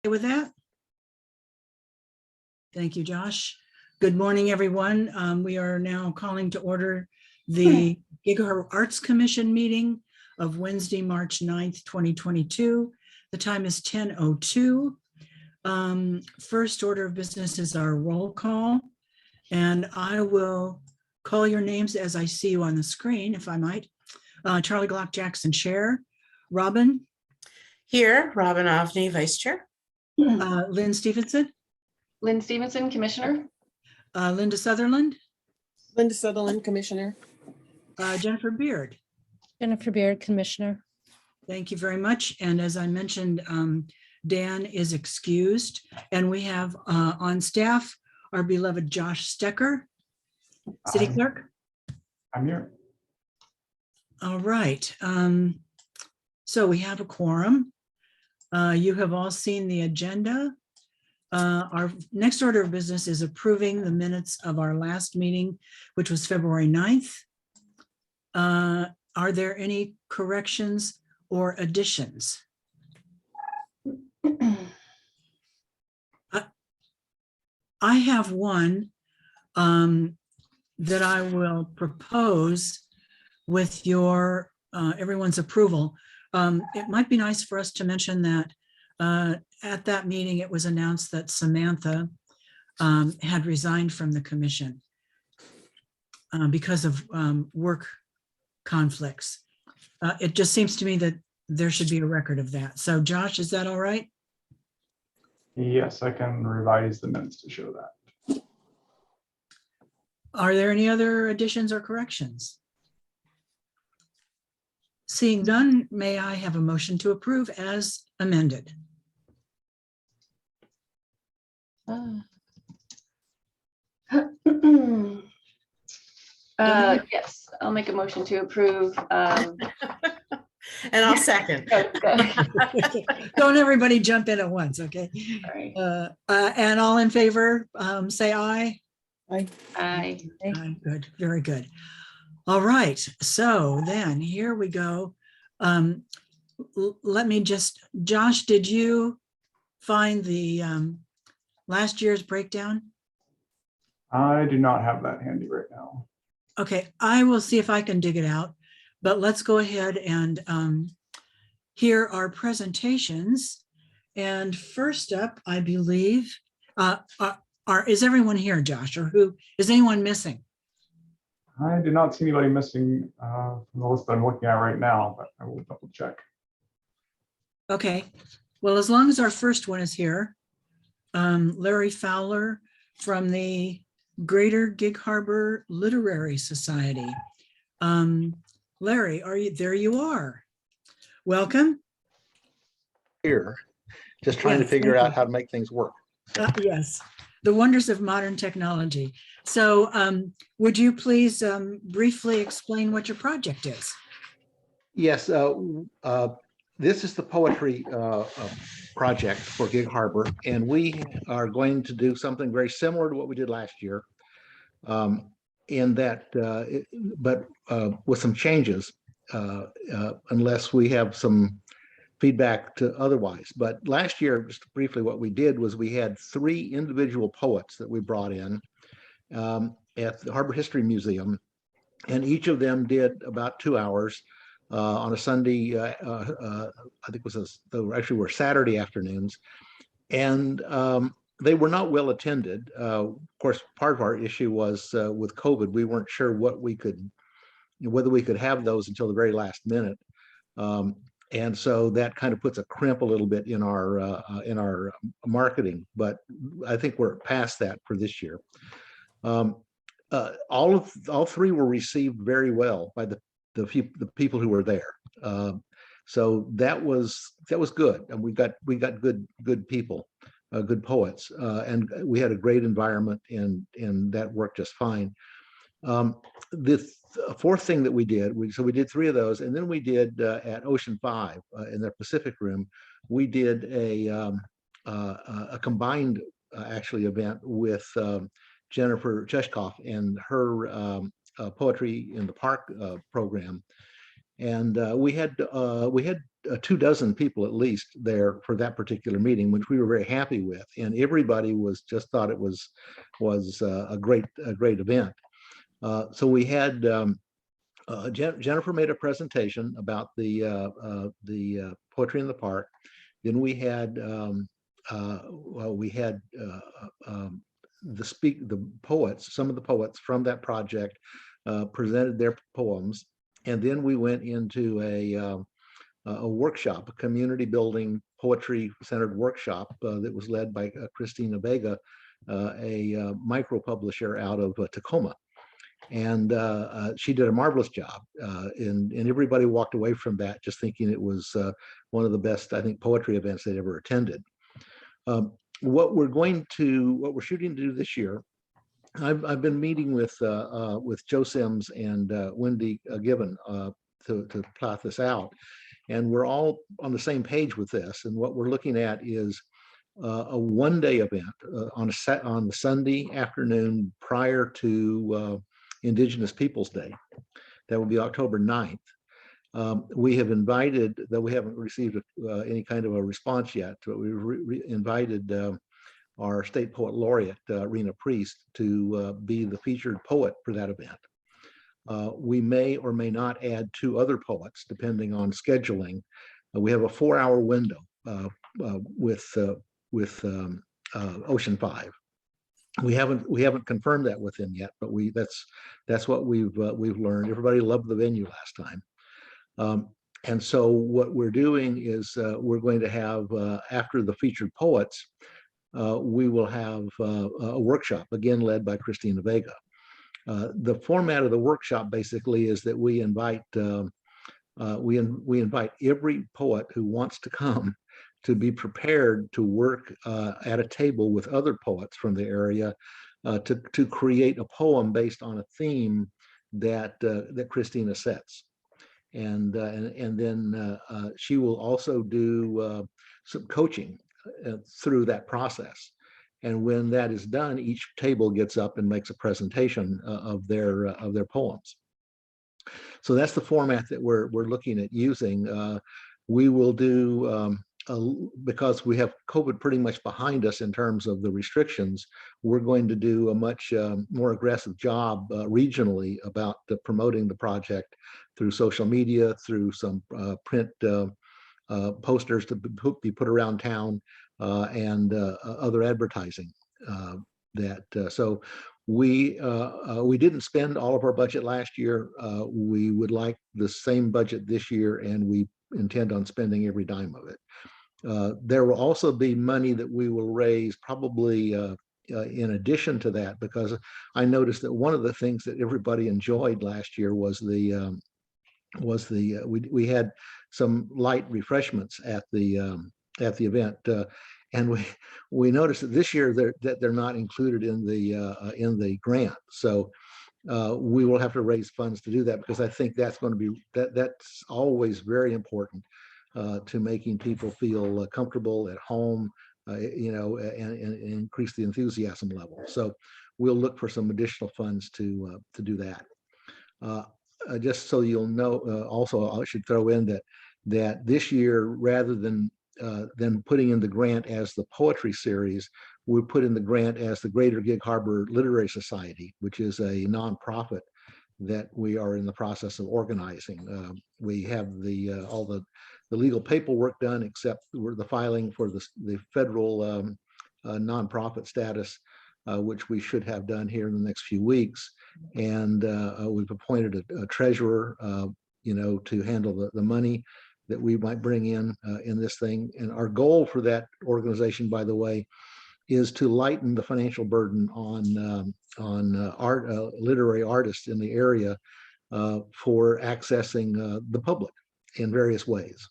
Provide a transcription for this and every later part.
with that? Thank you, Josh. Good morning, everyone. We are now calling to order the Gig Harbor Arts Commission meeting of Wednesday, March 9th, 2022. The time is 10:02. First order of business is our roll call, and I will call your names as I see you on the screen, if I might. Charlie Glock Jackson, Chair. Robin? Here, Robin Ovney, Vice Chair. Lynn Stevenson? Lynn Stevenson, Commissioner. Linda Sutherland? Linda Sutherland, Commissioner. Jennifer Beard? Jennifer Beard, Commissioner. Thank you very much. And as I mentioned, Dan is excused, and we have on staff our beloved Josh Stecker, City Clerk. I'm here. All right. So we have a quorum. You have all seen the agenda. Our next order of business is approving the minutes of our last meeting, which was February 9th. Are there any corrections or additions? I have one that I will propose with your everyone's approval. It might be nice for us to mention that at that meeting, it was announced that Samantha had resigned from the commission because of work conflicts. It just seems to me that there should be a record of that. So Josh, is that all right? Yes, I can revise the minutes to show that. Are there any other additions or corrections? Seeing none, may I have a motion to approve as amended? Yes, I'll make a motion to approve. And I'll second. Don't everybody jump in at once, okay? All right. And all in favor, say aye. Aye. Aye. Aye. Good, very good. All right, so then here we go. Let me just, Josh, did you find the last year's breakdown? I do not have that handy right now. Okay, I will see if I can dig it out, but let's go ahead and hear our presentations. And first up, I believe, is everyone here, Josh, or who, is anyone missing? I do not see anybody missing from the list that I'm looking at right now, but I will double check. Okay, well, as long as our first one is here, Larry Fowler from the Greater Gig Harbor Literary Society. Larry, are you there? You are. Welcome. Here, just trying to figure out how to make things work. Yes, the wonders of modern technology. So would you please briefly explain what your project is? Yes, this is the poetry project for Gig Harbor, and we are going to do something very similar to what we did last year, in that, but with some changes, unless we have some feedback to otherwise. But last year, just briefly, what we did was we had 3 individual poets that we brought in at the Harbor History Museum, and each of them did about 2 hours on a Sunday. I think it was actually were Saturday afternoons, and they were not well attended. Of course, part of our issue was with COVID. We weren't sure what we could, whether we could have those until the very last minute. And so that kind of puts a crimp a little bit in our marketing, but I think we're past that for this year. All 3 were received very well by the people who were there. So that was good, and we got good people, good poets, and we had a great environment, and that worked just fine. The 4th thing that we did, so we did 3 of those, and then we did at Ocean 5 in the Pacific Room, we did a combined actually event with Jennifer Cheshkoff and her Poetry in the Park program, and we had 24 people at least there for that particular meeting, which we were very happy with, and everybody was just thought it was a great event. So we had Jennifer made a presentation about the poetry in the park. Then we had the poets, some of the poets from that project presented their poems, and then we went into a workshop, a community building poetry centered workshop that was led by Christina Vega, a micro publisher out of Tacoma. And she did a marvelous job, and everybody walked away from that just thinking it was one of the best, I think, poetry events they'd ever attended. What we're shooting to do this year, I've been meeting with Joe Sims and Wendy Gibbon to plot this out, and we're all on the same page with this. And what we're looking at is a one-day event on the Sunday afternoon prior to Indigenous Peoples Day. That will be October 9th. We have invited, though we haven't received any kind of a response yet, but we invited our state poet laureate, Rena Priest, to be the featured poet for that event. We may or may not add 2 other poets, depending on scheduling. We have a 4-hour window with Ocean 5. We haven't confirmed that with him yet, but that's what we've learned. Everybody loved the venue last time, and so what we're doing is we're going to have after the featured poets, we will have a workshop again led by Christina Vega. The format of the workshop basically is that we invite every poet who wants to come to be prepared to work at a table with other poets from the area to create a poem based on a theme that Christina sets. And then she will also do some coaching through that process. And when that is done, each table gets up and makes a presentation of their poems. So that's the format that we're looking at using. We will do, because we have COVID pretty much behind us in terms of the restrictions, we're going to do a much more aggressive job regionally about promoting the project through social media, through some print posters to be put around town, and other advertising. So we didn't spend all of our budget last year. We would like the same budget this year, and we intend on spending every dime of it. There will also be money that we will raise probably in addition to that, because I noticed that one of the things that everybody enjoyed last year was we had some light refreshments at the event, and we noticed that this year they're not included in the grant. So we will have to raise funds to do that, because I think that's going to be that's always very important to making people feel comfortable at home, and increase the enthusiasm level. So we'll look for some additional funds to do that. Just so you'll know, also I should throw in that this year, rather than putting in the grant as the poetry series, we put in the grant as the Greater Gig Harbor Literary Society, which is a nonprofit that we are in the process of organizing. We have all the legal paperwork done, except the filing for the federal nonprofit status, which we should have done here in the next few weeks. And we've appointed a treasurer, to handle the money that we might bring in this thing. And our goal for that organization, by the way, is to lighten the financial burden on literary artists in the area for accessing the public in various ways,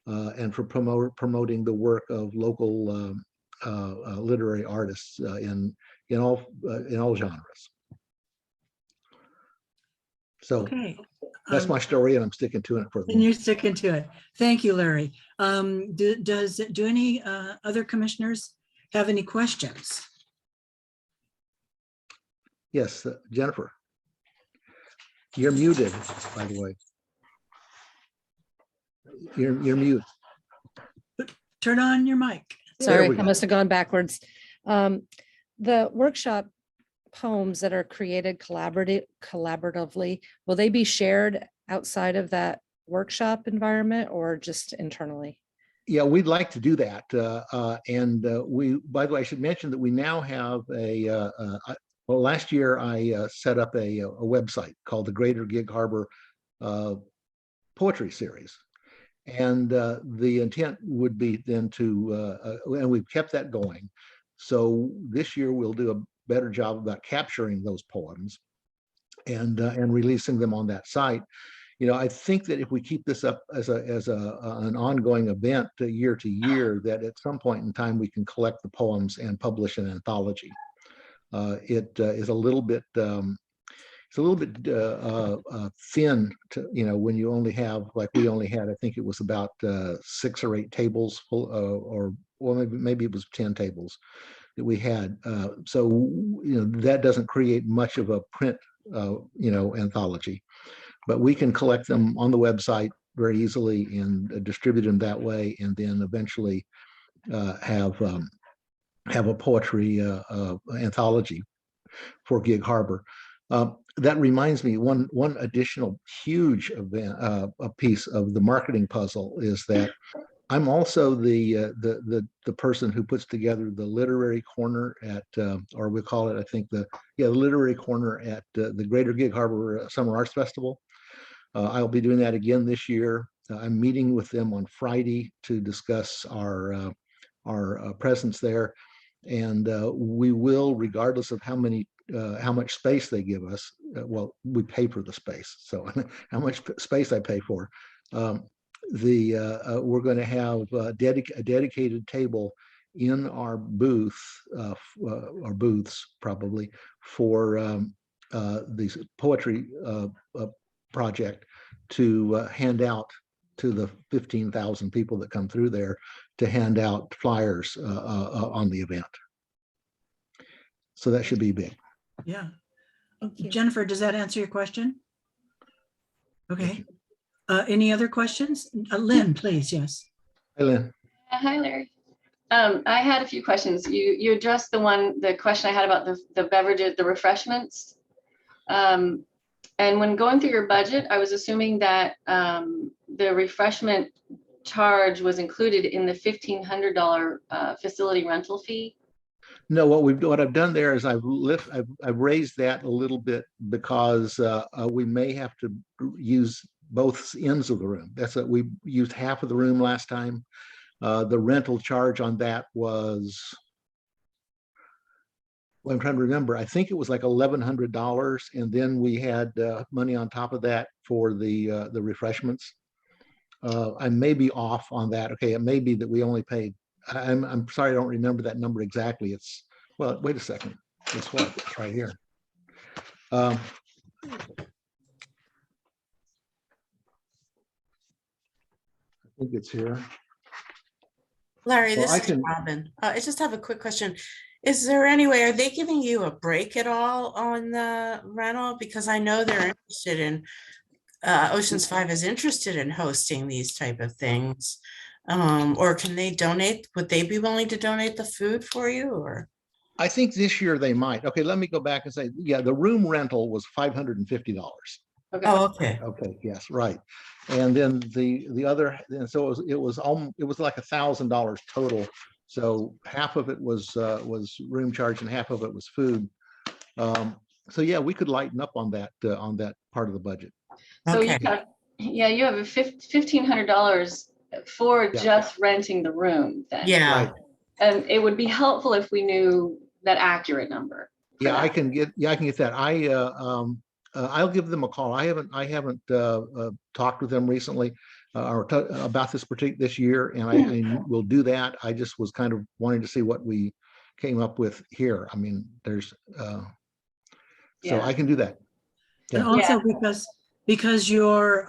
and for promoting the work of local literary artists in all genres. So Okay. that's my story, and I'm sticking to it for the And moment. you're sticking to it. Thank you, Larry. Do any other commissioners have any questions? Yes, Jennifer. You're muted, by the way. You're mute. Turn on your mic. There Sorry, we I go. must have gone backwards. The workshop poems that are created collaboratively, will they be shared outside of that workshop environment or just internally? Yeah, we'd like to do that. By the way, I should mention that we now have well, last year I set up a website called the Greater Gig Harbor Poetry Series. And the intent would be then and we've kept that going. So this year we'll do a better job about capturing those poems and releasing them on that site. You know, I think that if we keep this up as an ongoing event year to year, that at some point in time we can collect the poems and publish an anthology. It is a little bit thin to, you know, when you only have, like we only had, I think it was about 6 or 8 tables full, or maybe it was 10 tables that we had. So, you know, that doesn't create much of a print, you know, anthology. But we can collect them on the website very easily and distribute them that way, and then eventually have a poetry anthology for Gig Harbor. That reminds me, one additional huge event, a piece of the marketing puzzle is that I'm also the person who puts together the literary corner at, or we call it, I think the literary corner at the Greater Gig Harbor Summer Arts Festival. I'll be doing that again this year. I'm meeting with them on Friday to discuss our presence there, and we will, regardless of how much space they give us. Well, we pay for the space, so how much space I pay for. We're going to have a dedicated table in our booth, or booths probably, for these poetry project to hand out to the 15,000 people that come through there, to hand out flyers on the event. So that should be big. Yeah. Thank you. Jennifer, does that answer your question? Okay. Any other questions? Lynn, please. Yes. Hey, Lynn. Hi, Larry. I had a few questions. You addressed the question I had about the beverages, the refreshments. And when going through your budget, I was assuming that the refreshment charge was included in the $1,500 facility rental fee. No, what I've done there is I've raised that a little bit because we may have to use both ends of the room. That's what we used half of the room last time. The rental charge on that was, well, I'm trying to remember. I think it was like $1,100, and then we had money on top of that for the refreshments. I may be off on that. Okay, it may be that we only paid. I'm sorry, I don't remember that number exactly. It's, well, wait a second. It's what? It's right here. I think it's here. Larry, Well, this is Robin. I just have a quick question. Is there any way, are they giving you a break at all on the rental? Because I know they're interested in, Oceans 5 is interested in hosting these type of things. Or can they donate? Would they be willing to donate the food for you, or? I think this year they might. Okay, let me go back and say, yeah, the room rental was $550. Okay. Oh, okay. Okay, yes, right. And then the other, and so it was like $1,000 total. So half of it was room charge and half of it was food. So yeah, we could lighten up on that part of the budget. So Okay. you have a $1,500 for Yeah. just renting the room then. Yeah. Right. And it would be helpful if we knew that accurate number. for Yeah, that. I can get that. I'll give them a call. I haven't talked with them recently about this year, and I will do that. I just was kind of wanting to see what we came up with here. I mean, there's so Yeah. I can do that. And Yeah. also because you're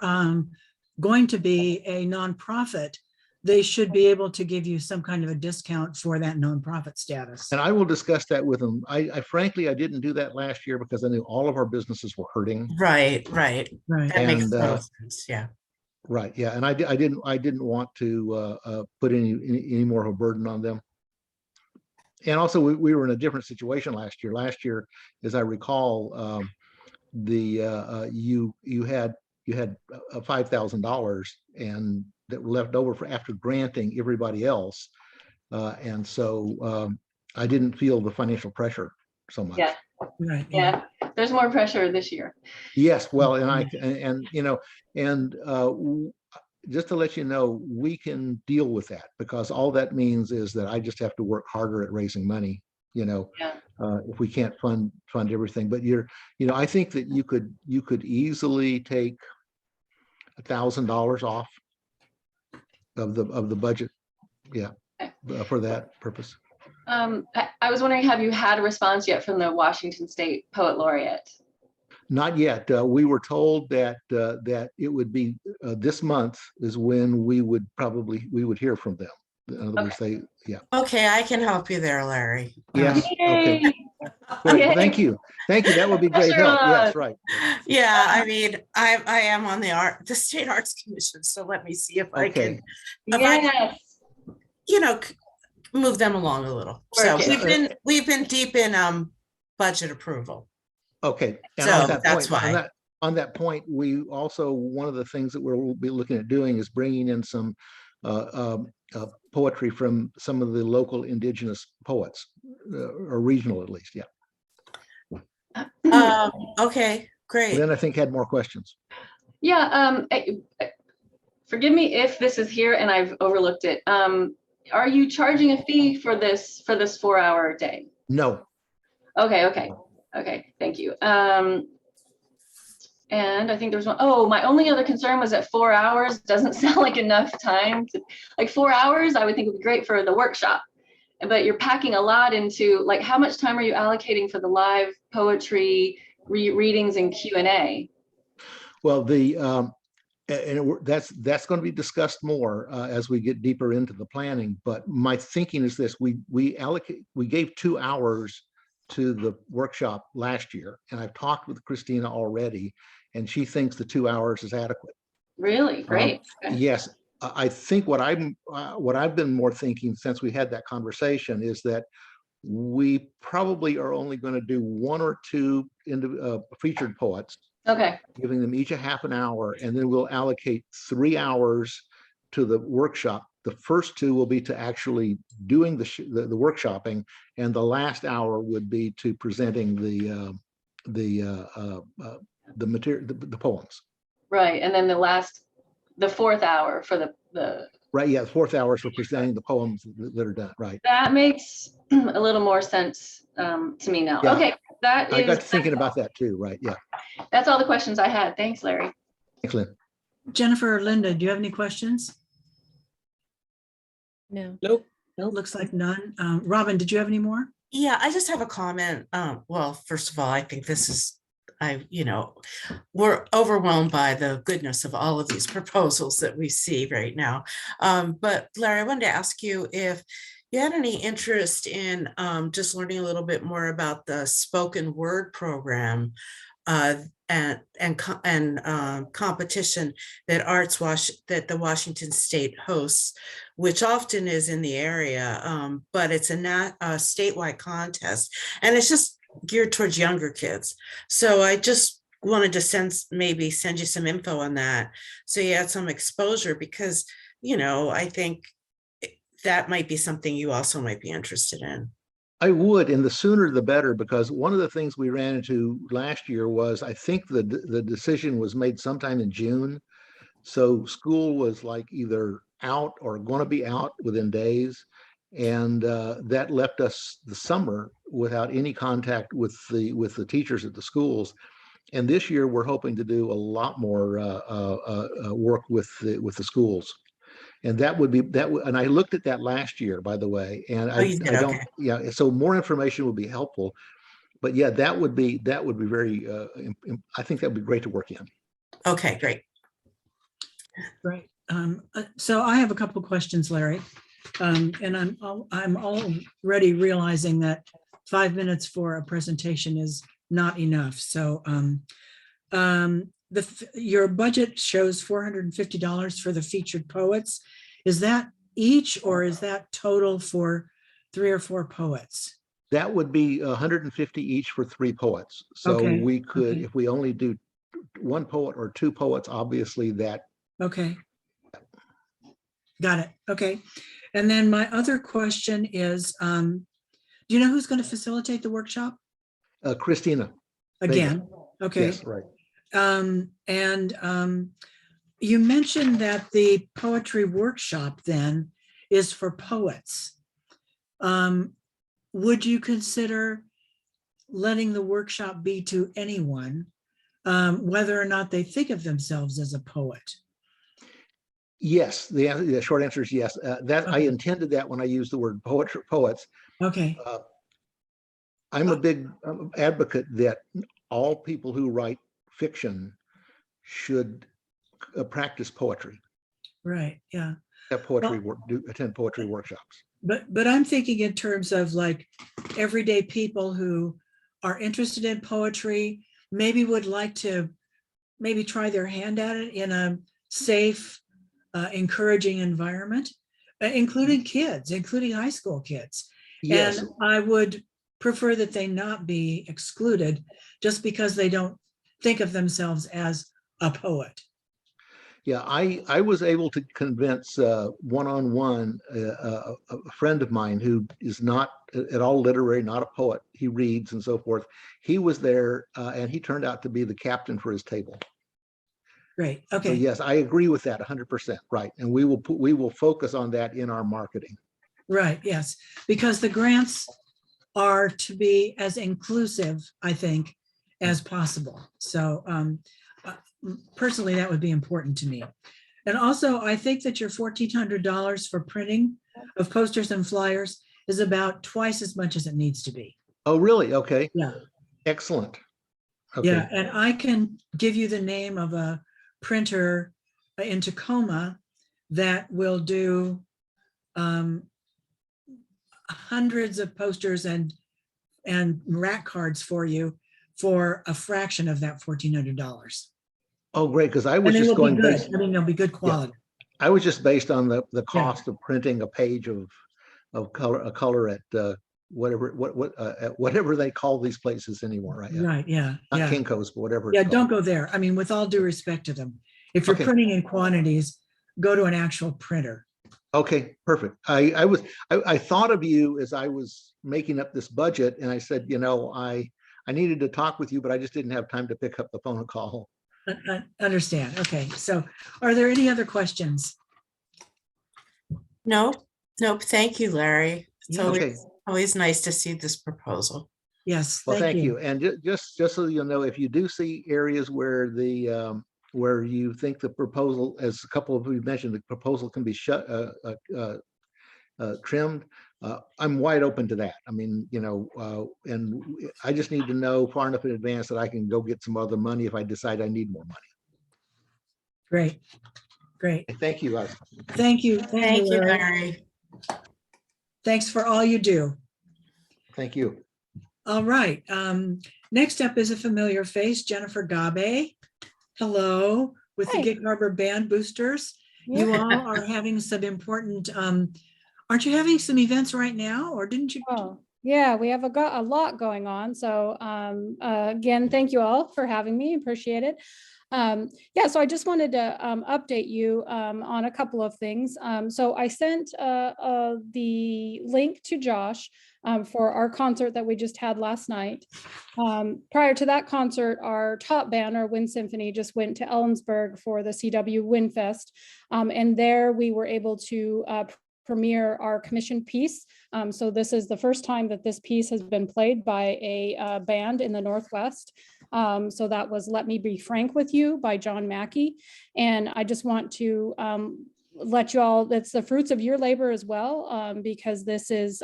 going to be a nonprofit, they should be able to give you some kind of a discount for that nonprofit status. And I will discuss that with them. I frankly, I didn't do that last year because I knew all of our businesses were hurting. Right. Right. That makes And, total sense. Yeah. Right, yeah, and I didn't want to put any more of a burden on them. And also, we were in a different situation last year. Last year, as I recall, you had $5,000 and that were left over for after granting everybody else, and so I didn't feel the financial pressure so much. Yeah. Right. Yeah, there's more pressure this year. Yes, well, and you know, and just to let you know, we can deal with that, because all that means is that I just have to work harder at raising money, you know, Yeah. if we can't fund everything. But I think that you could easily take $1,000 off of the budget, yeah, for that purpose. I was wondering, have you had a response yet from the Washington State Poet Laureate? Not yet. We were told that it would be this month is when we would hear from them. In other words, yeah. Okay, I can help you there, Larry. Yes. Okay. Yay! Great. Yay. Thank you. That would be great help. Yes, right. Yeah, I mean, I am on the State Arts Commission, so let me see if I Okay. can, if I can, Yes. move them along a little. So Okay. we've been deep in budget approval. Okay. And So on that that's point, why. on that point, we also, one of the things that we'll be looking at doing is bringing in some poetry from some of the local indigenous poets, or regional at least. Yeah. Okay, great. Then I think had more questions. Yeah. Forgive me if this is here and I've overlooked it. Are you charging a fee for this 4-hour day? No. Okay. Thank you. And I think there's one. Oh, my only other concern was that 4 hours doesn't sound like enough time. Like 4 hours, I would think would be great for the workshop. But you're packing a lot into, like, how much time are you allocating for the live poetry readings and Q&A? Well, that's going to be discussed more as we get deeper into the planning. But my thinking is this: we gave 2 hours to the workshop last year, and I've talked with Christina already, and she thinks the 2 hours is adequate. Really? Great. Okay. Yes, I think what I've been more thinking since we had that conversation is that we probably are only going to do 1 or 2 featured poets. Okay. Giving them each a half an hour, and then we'll allocate 3 hours to the workshop. The first 2 will be to actually doing the workshopping, and the last hour would be to presenting the material, the poems. Right, and then the 4th hour for the. Right, yeah, the 4th hour is for presenting the poems that are done. Right. That makes a little more sense to me now. Yeah. Okay, I got to thinking about that too. Right, yeah. That's all the questions I had. Thanks, Larry. Thanks, Lynn. Jennifer or Linda, do you have any questions? No. Nope. Looks like none. Robin, did you have any more? Yeah, I just have a comment. Well, first of all, I think we're overwhelmed by the goodness of all of these proposals that we see right now. But Larry, I wanted to ask you if you had any interest in just learning a little bit more about the spoken word program and competition that the Washington State hosts, which often is in the area, but it's a statewide contest, and it's just geared towards younger kids. So I just wanted to maybe send you some info on that, so you had some exposure, because I think that might be something you also might be interested in. I would, and the sooner the better, because one of the things we ran into last year was, I think the decision was made sometime in June. So school was like either out or going to be out within days. And that left us the summer without any contact with the teachers at the schools. And this year we're hoping to do a lot more work with the schools. And that would be and I looked at that last year, by the way, and I don't, okay. Yeah, so more information would be helpful, but yeah, that would be very, I think that would be great to work in. Okay, great. Right. So I have a couple of questions, Larry, and I'm already realizing that 5 minutes for a presentation is not enough. So your budget shows $450 for the featured poets. Is that each, or is that total for 3 or 4 poets? That would be 150 each for 3 poets. So Okay, we could, okay. if we only do 1 poet or 2 poets, obviously that. Okay. Got it. Okay. And then my other question is, do you know who's going to facilitate the workshop? Christina. Again? Okay. Yes, right. You mentioned that the poetry workshop then is for poets. Would you consider letting the workshop be to anyone, whether or not they think of themselves as a poet? Yes, the short answer is yes. I Okay. intended that when I used the word poets. Okay. I'm a big advocate that all people who write fiction should practice poetry. Right. Yeah. Have poetry work, attend poetry workshops. But I'm thinking in terms of like everyday people who are interested in poetry, maybe would like to maybe try their hand at it in a safe, encouraging environment, including kids, including high school kids. Yes. And I would prefer that they not be excluded just because they don't think of themselves as a poet. Yeah, I was able to convince one-on-one a friend of mine who is not at all literary, not a poet. He reads and so forth. He was there and he turned out to be the captain for his table. Great. So Okay. yes, I agree with that 100%. Right. And we will focus on that in our marketing. Right. Yes. Because the grants are to be as inclusive, I think, as possible. So personally, that would be important to me. And also, I think that your $1,400 for printing of posters and flyers is about twice as much as it needs to be. Oh, really? Okay. Yeah. Excellent. Okay. Yeah. And I can give you the name of a printer in Tacoma that will do hundreds of posters and rack cards for you for a fraction of that $1,400. Oh, great. Because I was And they just will going be good. based, I mean, they'll be good quality. I was just based on the cost of printing a page of color at whatever they call these places anymore, right? Yeah. Right. Yeah. Not Yeah. Kinko's, but whatever. Yeah. It's Don't called. go there. I mean, with all due respect to them, if you're Okay. printing in quantities, go to an actual printer. Okay, perfect. I thought of you as I was making up this budget, and I said, you know, I needed to talk with you, but I just didn't have time to pick up the phone and call. I understand. Okay. So are there any other questions? Nope. Thank you, Larry. It's Yeah. Okay. always nice to see this proposal. Yes. Well, thank you. you. And just so you know, if you do see areas where where you think the proposal, as a couple of you mentioned, the proposal can be trimmed, I'm wide open to that. I mean, you know, and I just need to know far enough in advance that I can go get some other money if I decide I need more money. Great. Great. Thank you, guys. Thank you. Thank you, Larry. Larry. Thanks for all you do. Thank you. All right. Next up is a familiar face, Jennifer Gabe. Hello, with the Hi. Gig Harbor Band Boosters. You all are having some important, aren't you having some events right now, or didn't you? Oh, yeah, we have got a lot going on. So again, thank you all for having me. Appreciate it. Yeah, so I just wanted to update you on a couple of things. So I sent the link to Josh for our concert that we just had last night. Prior to that concert, our top band, our Wind Symphony, just went to Ellensburg for the CW Wind Fest. And there we were able to premiere our commissioned piece. So this is the first time that this piece has been played by a band in the Northwest. So that was Let Me Be Frank With You by John Mackey. And I just want to let you all, that's the fruits of your labor as well, because this is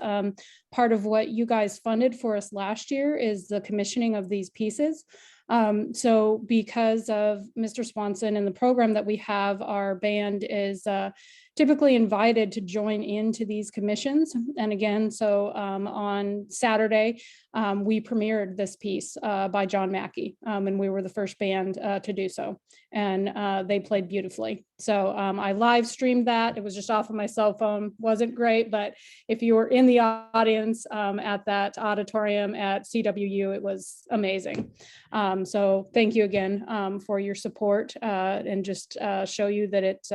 part of what you guys funded for us last year is the commissioning of these pieces. So because of Mr. Swanson and the program that we have, our band is typically invited to join into these commissions. And again, so on Saturday, we premiered this piece by John Mackey, and we were the first band to do so. And they played beautifully. So I live streamed that. It was just off of my cell phone. Wasn't great, but if you were in the audience at that auditorium at CWU, it was amazing. So thank you again for your support and just show you that it's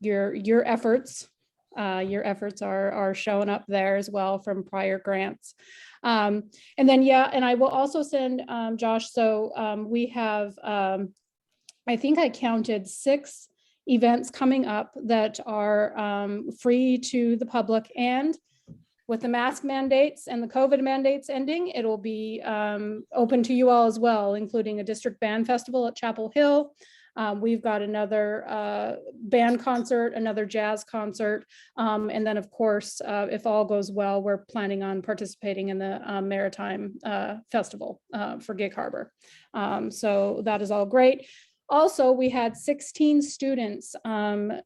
your efforts are showing up there as well from prior grants. And then, yeah, and I will also send Josh. So we have, I think I counted 6 events coming up that are free to the public, and with the mask mandates and the COVID mandates ending, it will be open to you all as well, including a district band festival at Chapel Hill. We've got another band concert, another jazz concert. And then of course, if all goes well, we're planning on participating in the Maritime Festival for Gig Harbor. So that is all great. Also, we had 16 students going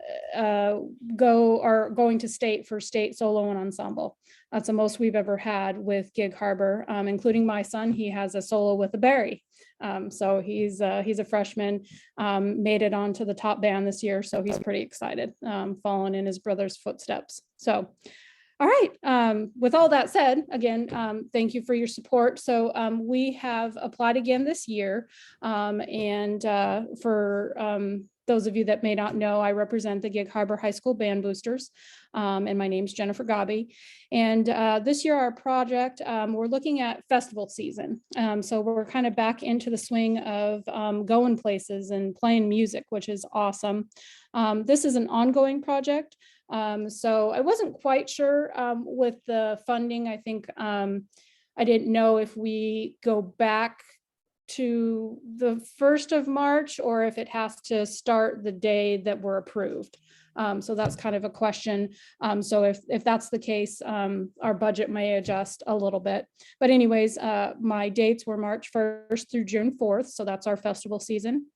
to state for state solo and ensemble. That's the most we've ever had with Gig Harbor, including my son. He has a solo with a Barry. So he's a freshman, made it onto the top band this year. So he's pretty excited, following in his brother's footsteps. So, all right. With all that said, again, thank you for your support. So we have applied again this year. And for those of you that may not know, I represent the Gig Harbor High School Band Boosters. And my name's Jennifer Gobby. And this year, our project, we're looking at festival season. So we're kind of back into the swing of going places and playing music, which is awesome. This is an ongoing project. So I wasn't quite sure with the funding. I think I didn't know if we go back to the 1st of March or if it has to start the day that we're approved. So that's kind of a question. So if that's the case, our budget may adjust a little bit. But anyways, my dates were March 1st through June 4th. So that's our festival season.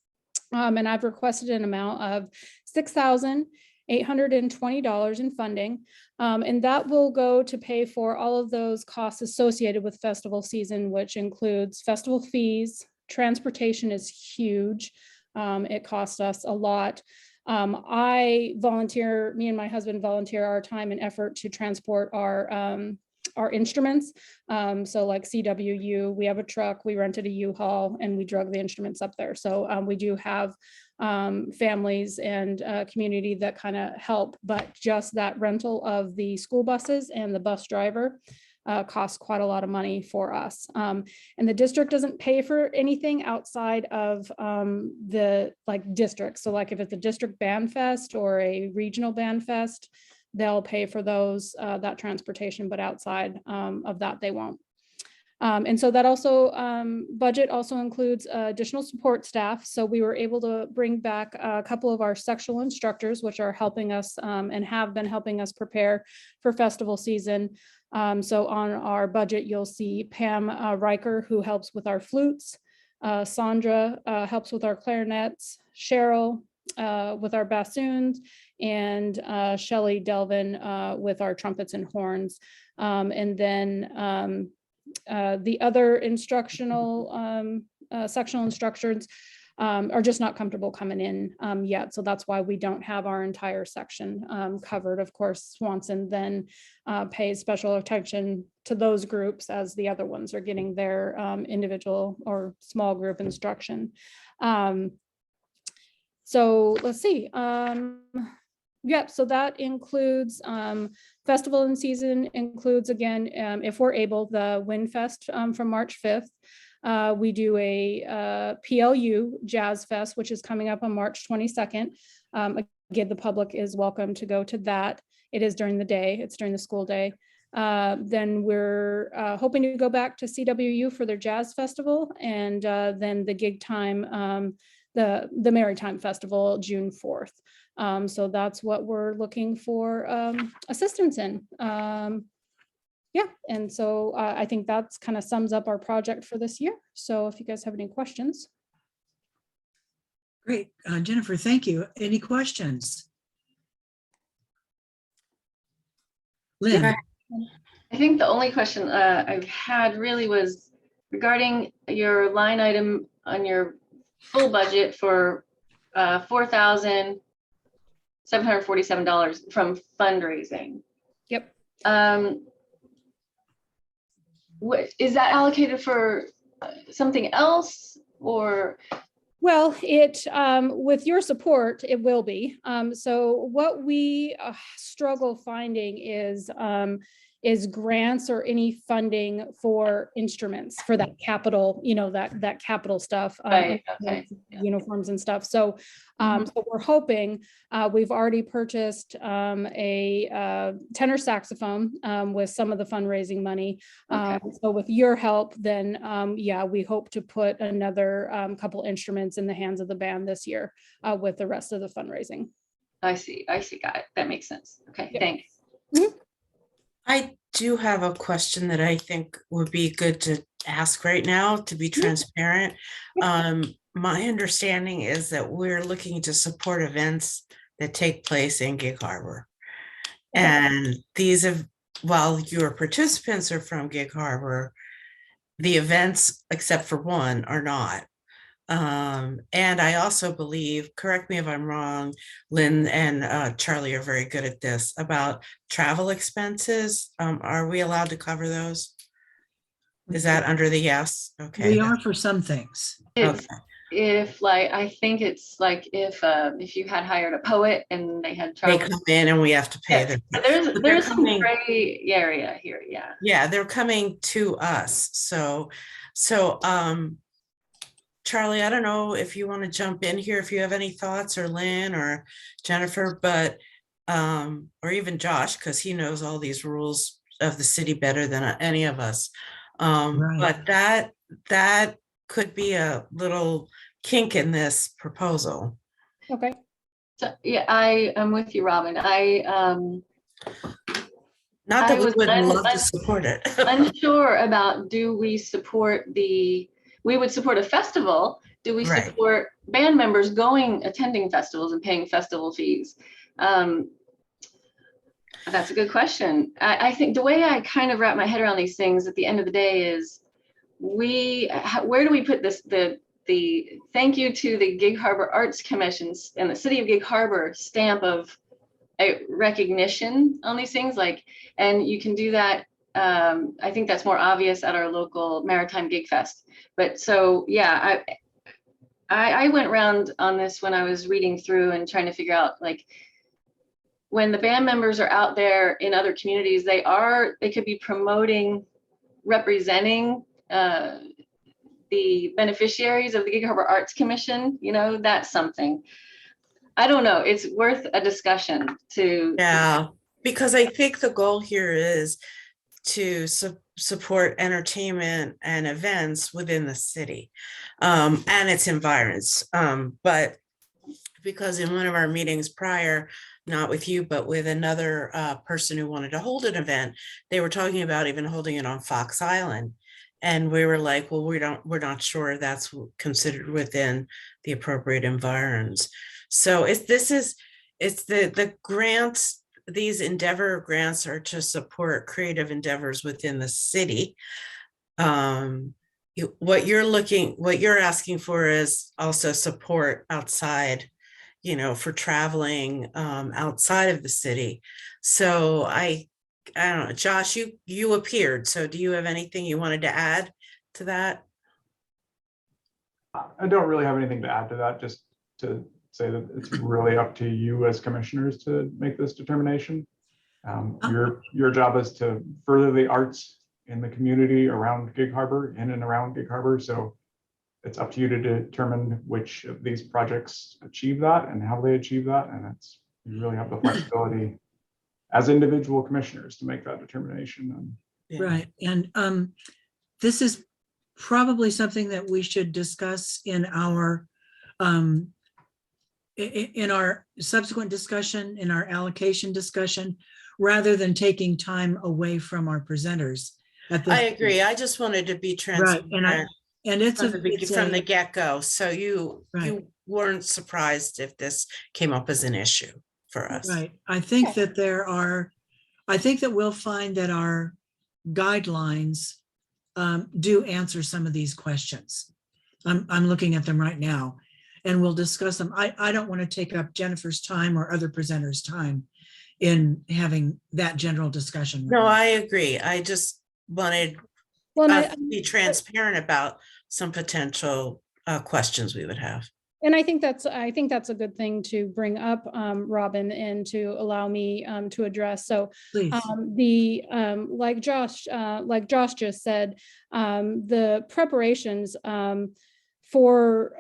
And I've requested an amount of $6,820 in funding. And that will go to pay for all of those costs associated with festival season, which includes festival fees. Transportation is huge. It costs us a lot. Me and my husband volunteer our time and effort to transport our instruments. So like CWU, we have a truck, we rented a U-Haul and we drug the instruments up there. So we do have families and community that kind of help, but just that rental of the school buses and the bus driver costs quite a lot of money for us. And the district doesn't pay for anything outside of the district. So like if it's a district band fest or a regional band fest, they'll pay for those, that transportation, but outside of that, they won't. And so that also, budget also includes additional support staff. So we were able to bring back a couple of our sectional instructors, which are helping us and have been helping us prepare for festival season. So on our budget, you'll see Pam Riker, who helps with our flutes. Sandra helps with our clarinets. Cheryl with our bassoons, and Shelley Delvin with our trumpets and horns. And then the other instructional sectional instructors are just not comfortable coming in yet. So that's why we don't have our entire section covered. Of course, Swanson then pays special attention to those groups as the other ones are getting their individual or small group instruction. So let's see. Yep, so that includes festival and season includes, again, if we're able, the WinFest from March 5th. We do a PLU Jazz Fest, which is coming up on March 22nd. Again, the public is welcome to go to that. It is during the day, it's during the school day. Then we're hoping to go back to CWU for their Jazz Festival, and then the Gig Time, the Maritime Festival, June 4th. So that's what we're looking for assistance in. Yeah, and so I think that's kind of sums up our project for this year. So if you guys have any questions. Great, Jennifer, thank you. Any questions? Lynn, I think the only question I've had really was regarding your line item on your full budget for $4,747 from fundraising. Yep. What is that allocated for something else or? Well, with your support, it will be. So what we struggle finding is grants or any funding for instruments for that capital, that capital stuff. Right, okay, yeah. Uniforms and stuff. So, so we're hoping, we've already purchased a tenor saxophone with some of the fundraising money. Okay. So with your help, then yeah, we hope to put another couple instruments in the hands of the band this year with the rest of the fundraising. I see, got it. That makes sense. Okay, Yeah. thanks. I do have a question that I think would be good to ask right now, to be transparent. My understanding is that we're looking to support events that take place in Gig Harbor. And while your participants are from Gig Harbor, the events, except for one, are not. And I also believe, correct me if I'm wrong, Lynn and Charlie are very good at this, about travel expenses. Are we allowed to cover those? Is that under the yes? Okay. we are for some things. It's Okay. if like, I think it's like if you had hired a poet and they had They traveled. come in and we have to pay them. But But they're there's some coming- gray area here, yeah. Yeah, they're coming to us. So Charlie, I don't know if you want to jump in here, if you have any thoughts, or Lynn or Jennifer, but or even Josh, because he knows all these rules of the city better than any of us. Right. But that could be a little kink in this proposal. Okay. So, yeah, I am with you, Robin. Not I that we was wouldn't love to un- support it. unsure about, do we support we would support a festival. Do we Right. support band members attending festivals and paying festival fees? That's a good question. I think the way I kind of wrap my head around these things at the end of the day is where do we put this, the thank you to the Gig Harbor Arts Commissions and the City of Gig Harbor stamp of a recognition on these things, and you can do that. I think that's more obvious at our local Maritime Gig Fest. But so, yeah, I went around on this when I was reading through and trying to figure out, when the band members are out there in other communities, they could be representing the beneficiaries of the Gig Harbor Arts Commission. That's something. I don't know. It's worth a discussion Yeah, because I think the goal here is to support entertainment and events within the city and its environs. But because in one of our meetings prior, not with you, but with another person who wanted to hold an event, they were talking about even holding it on Fox Island. And we were like, well, we're not sure that's considered within the appropriate environs. So it's the grants, these endeavor grants are to support creative endeavors within the city. What you're asking for is also support outside, for traveling outside of the city. So I don't know, Josh, you appeared. So do you have anything you wanted to add to that? I don't really have anything to add to that, just to say that it's really up to you as commissioners to make this determination. Your job is to further the arts in the community around Gig Harbor, in and around Gig Harbor. So it's up to you to determine which of these projects achieve that and how they achieve that. And you really have the flexibility as individual commissioners to make that determination. Yeah. Right. And this is probably something that we should discuss in our subsequent discussion, in our allocation discussion, rather than taking time away from our presenters. I agree. I just wanted to be transparent. Right. And it's from the get-go. So you Right. weren't surprised if this came up as an issue for us. Right. I think that there are I think that we'll find that our guidelines do answer some of these questions. I'm looking at them right now, and we'll discuss them. I don't want to take up Jennifer's time or other presenters' time in having that general discussion. No, I agree. I just wanted Well, and us to be transparent about some potential questions we would have. I think that's a good thing to bring up, Robin, and to allow me to address. So Please. like Josh just said, the preparations for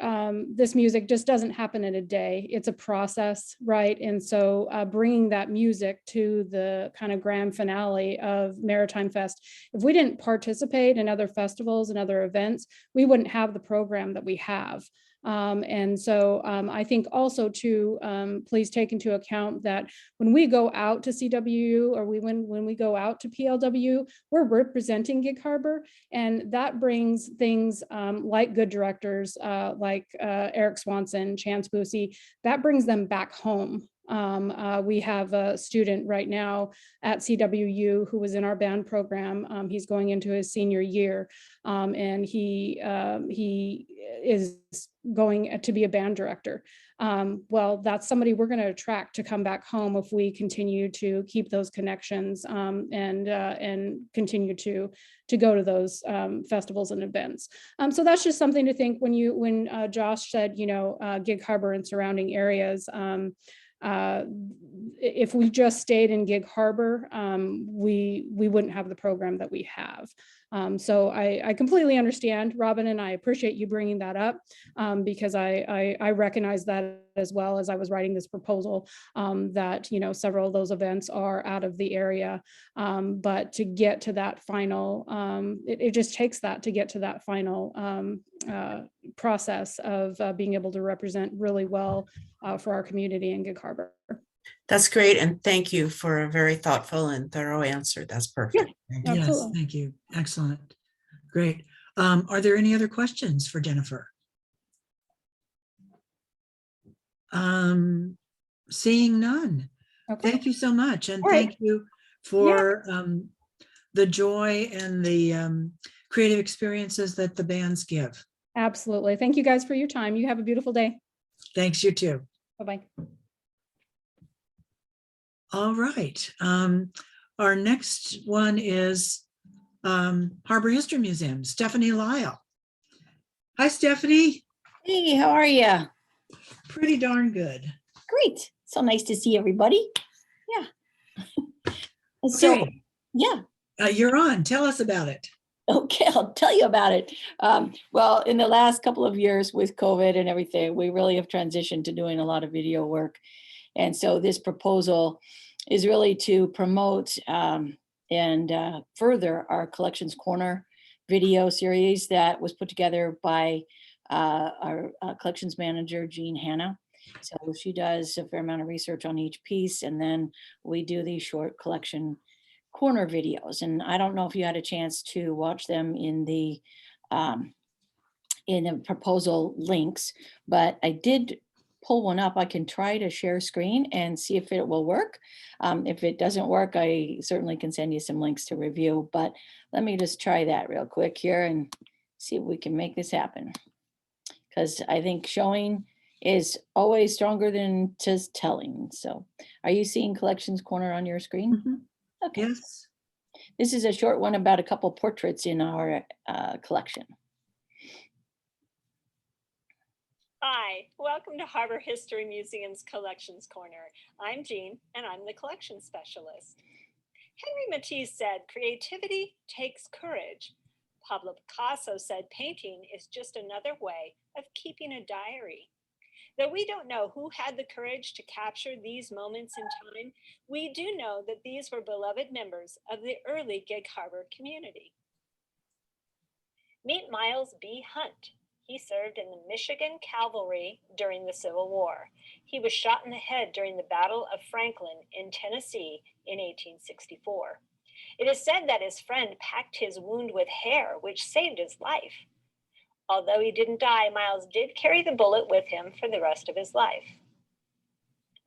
this music just doesn't happen in a day. It's a process, right? And so bringing that music to the kind of grand finale of Maritime Fest, if we didn't participate in other festivals and other events, we wouldn't have the program that we have. And so I think also to please take into account that when we go out to CWU or when we go out to PLW, we're representing Gig Harbor, and that brings things like good directors like Eric Swanson, Chance Boosie, that brings them back home. We have a student right now at CWU who was in our band program. He's going into his senior year, and he is going to be a band director. Well, that's somebody we're going to attract to come back home if we continue to keep those connections and continue to go to those festivals and events. So that's just something to think when Josh said, Gig Harbor and surrounding areas. If we just stayed in Gig Harbor, we wouldn't have the program that we have. So I completely understand, Robin, and I appreciate you bringing that up because I recognize that as well as I was writing this proposal, that several of those events are out of the area, but to get to that final, it just takes that to get to that final process of being able to represent really well for our community in Gig Harbor. That's great. And thank you for a very thoughtful and thorough answer. That's perfect. Yeah, Yes, absolutely. thank you. Excellent. Great. Are there any other questions for Jennifer? Seeing none. Okay. Thank you so much. And All right. thank you for the joy and the creative experiences that the bands give. Absolutely. Thank you guys for your time. You have a beautiful day. Thanks, you too. Bye-bye. All right. Our next one is Harbor History Museum, Stephanie Lyle. Hi, Stephanie. Hey, how are you? Pretty darn good. Great. So nice to see everybody. Yeah. So, Okay, yeah. you're on. Tell us about it. Okay, I'll tell you about it. Well, in the last couple of years with COVID and everything, we really have transitioned to doing a lot of video work. And so this proposal is really to promote and further our Collections Corner video series that was put together by our collections manager, Jean Hanna. So she does a fair amount of research on each piece, and then we do these short collection corner videos. And I don't know if you had a chance to watch them in the proposal links, but I did pull one up. I can try to share screen and see if it will work. If it doesn't work, I certainly can send you some links to review, but let me just try that real quick here and see if we can make this happen. Because I think showing is always stronger than just telling. So are you seeing Collections Corner on your screen? Mhm. Okay. Yes. This is a short one about a couple portraits in our collection. Hi, welcome to Harbor History Museum's Collections Corner. I'm Jean, and I'm the collection specialist. Henry Matisse said, "Creativity takes courage." Pablo Picasso said, "Painting is just another way of keeping a diary." Though we don't know who had the courage to capture these moments in time, we do know that these were beloved members of the early Gig Harbor community. Meet Miles B. Hunt. He served in the Michigan Cavalry during the Civil War. He was shot in the head during the Battle of Franklin in Tennessee in 1864. It is said that his friend packed his wound with hair, which saved his life. Although he didn't die, Miles did carry the bullet with him for the rest of his life.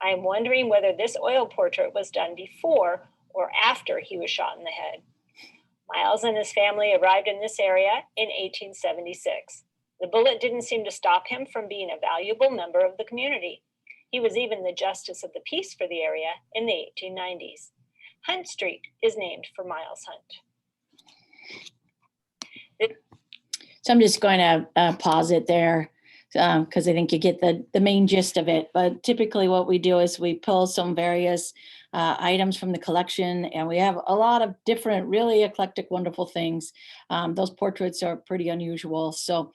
I am wondering whether this oil portrait was done before or after he was shot in the head. Miles and his family arrived in this area in 1876. The bullet didn't seem to stop him from being a valuable member of the community. He was even the justice of the peace for the area in the 1890s. Hunt Street is named for Miles Hunt. So I'm just going to pause it there because I think you get the main gist of it. But typically what we do is we pull some various items from the collection, and we have a lot of different, really eclectic, wonderful things. Those portraits are pretty unusual. So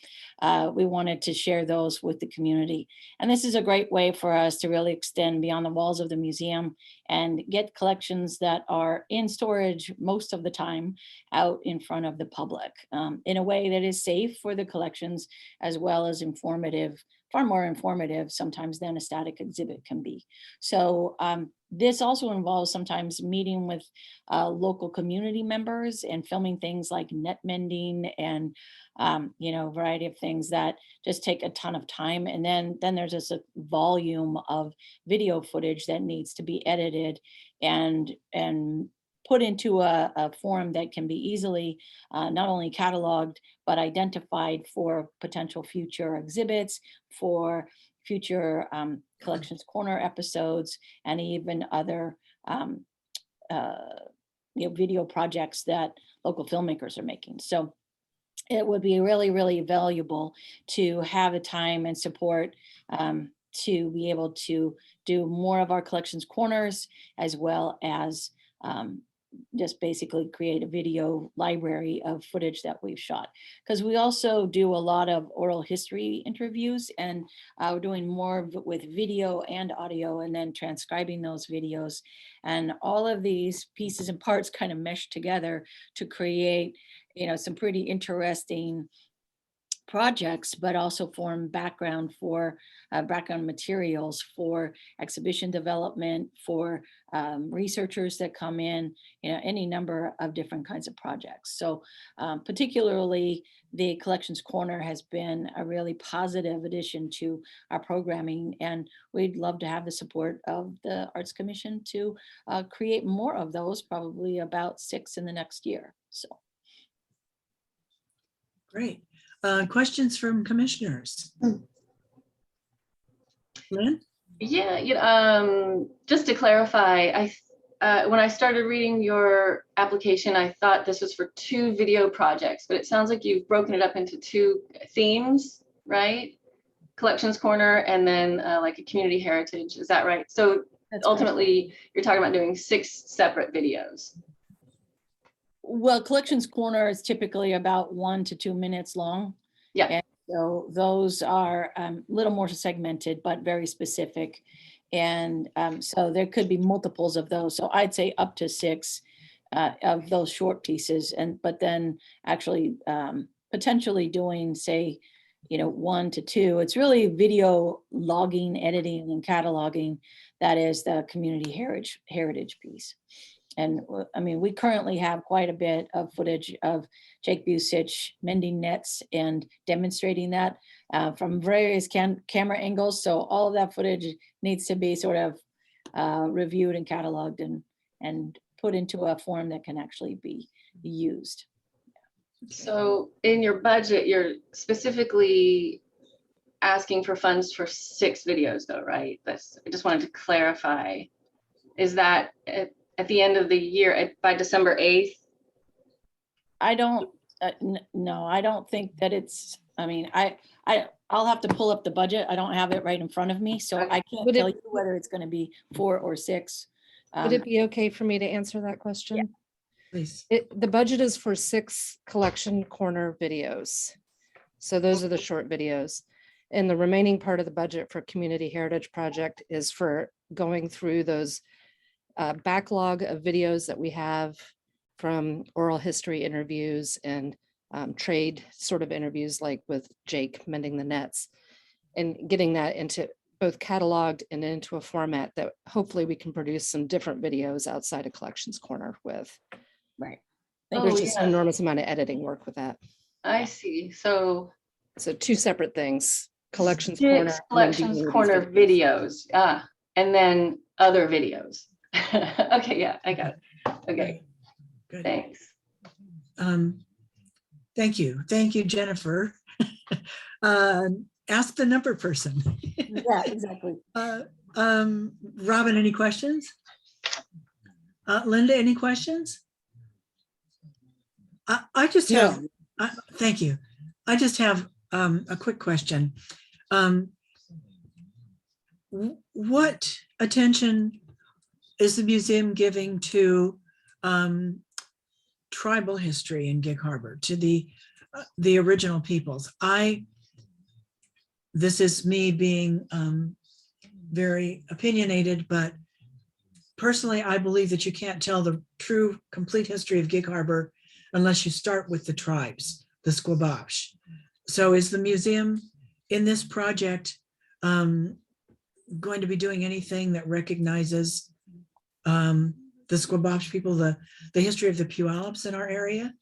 we wanted to share those with the community. And this is a great way for us to really extend beyond the walls of the museum and get collections that are in storage most of the time out in front of the public in a way that is safe for the collections, as well as informative, far more informative sometimes than a static exhibit can be. So this also involves sometimes meeting with local community members and filming things like net mending and a variety of things that just take a ton of time. And then there's just a volume of video footage that needs to be edited and put into a form that can be easily not only cataloged, but identified for potential future exhibits, for future Collections Corner episodes, and even other video projects that local filmmakers are making. So it would be really, really valuable to have the time and support to be able to do more of our Collections Corners, as well as just basically create a video library of footage that we've shot. Because we also do a lot of oral history interviews, and we're doing more with video and audio, and then transcribing those videos. And all of these pieces and parts kind of mesh together to create, some pretty interesting projects, but also form background for background materials for exhibition development, for researchers that come in, any number of different kinds of projects. So particularly the Collections Corner has been a really positive addition to our programming, and we'd love to have the support of the Arts Commission to create more of those, probably about 6 in the next year. So. Great. Questions from commissioners? Lynn? Yeah, just to clarify, when I started reading your application, I thought this was for 2 video projects, but it sounds like you've broken it up into 2 themes, right? Collections Corner and then like a community heritage, is that right? So that's ultimately correct. You're talking about doing 6 separate videos. Well, Collections Corner is typically about 1 to 2 minutes long. Yeah. And so those are a little more segmented, but very specific. And so there could be multiples of those. So I'd say up to 6 of those short pieces. But then actually potentially doing, say, 1 to 2. It's really video logging, editing, and cataloging. That is the community heritage piece. And I mean, we currently have quite a bit of footage of Jake Busich mending nets and demonstrating that from various camera angles. So all of that footage needs to be sort of reviewed and cataloged and put into a form that can actually be used. So in your budget, you're specifically asking for funds for 6 videos though, right? I just wanted to clarify. Is that at the end of the year, by December 8th? I don't, no, I don't think that it's, I mean, I'll have to pull up the budget. I don't have it right in front of me, so I can't tell you whether it's going to be 4 or 6. Would it be okay for me to answer that question? Yeah. Please. The budget is for 6 Collection Corner videos. So those are the short videos. And the remaining part of the budget for Community Heritage Project is for going through those backlog of videos that we have from oral history interviews and trade sort of interviews, like with Jake mending the nets, and getting that into both cataloged and into a format that hopefully we can produce some different videos outside of Collections Corner with. Right. There's just an enormous amount of editing work with that. I see. So 2 separate things. Collections 6 Corner. Collections Corner videos. And then other videos. Okay, yeah, I got it. Okay, Good. thanks. Thank you. Thank you, Jennifer. Ask the number person. Yeah, exactly. Robin, any questions? Linda, any questions? I just have, thank you. I just have a quick question. What attention is the museum giving to tribal history in Gig Harbor, to the original peoples? This is me being very opinionated, but personally, I believe that you can't tell the true, complete history of Gig Harbor unless you start with the tribes, the Squabash. So is the museum in this project going to be doing anything that recognizes the Squabash people, the history of the Puyallups in our area?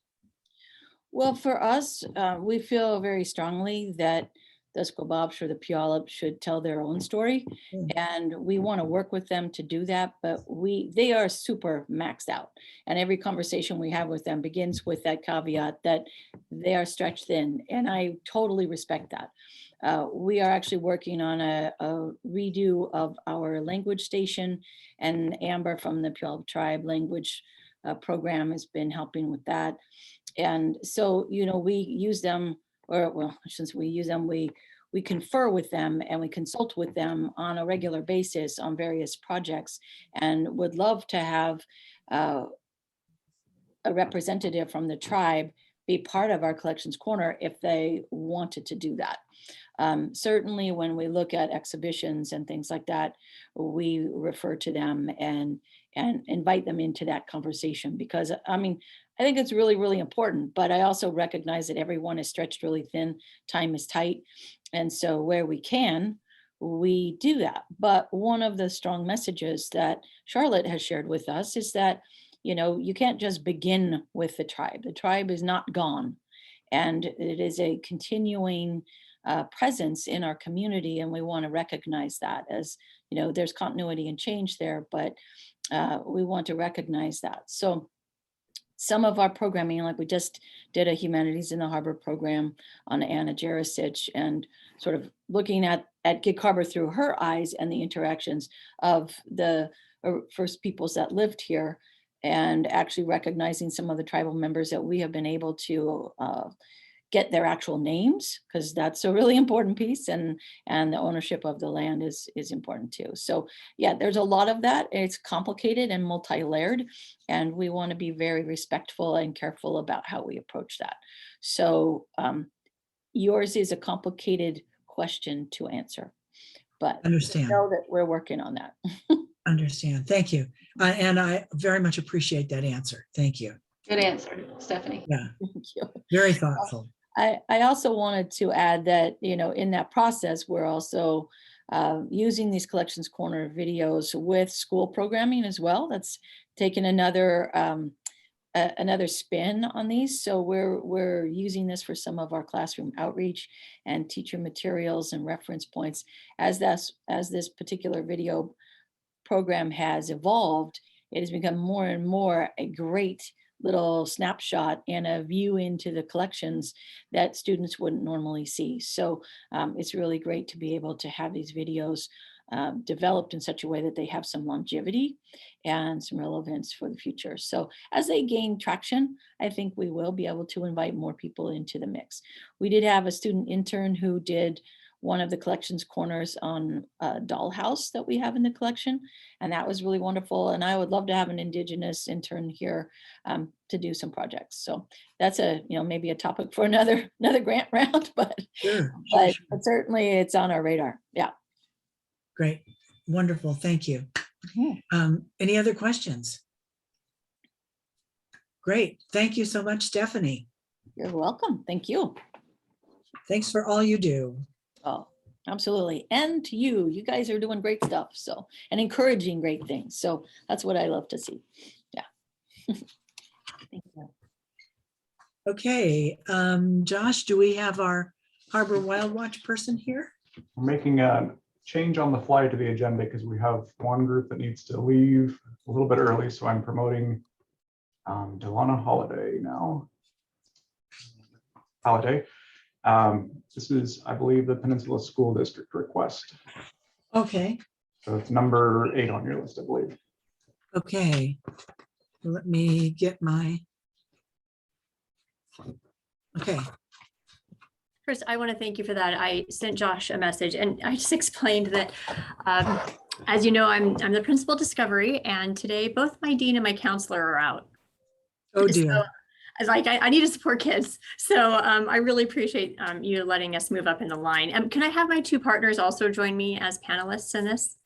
Well, for us, we feel very strongly that the Squabash or the Puyallup should tell their own story. And we want to work with them to do that, but they are super maxed out. And every conversation we have with them begins with that caveat that they are stretched thin. And I totally respect that. We are actually working on a redo of our language station, and Amber from the Puyallup Tribe language program has been helping with that. And so, we use them, or well, since we use them, we confer with them and we consult with them on a regular basis on various projects, and would love to have a representative from the tribe be part of our collections corner if they wanted to do that. Certainly when we look at exhibitions and things like that, we refer to them and invite them into that conversation, because I think it's really, really important, but I also recognize that everyone is stretched really thin, time is tight. And so where we can, we do that. But one of the strong messages that Charlotte has shared with us is that, you can't just begin with the tribe. The tribe is not gone. And it is a continuing presence in our community. And we want to recognize that as, there's continuity and change there, but we want to recognize that. So some of our programming, like we just did a Humanities in the Harbor program on Anna Jarosich, and sort of looking at Gig Harbor through her eyes and the interactions of the first peoples that lived here, and actually recognizing some of the tribal members that we have been able to get their actual names, because that's a really important piece, and the ownership of the land is important too. So yeah, there's a lot of that. It's complicated and multi-layered, and we want to be very respectful and careful about how we approach that. So yours is a complicated question to answer, but Understand. know that we're working on that. Understand. Thank you. And I very much appreciate that answer. Thank you. Good answer, Stephanie. Yeah, Thank you. very thoughtful. I also wanted to add that, in that process, we're also using these Collections Corner videos with school programming as well. That's taken another spin on these. So we're using this for some of our classroom outreach and teacher materials and reference points. As this particular video program has evolved, it has become more and more a great little snapshot and a view into the collections that students wouldn't normally see. So it's really great to be able to have these videos developed in such a way that they have some longevity and some relevance for the future. So as they gain traction, I think we will be able to invite more people into the mix. We did have a student intern who did one of the collections corners on a dollhouse that we have in the collection, and that was really wonderful. And I would love to have an Indigenous intern here to do some projects. So that's maybe a topic for another grant round, but Sure. but certainly it's on our radar. Yeah. Great. Wonderful. Thank you. Any other questions? Great. Thank you so much, Stephanie. You're welcome. Thank you. Thanks for all you do. Oh, absolutely. And to you guys are doing great stuff. So, and encouraging great things. So that's what I love to see. Yeah. Thank you. Okay. Josh, do we have our Harbor Wild Watch person here? We're making a change on the fly to the agenda because we have one group that needs to leave a little bit early. So I'm promoting Delana Holiday now. Holiday. This is, I believe, the Peninsula School District request. Okay, So it's number 8 on your list, I believe. okay. Let me get my. Okay, First, I want to thank you for that. I sent Josh a message and I just explained that, as you know, I'm the principal Discovery, and today both my dean and my counselor are out. oh So dear. I was like, I need to support kids. So I really appreciate you letting us move up in the line. Can I have my 2 partners also join me as panelists in this?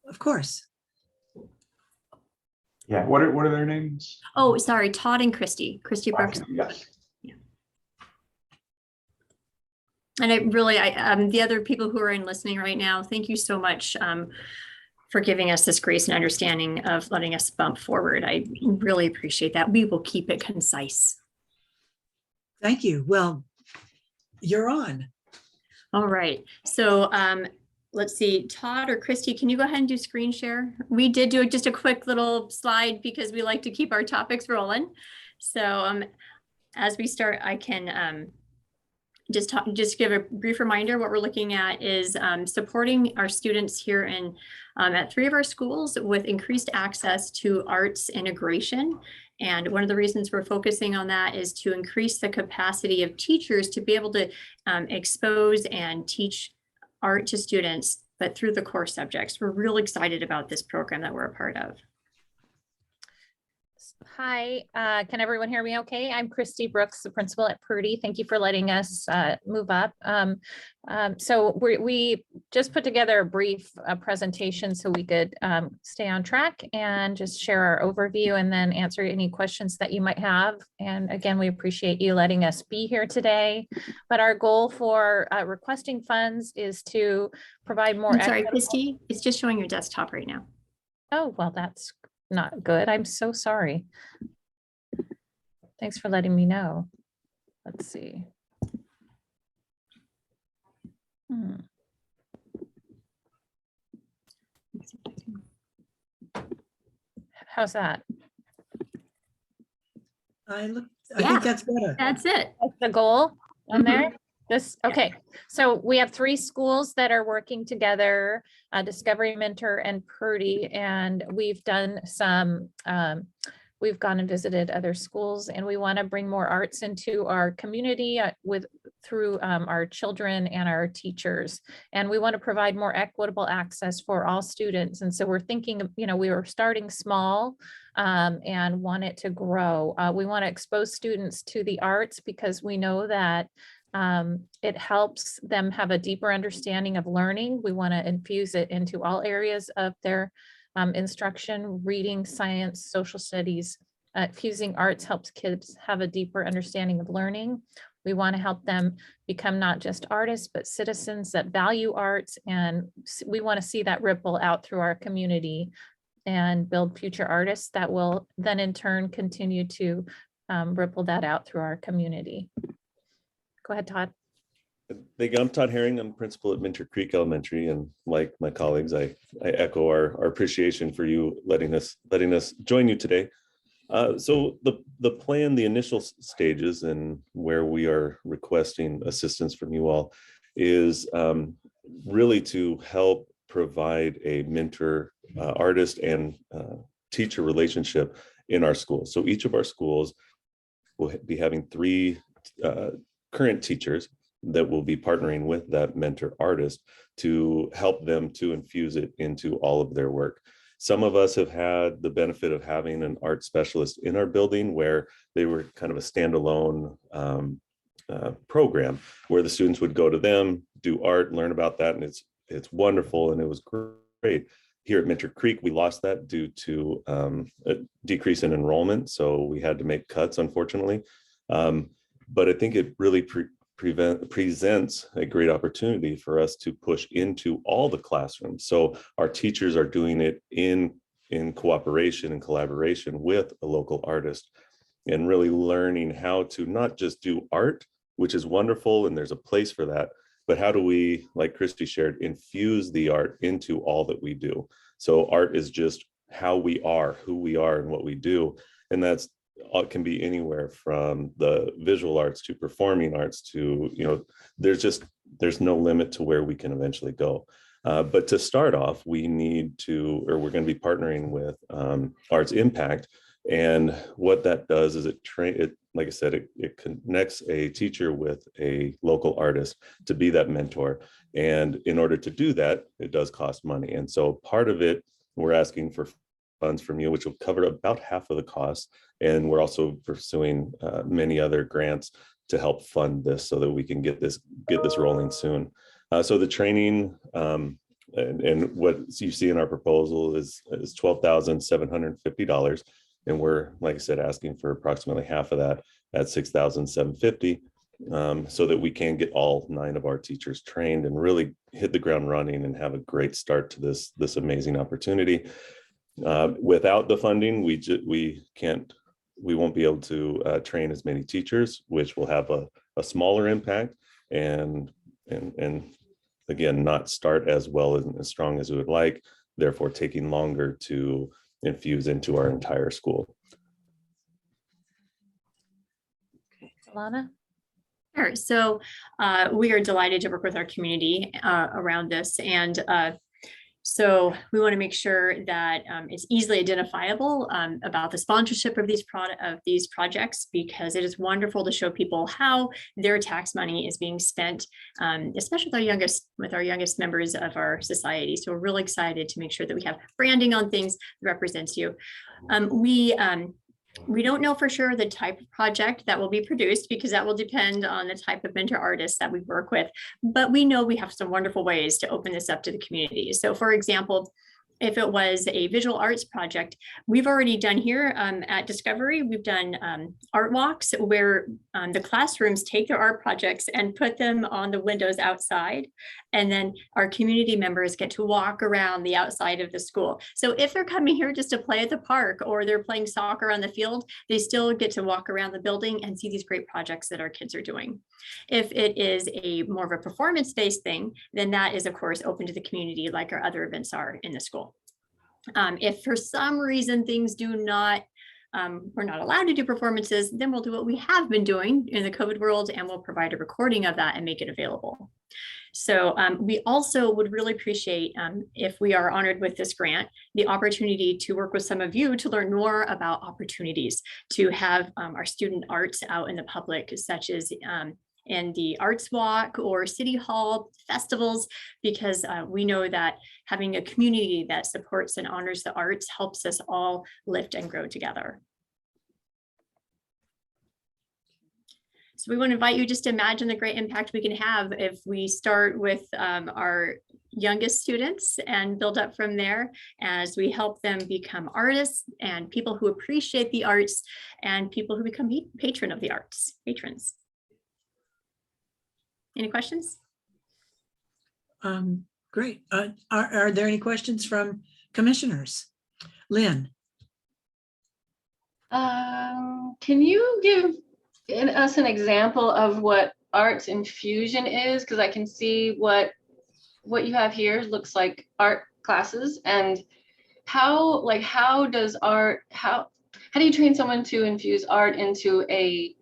Of course. Yeah, what are their names? Oh, sorry, Todd and Christy Brooks. Yes. And I really, the other people who are in listening right now, thank you so much for giving us this grace and understanding of letting us bump forward. I really appreciate that. We will keep it concise. Thank you. Well, you're on. All right. So let's see, Todd or Christy, can you go ahead and do screen share? We did do just a quick little slide because we like to keep our topics rolling. So as we start, I can just give a brief reminder. What we're looking at is supporting our students here in at 3 of our schools with increased access to arts integration. And one of the reasons we're focusing on that is to increase the capacity of teachers to be able to expose and teach art to students, but through the core subjects. We're real excited about this program that we're a part of. Hi, can everyone hear me okay? I'm Christy Brooks, the principal at Purdy. Thank you for letting us move up. So we just put together a brief presentation so we could stay on track and just share our overview and then answer any questions that you might have. And again, we appreciate you letting us be here today. But our goal for requesting funds is to provide more. I'm sorry, Christy, it's just showing your desktop right now. Oh, well, that's not good. I'm so sorry. Thanks for letting me know. Let's see. How's that? I Yeah. think that's better. That's it. That's the goal on there? This, okay. So we have 3 schools that are working together, Discovery, Mentor, and Purdy, and we've done some, we've gone and visited other schools, and we want to bring more arts into our community through our children and our teachers. And we want to provide more equitable access for all students. And so we're thinking, we were starting small and want it to grow. We want to expose students to the arts because we know that it helps them have a deeper understanding of learning. We want to infuse it into all areas of their instruction, reading, science, social studies. Fusing arts helps kids have a deeper understanding of learning. We want to help them become not just artists, but citizens that value arts. And we want to see that ripple out through our community and build future artists that will then in turn continue to ripple that out through our community. Go ahead, Todd. Thank you. I'm Todd Herring. I'm principal at Minter Creek Elementary, and like my colleagues, I echo our appreciation for you letting us join you today. So the plan, the initial stages, and where we are requesting assistance from you all is really to help provide a mentor, artist, and teacher relationship in our schools. So each of our schools will be having 3 current teachers that will be partnering with that mentor artist to help them to infuse it into all of their work. Some of us have had the benefit of having an art specialist in our building where they were kind of a standalone program where the students would go to them, do art, learn about that, and it's wonderful and it was great. Here at Minter Creek, we lost that due to a decrease in enrollment, so we had to make cuts, unfortunately. But I think it really presents a great opportunity for us to push into all the classrooms. So our teachers are doing it in cooperation and collaboration with a local artist and really learning how to not just do art, which is wonderful and there's a place for that, but how do we, like Christy shared, infuse the art into all that we do. So art is just how we are, who we are, and what we do. And that's it can be anywhere from the visual arts to performing arts to, there's no limit to where we can eventually go. But to start off, we're going to be partnering with Arts Impact. And what that does is like I said, it connects a teacher with a local artist to be that mentor. And in order to do that, it does cost money. And so part of it, we're asking for funds from you, which will cover about half of the cost. And we're also pursuing many other grants to help fund this so that we can get this rolling soon. So the training and what you see in our proposal is $12,750. And we're, like I said, asking for approximately half of that at $6,750, so that we can get all 9 of our teachers trained and really hit the ground running and have a great start to this amazing opportunity. Without the funding, we won't be able to train as many teachers, which will have a smaller impact and again, not start as well and as strong as we would like, therefore taking longer to infuse into our entire school. Alana? Sure. So we are delighted to work with our community around this. And so we want to make sure that it's easily identifiable about the sponsorship of these projects, because it is wonderful to show people how their tax money is being spent, especially with our youngest members of our society. So we're really excited to make sure that we have branding on things that represents you. We don't know for sure the type of project that will be produced, because that will depend on the type of mentor artists that we work with. But we know we have some wonderful ways to open this up to the community. So for example, if it was a visual arts project, we've already done here at Discovery, we've done art walks where the classrooms take their art projects and put them on the windows outside. And then our community members get to walk around the outside of the school. So if they're coming here just to play at the park or they're playing soccer on the field, they still get to walk around the building and see these great projects that our kids are doing. If it is a more of a performance-based thing, then that is of course open to the community like our other events are in the school. If for some reason things do not, we're not allowed to do performances, then we'll do what we have been doing in the COVID world, and we'll provide a recording of that and make it available. So we also would really appreciate, if we are honored with this grant, the opportunity to work with some of you to learn more about opportunities to have our student arts out in the public, such as in the Arts Walk or City Hall festivals, because we know that having a community that supports and honors the arts helps us all lift and grow together. So we want to invite you just to imagine the great impact we can have if we start with our youngest students and build up from there as we help them become artists and people who appreciate the arts and people who become patrons of the arts. Any questions? Great. Are there any questions from commissioners? Lynn? Can you give us an example of what arts infusion is? Because I can see what you have here looks like art classes, and how do you train someone to infuse art into a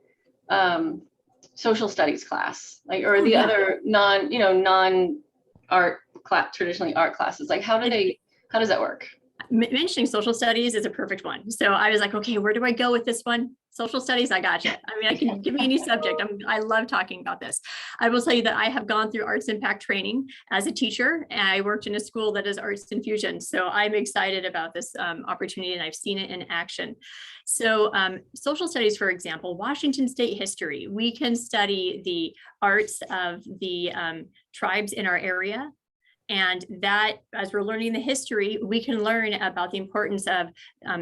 social studies class, or the other non-art class, traditionally art classes? Like how does that work? Mentioning social studies is a perfect one. So I was like, okay, where do I go with this one? Social studies, I got you. I mean, I can give me any subject. I love talking about this. I will tell you that I have gone through Arts Impact training as a teacher, and I worked in a school that is arts infusion. So I'm excited about this opportunity, and I've seen it in action. So social studies, for example, Washington State history, we can study the arts of the tribes in our area. And that, as we're learning the history, we can learn about the importance of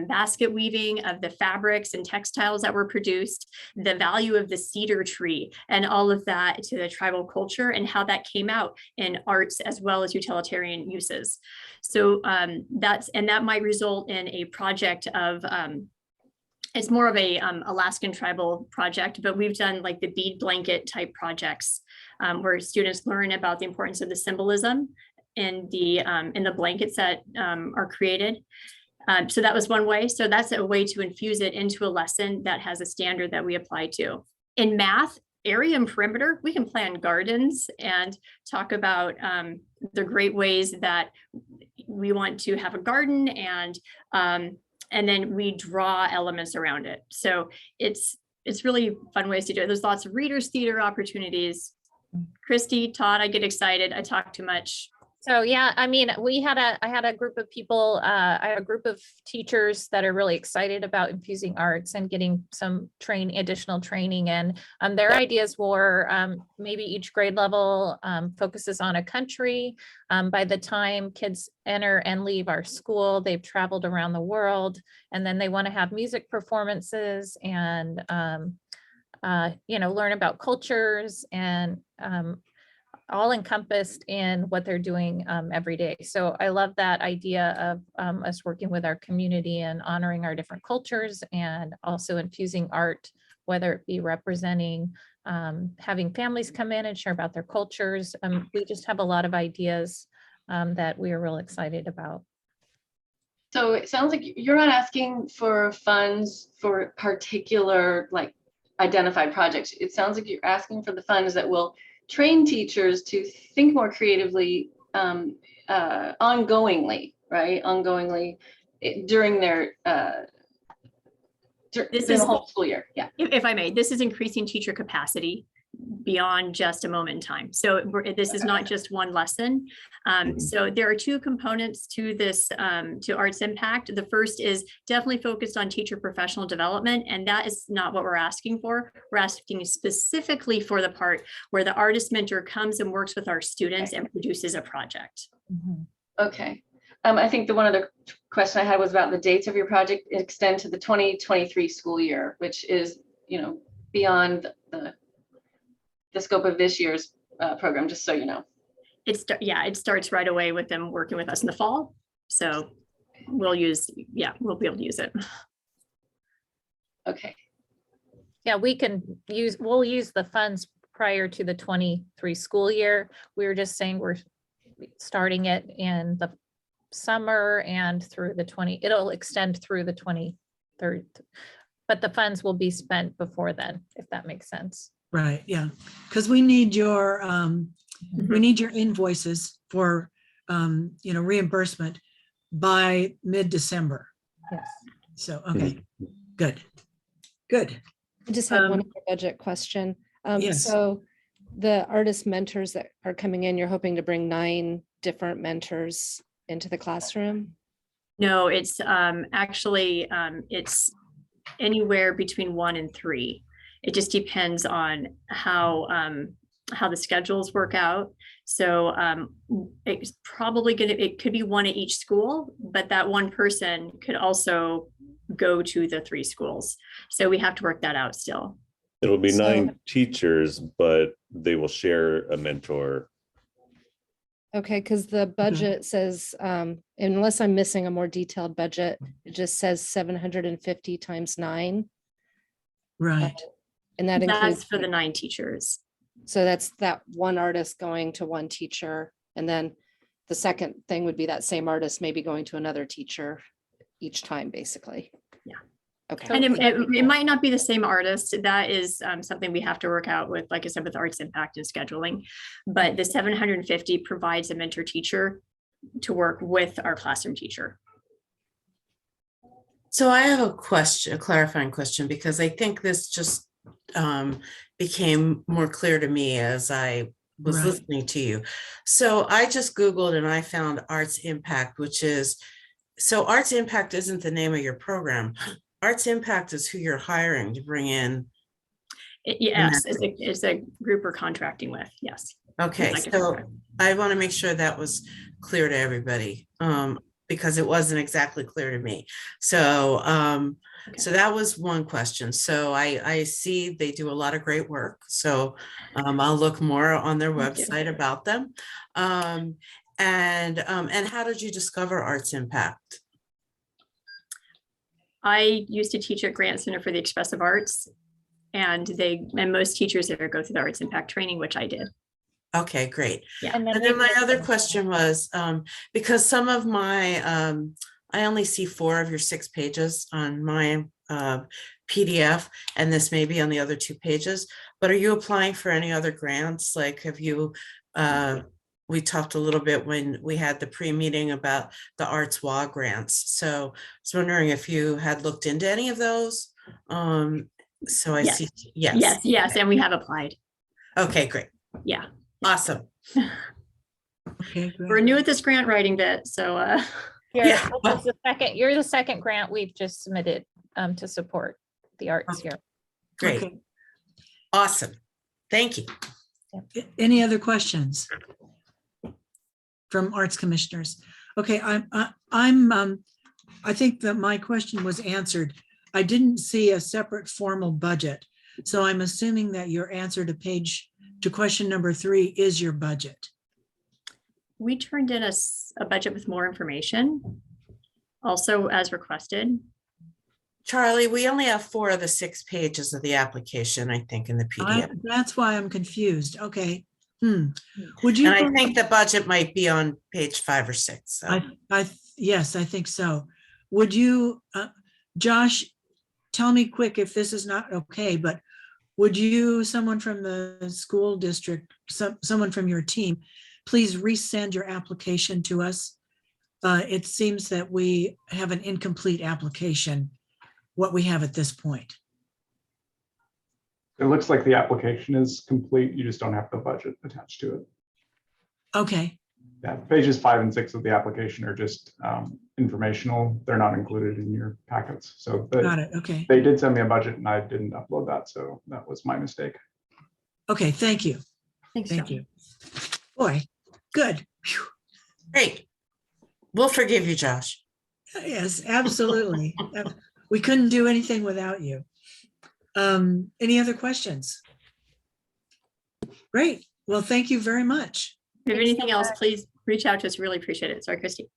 basket weaving, of the fabrics and textiles that were produced, the value of the cedar tree, and all of that to the tribal culture and how that came out in arts as well as utilitarian uses. So that might result in a project of, it's more of a Alaskan tribal project, but we've done like the bead blanket type projects where students learn about the importance of the symbolism in the blankets that are created. So that was one way. So that's a way to infuse it into a lesson that has a standard that we apply to. In math, area and perimeter, we can plan gardens and talk about the great ways that we want to have a garden, and then we draw elements around it. So it's really fun ways to do it. There's lots of readers theater opportunities. Christy, Todd, I get excited. I talk too much. So yeah, I mean, I had a group of people, I had a group of teachers that are really excited about infusing arts and getting some additional training. And their ideas were maybe each grade level focuses on a country. By the time kids enter and leave our school, they've traveled around the world, and then they want to have music performances and learn about cultures and all encompassed in what they're doing every day. So I love that idea of us working with our community and honoring our different cultures, and also infusing art, whether it be representing, having families come in and share about their cultures. We just have a lot of ideas that we are real excited about. So it sounds like you're not asking for funds for particular like identified projects. It sounds like you're asking for the funds that will train teachers to think more creatively ongoingly, right? Ongoingly during their This the is whole school year. Yeah. If I may, this is increasing teacher capacity beyond just a moment in time. So this is not just one lesson. So there are two components to this, to Arts Impact. The first is definitely focused on teacher professional development, and that is not what we're asking for. We're asking specifically for the part where the artist mentor comes and works with our students and produces a project. Okay. I think the one other question I had was about the dates of your project extend to the 2023 school year, which is, beyond the scope of this year's program, just so you know. It starts right away with them working with us in the fall. So we'll be able to use it. Okay. Yeah, we'll use the funds prior to the 23 school year. We were just saying we're starting it in the summer and through it'll extend through the 23rd, but the funds will be spent before then, if that makes sense. Right, yeah, because we need your invoices for reimbursement by mid-December. Yes. So, okay, good. I just had one other budget question. Yes. So the artist mentors that are coming in, you're hoping to bring 9 different mentors into the classroom? No, it's actually, it's anywhere between 1 and 3. It just depends on how the schedules work out. So it's probably it could be 1 at each school, but that one person could also go to the 3 schools. So we have to work that out still. It'll be 9 teachers, but they will share a mentor. Okay, because the budget says, unless I'm missing a more detailed budget, it just says 750 times 9. Right. And that includes That's for the 9 teachers. So that's that one artist going to one teacher. And then the second thing would be that same artist maybe going to another teacher each time, basically. Yeah. Okay. And it might not be the same artist. That is something we have to work out with, like I said, with Arts Impact and scheduling. But the 750 provides a mentor teacher to work with our classroom teacher. So I have a clarifying question, because I think this just became more clear to me as I was listening to you. So I just Googled and I found Arts Impact, so Arts Impact isn't the name of your program. Arts Impact is who you're hiring to bring in. Yes, it's a group we're contracting with. Yes. Okay, so I want to make sure that was clear to everybody, because it wasn't exactly clear to me. So so that was one question. So I see they do a lot of great work. So I'll look more on their website about them. And how did you discover Arts Impact? I used to teach at Grant Center for the Expressive Arts, and most teachers there go through the Arts Impact training, which I did. Okay, great. Yeah. And then my other question was, because some of my I only see 4 of your 6 pages on my PDF, and this may be on the other 2 pages, but are you applying for any other grants? Like, have you, we talked a little bit when we had the pre-meeting about the Arts WA grants. So I was wondering if you had looked into any of those. So I Yes. see, yes. Yes, and we have applied. Okay, great. Yeah. Awesome. Okay, We're great. new at this grant writing bit, so Yeah, This is you're the second grant we've just submitted to support the arts here. great. Okay. Awesome. Thank you. Any other questions from arts commissioners? Okay, I think that my question was answered. I didn't see a separate formal budget. So I'm assuming that your answer to question number 3 is your budget. we turned in a budget with more information, also as requested. Charlie, we only have 4 of the 6 pages of the application, I think, in the PDF. That's why I'm confused. Okay. Would you? And I think the budget might be on page 5 or 6. So. Yes, I think so. Would you, Josh, tell me quick if this is not okay, but would you, someone from the school district, someone from your team, please resend your application to us? It seems that we have an incomplete application, what we have at this point. It looks like the application is complete. You just don't have the budget attached to it. Okay, Yeah, pages 5 and 6 of the application are just informational. They're not included in your packets. So got it. Okay. they did send me a budget and I didn't upload that. So that was my mistake. Okay, thank you. Thanks, Thank John. you. Boy, good. Phew. Great. We'll forgive you, Josh. Yes, absolutely. We couldn't do anything without you. Any other questions? Great. Well, thank you very much. If you have anything else, please reach out to us. Really appreciate it. Sorry, Christy.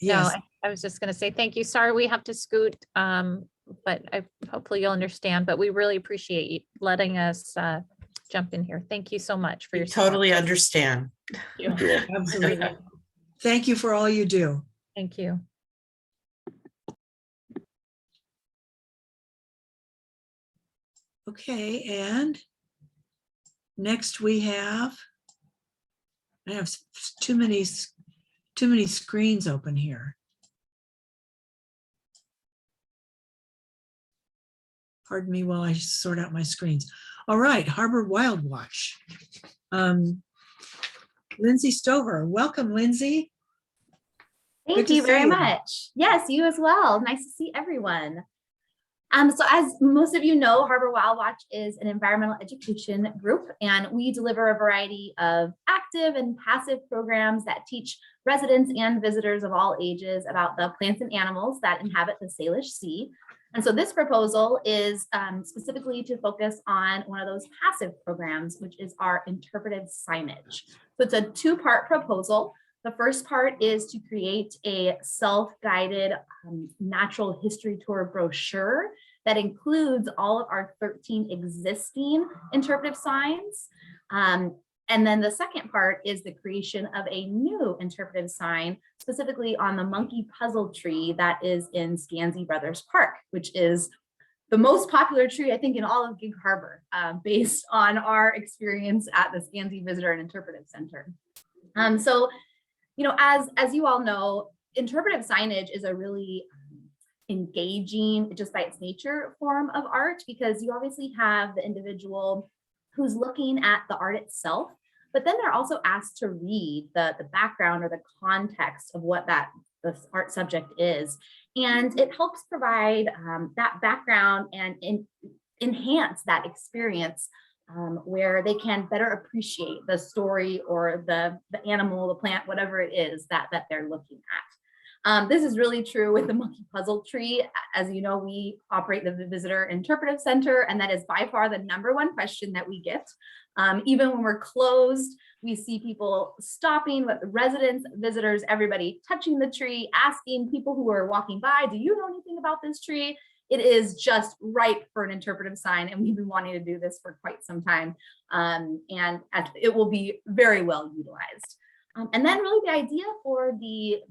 Yes. No, I was just going to say thank you. Sorry, we have to scoot, but hopefully you'll understand. But we really appreciate you letting us jump in here. Thank you so much for your support. Totally understand. Thank you. Absolutely. Thank you for all you do. Thank you. Okay, and next we have, I have too many screens open here. Pardon me while I sort out my screens. All right, Harbor Wild Watch. Lindsay Stover, welcome, Lindsay. Thank you very much. Yes, you as well. Nice to see everyone. So as most of you know, Harbor Wild Watch is an environmental education group, and we deliver a variety of active and passive programs that teach residents and visitors of all ages about the plants and animals that inhabit the Salish Sea. And so this proposal is specifically to focus on one of those passive programs, which is our interpretive signage. So it's a 2-part proposal. The first part is to create a self-guided natural history tour brochure that includes all of our 13 existing interpretive signs. And then the second part is the creation of a new interpretive sign, specifically on the monkey puzzle tree that is in Scansey Brothers Park, which is the most popular tree, I think, in all of Gig Harbor, based on our experience at the Scansey Visitor and Interpretive Center. So, you know, as you all know, interpretive signage is a really engaging, just by its nature, form of art, because you obviously have the individual who's looking at the art itself, but then they're also asked to read the background or the context of what the art subject is. And it helps provide that background and enhance that experience where they can better appreciate the story or the animal, the plant, whatever it is that they're looking at. This is really true with the monkey puzzle tree. As you know, we operate the Visitor Interpretive Center, and that is by far the #1 question that we get. Even when we're closed, we see people stopping, with residents, visitors, everybody touching the tree, asking people who are walking by, do you know anything about this tree? It is just ripe for an interpretive sign, and we've been wanting to do this for quite some time. And it will be very well utilized. And then really the idea for the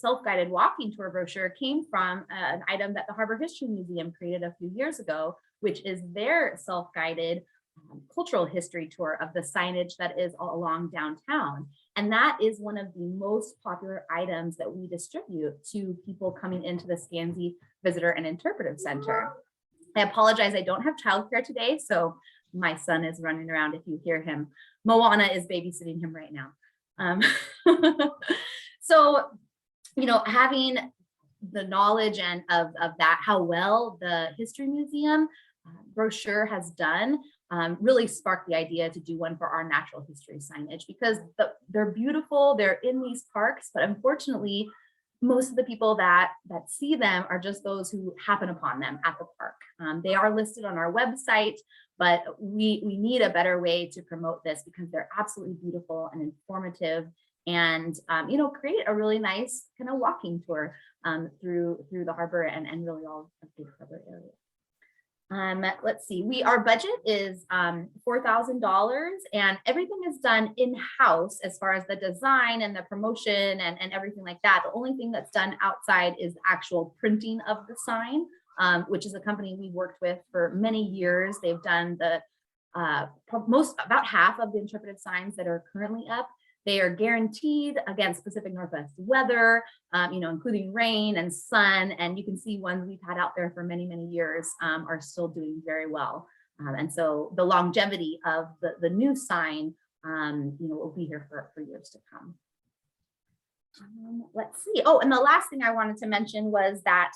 self-guided walking tour brochure came from an item that the Harbor History Museum created a few years ago, which is their self-guided cultural history tour of the signage that is all along downtown. And that is one of the most popular items that we distribute to people coming into the Scansey Visitor and Interpretive Center. I apologize, I don't have childcare today, so my son is running around if you hear him. Moana is babysitting him right now. So, you know, having the knowledge and of that, how well the History Museum brochure has done, really sparked the idea to do one for our natural history signage, because they're beautiful, they're in these parks, but unfortunately, most of the people that see them are just those who happen upon them at the park. They are listed on our website, but we need a better way to promote this because they're absolutely beautiful and informative, and you know, create a really nice kind of walking tour through the harbor and really all of the harbor area. Let's see, our budget is $4,000, and everything is done in-house as far as the design and the promotion and everything like that. The only thing that's done outside is actual printing of the sign, which is a company we worked with for many years. They've done about half of the interpretive signs that are currently up. They are guaranteed against Pacific Northwest weather, you know, including rain and sun. And you can see ones we've had out there for many, many years are still doing very well. And so the longevity of the new sign, you know, will be here for years to come. Let's see. Oh, and the last thing I wanted to mention was that,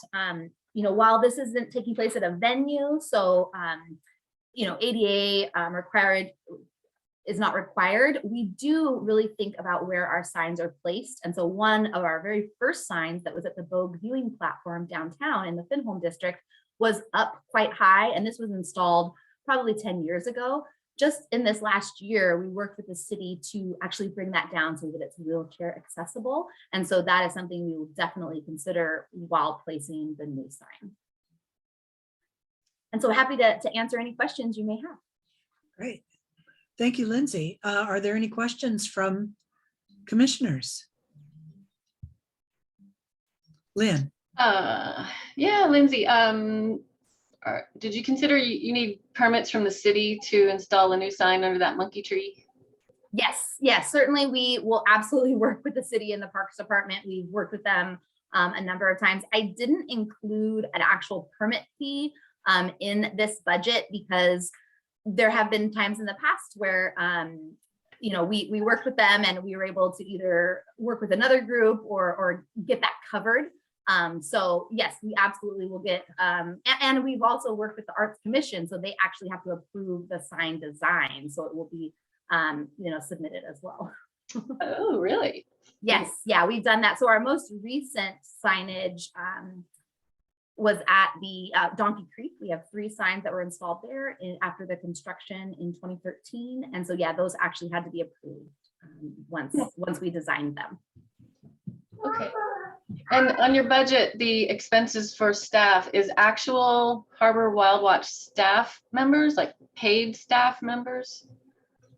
you know, while this isn't taking place at a venue, so, you know, ADA is not required, we do really think about where our signs are placed. And so one of our very first signs that was at the Vogue viewing platform downtown in the Finholm district was up quite high. And this was installed probably 10 years ago. Just in this last year, we worked with the city to actually bring that down so that it's wheelchair accessible. And so that is something we will definitely consider while placing the new sign. And so happy to answer any questions you may have. Great. Thank you, Lindsay. Are there any questions from commissioners? Lynn. Yeah, Lindsay, did you consider you need permits from the city to install a new sign under that monkey tree? Yes, certainly we will absolutely work with the city and the Parks Department. We've worked with them a number of times. I didn't include an actual permit fee in this budget because there have been times in the past where, you know, we worked with them and we were able to either work with another group or get that covered. So yes, we absolutely will get, and we've also worked with the Arts Commission, so they actually have to approve the sign design. So it will be, you know, submitted as well. Oh, really? Yes, yeah, we've done that. So our most recent signage, was at the Donkey Creek. We have 3 signs that were installed there after the construction in 2013. And so, yeah, those actually had to be approved once we designed them. Okay. And on your budget, the expenses for staff is actual Harbor Wild Watch staff members, like paid staff members?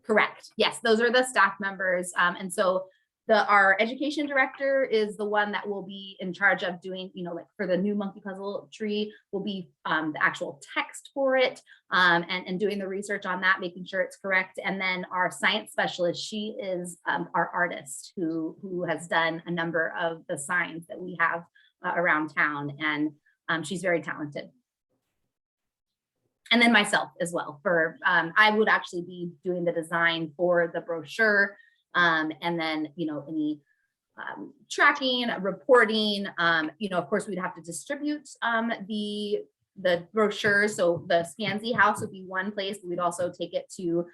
Correct. Yes, those are the staff members. And so our education director is the one that will be in charge of doing, you know, like for the new monkey puzzle tree will be the actual text for it, and doing the research on that, making sure it's correct. And then our science specialist, she is our artist who has done a number of the signs that we have around town, and she's very talented. And then myself as well. I would actually be doing the design for the brochure. And then, you know, any tracking, reporting, you know, of course, we'd have to distribute the brochure. So the Scansey House would be one place. We'd also take it to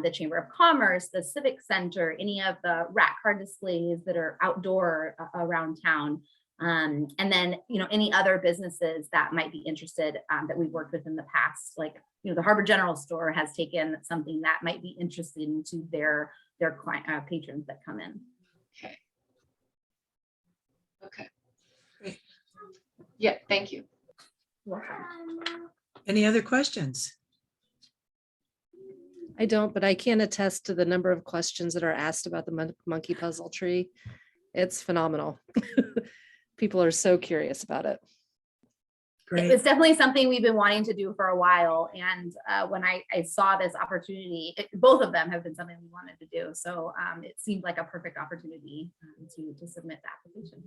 the Chamber of Commerce, the Civic Center, any of the rat card displays that are outdoor around town. And then, you know, any other businesses that might be interested that we've worked with in the past, like, you know, the Harbor General Store has taken something that might be interesting to their client patrons that come in. Okay. Great. Yeah, thank you. Any other questions? I don't, but I can attest to the number of questions that are asked about the monkey puzzle tree. It's phenomenal. People are so curious about it. Great. It was definitely something we've been wanting to do for a while. And when I saw this opportunity, both of them have been something we wanted to do. So it seemed like a perfect opportunity to submit the application.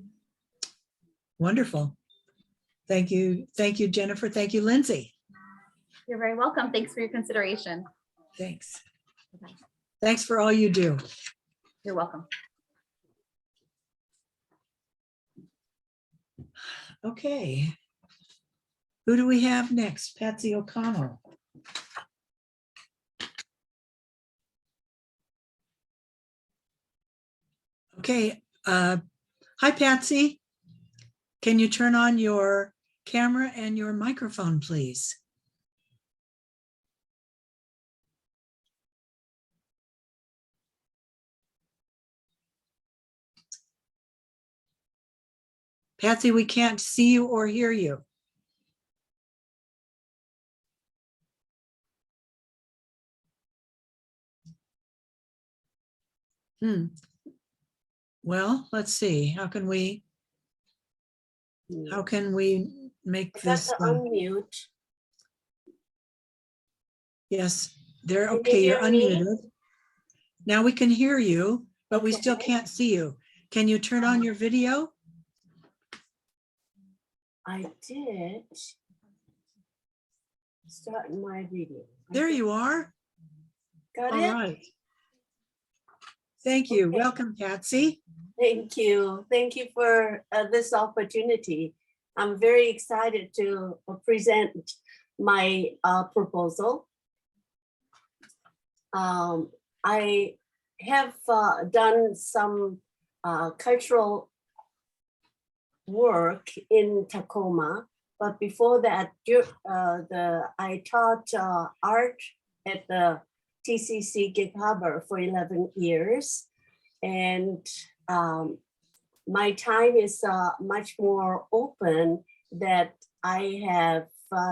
Wonderful. Thank you. Thank you, Jennifer. Thank you, Lindsay. You're very welcome. Thanks for your consideration. Thanks. Okay. Thanks for all you do. You're welcome. Okay. Who do we have next? Patsy O'Connell. Okay. Hi, Patsy. Can you turn on your camera and your microphone, please? Patsy, we can't see you or hear you. Well, let's see. How can we make this? Unmute. Yes, they're Can you okay. You're hear me? unmuted. Now we can hear you, but we Okay. still can't see you. Can you turn on your video? I did start my video. There you are. Got All it? right. Thank you. Okay. Welcome, Patsy. Thank you. Thank you for this opportunity. I'm very excited to present my proposal. I have done some cultural work in Tacoma, but before that, I taught art at the TCC Gig Harbor for 11 years. And my time is much more open that I have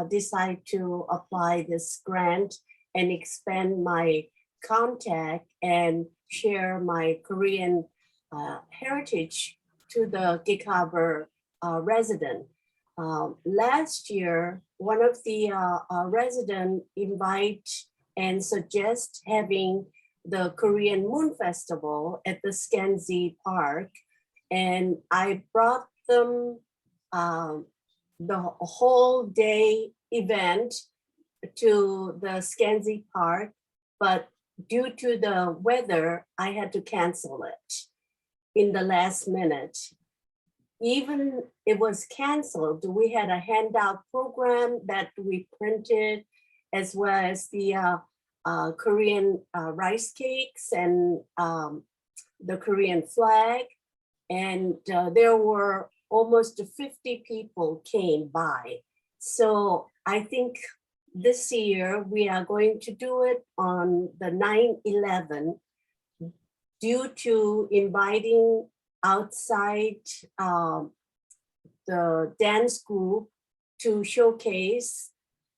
decided to apply this grant and expand my contact and share my Korean heritage to the Gig Harbor resident. Last year, one of the resident invite and suggest having the Korean Moon Festival at the Skansi Park. And I brought them the whole day event to the Skansi Park, but due to the weather, I had to cancel it in the last minute. Even it was canceled, we had a handout program that we printed, as well as the Korean rice cakes and the Korean flag. And there were almost 50 people came by. So I think this year we are going to do it on the 9/11 due to inviting outside the dance group to showcase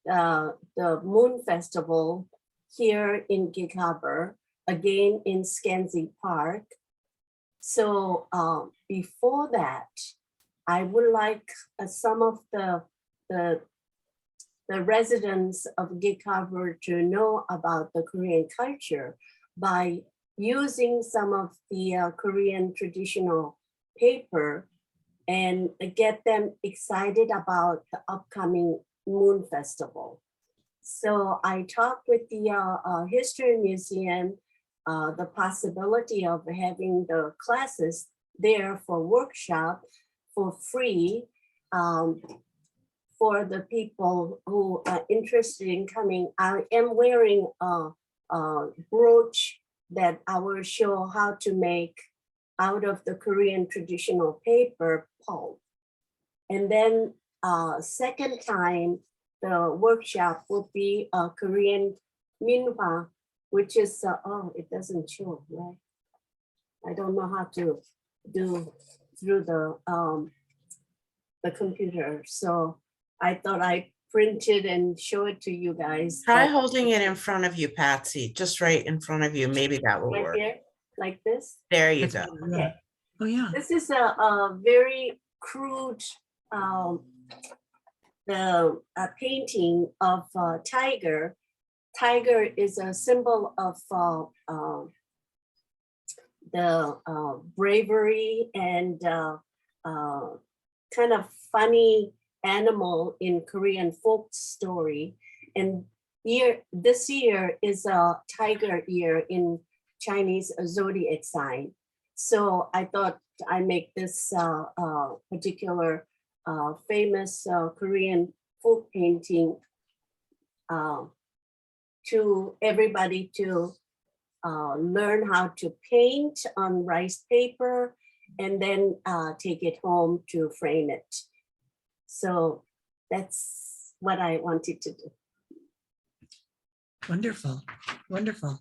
the Moon Festival here in Gig Harbor, again in Skansi Park. So before that, I would like some of the residents of Gig Harbor to know about the Korean culture by using some of the Korean traditional paper and get them excited about the upcoming Moon Festival. So I talked with the History Museum, the possibility of having the classes there for workshop for free for the people who are interested in coming. I am wearing a brooch that I will show how to make out of the Korean traditional paper pulp. And then second time, the workshop will be a Korean minhwa, which is, oh, it doesn't show, right? I don't know how to do through the computer. So I thought I print it and show it to you guys. Try but- holding it in front of you, Patsy, just right in front of you. Maybe that will Right work. here, like this? There you That's go. better, yeah. Okay. Oh, yeah. This is a very crude a painting of a tiger. Tiger is a symbol of the bravery and kind of funny animal in Korean folk story. And this year is a tiger year in Chinese zodiac sign. So I thought I make this particular famous Korean folk painting to everybody to learn how to paint on rice paper and then take it home to frame it. So that's what I wanted to do. Wonderful, wonderful.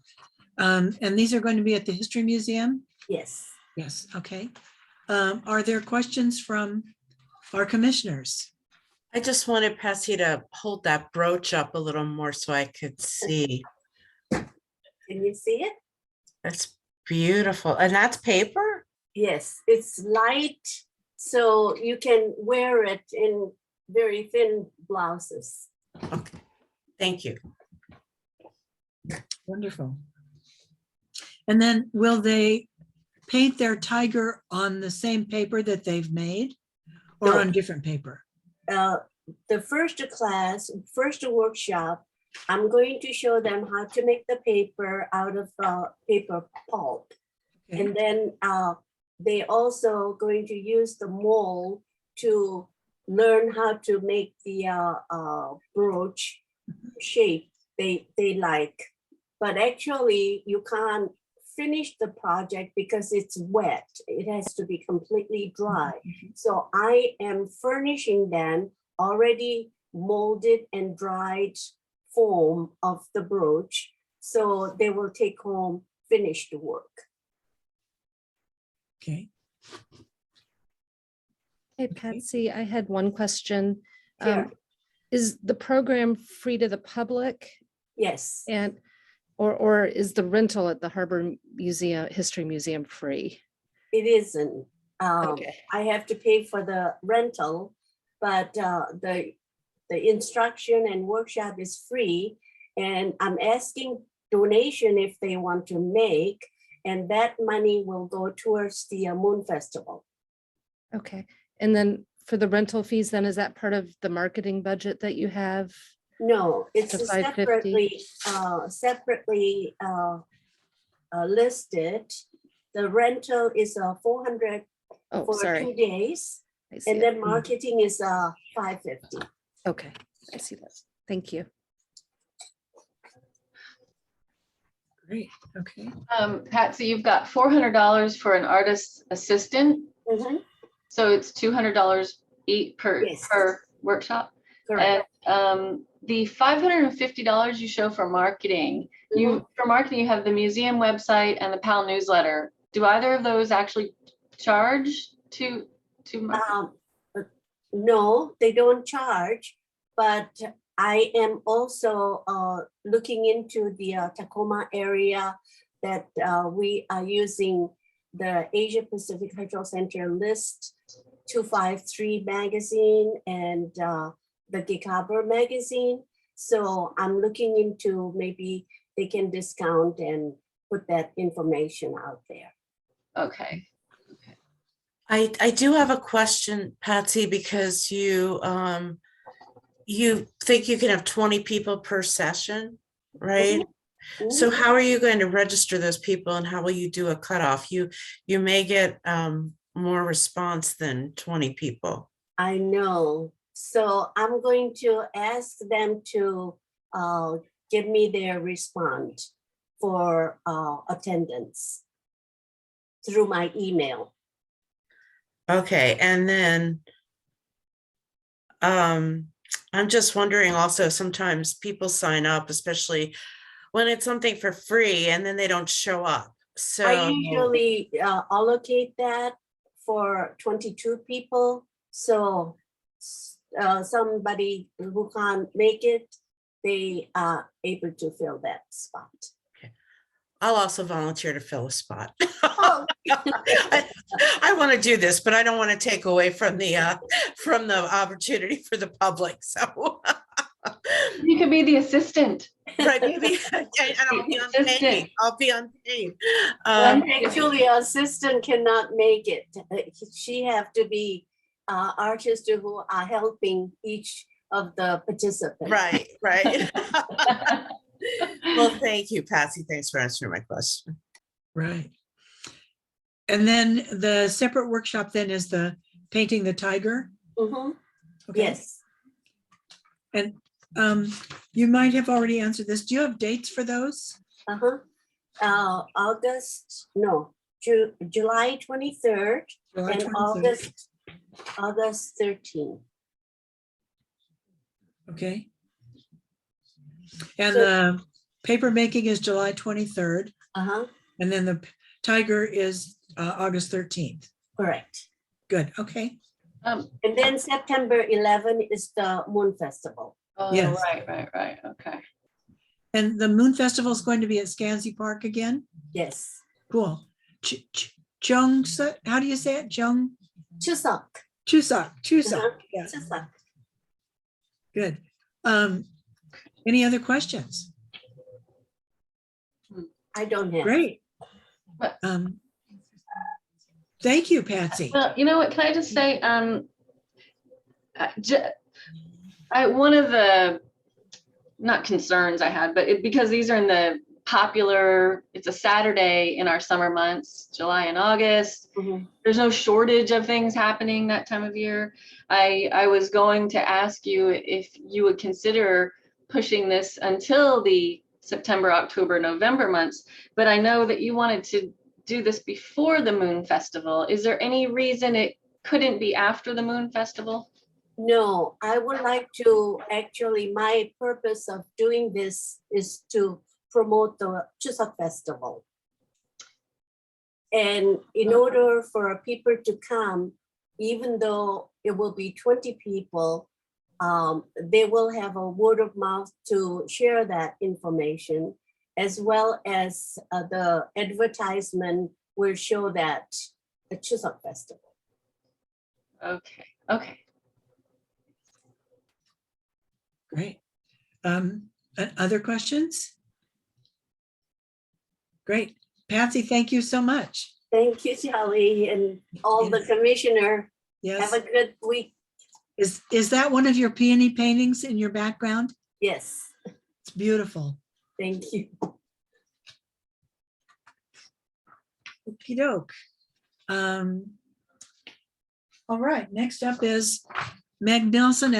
And these are going to be at the History Museum? Yes. Yes, okay. Are there questions from our commissioners? I just wanted Patsy to hold that brooch up a little more so I could see. Can you see it? That's beautiful. And that's paper? Yes, it's light, so you can wear it in very thin blouses. Okay, thank you. Wonderful. And then will they paint their tiger on the same paper that they've made or No. on different paper? The first workshop, I'm going to show them how to make the paper out of paper pulp. Okay. And then they also going to use the mold to learn how to make the brooch shape they like. But actually you can't finish the project because it's wet. It has to be completely dry. So I am furnishing them already molded and dried form of the brooch. So they will take home finished work. Okay. Hey, Patsy, I had one question. Sure. Is the program free to the public? Yes, And or is the rental at the Harbor Museum, History Museum free? it isn't. Okay. I have to pay for the rental, but the instruction and workshop is free. And I'm asking donation if they want to make, and that money will go towards the Moon Festival. Okay. And then for the rental fees, then is that part of the marketing budget that you have? No, it's The 550? separately listed. The rental is 400 Oh, for sorry. 2 days, I see and it. then marketing is 550. Okay, I see that. Thank you. Great, okay. Patsy, you've got $400 for an artist assistant. Mhm. So it's $200 each Yes. per workshop. Correct. And the $550 you show for marketing, for marketing, you have the museum website and the PAL newsletter. Do either of those actually charge to market? No, they don't charge, but I am also looking into the Tacoma area that we are using the Asia Pacific Cultural Center list 253 magazine and the Gig Harbor magazine. So I'm looking into maybe they can discount and put that information out there. Okay. I do have a question, Patsy, because you think you can have 20 people per session, right? So how are you going to register those people and how will you do a cutoff? You may get more response than 20 people. I know. So I'm going to ask them to give me their response for attendance through my email. Okay, and then I'm just wondering also, sometimes people sign up, especially when it's something for free and then they don't show up. So I usually allocate that for 22 people. So somebody who can't make it, they are able to fill that spot. I'll also volunteer to fill a spot. Oh. I want to do this, but I don't want to take away from the opportunity for the public. So You could be the assistant. right, maybe, and I'll be unpaid. Assistant. I'll be unpaid. Actually, our assistant cannot make it. She have to be artists who are helping each of the participants. Right, right. Well, thank you, Patsy. Thanks for answering my question. Right. And then the separate workshop then is the painting the tiger. Mhm. Okay. Yes. And you might have already answered this. Do you have dates for those? July 23rd July and 23rd. August 13th. Okay. And So- the paper making is July 23rd. Uh-huh. And then the tiger is August 13th. Correct. Good. Okay. And then September 11 is the Moon Festival. Oh, Yes. right. Okay. And the Moon Festival is going to be at Scansey Park again? Yes. Cool. Chung, how do you say it? Chung? Chuseok. Chuseok. Uh-huh. Yeah. Chuseok. Good. Any other questions? I don't have. Great. Thank you, Patsy. Well, you know what, can I just say, one of the, not concerns I had, but because these are in the popular, it's a Saturday in our summer months, July and August. Mhm. There's no shortage of things happening that time of year. I was going to ask you if you would consider pushing this until the September, October, November months, but I know that you wanted to do this before the Moon Festival. Is there any reason it couldn't be after the Moon Festival? No, I would like to, actually, my purpose of doing this is to promote the Chuseok Festival. And in order for people to come, even though it will be 20 people, they will have a word of mouth to share that information, as well as the advertisement will show that the Chuseok Festival. Okay. Great. Other questions? Great. Patsy, thank you so much. Thank you, Charlie, and all the commissioner. Yes. Have a good week. Is that one of your peony paintings in your background? Yes. It's beautiful. Thank you. Okey doke. All right, next up is Meg Nelson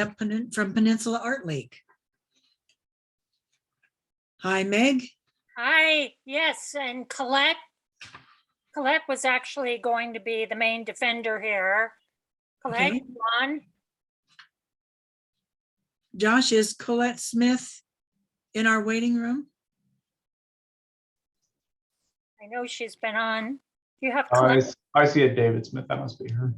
from Peninsula Art League. Hi, Meg. Hi, yes, and Colette was actually going to be the main defender here. Colette, Okay. you on? Josh, is Colette Smith in our waiting room? I know she's been on. You have Colette. I see a David Smith. That must be her.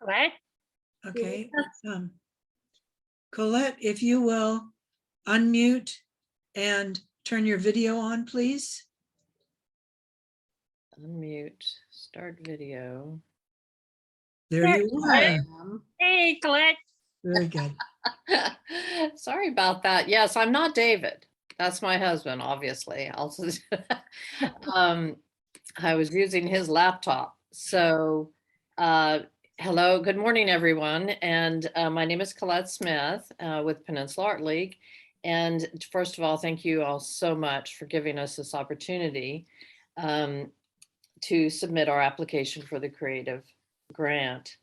Colette? Okay. Colette, if you will unmute and turn your video on, please. Unmute, start video. There you are. Hey, Colette. Very good. Sorry about that. Yes, I'm not David. That's my husband, obviously. Also, I was using his laptop. So, hello, good morning, everyone. And my name is Colette Smith with Peninsula Art League. And first of all, thank you all so much for giving us this opportunity to submit our application for the creative grant.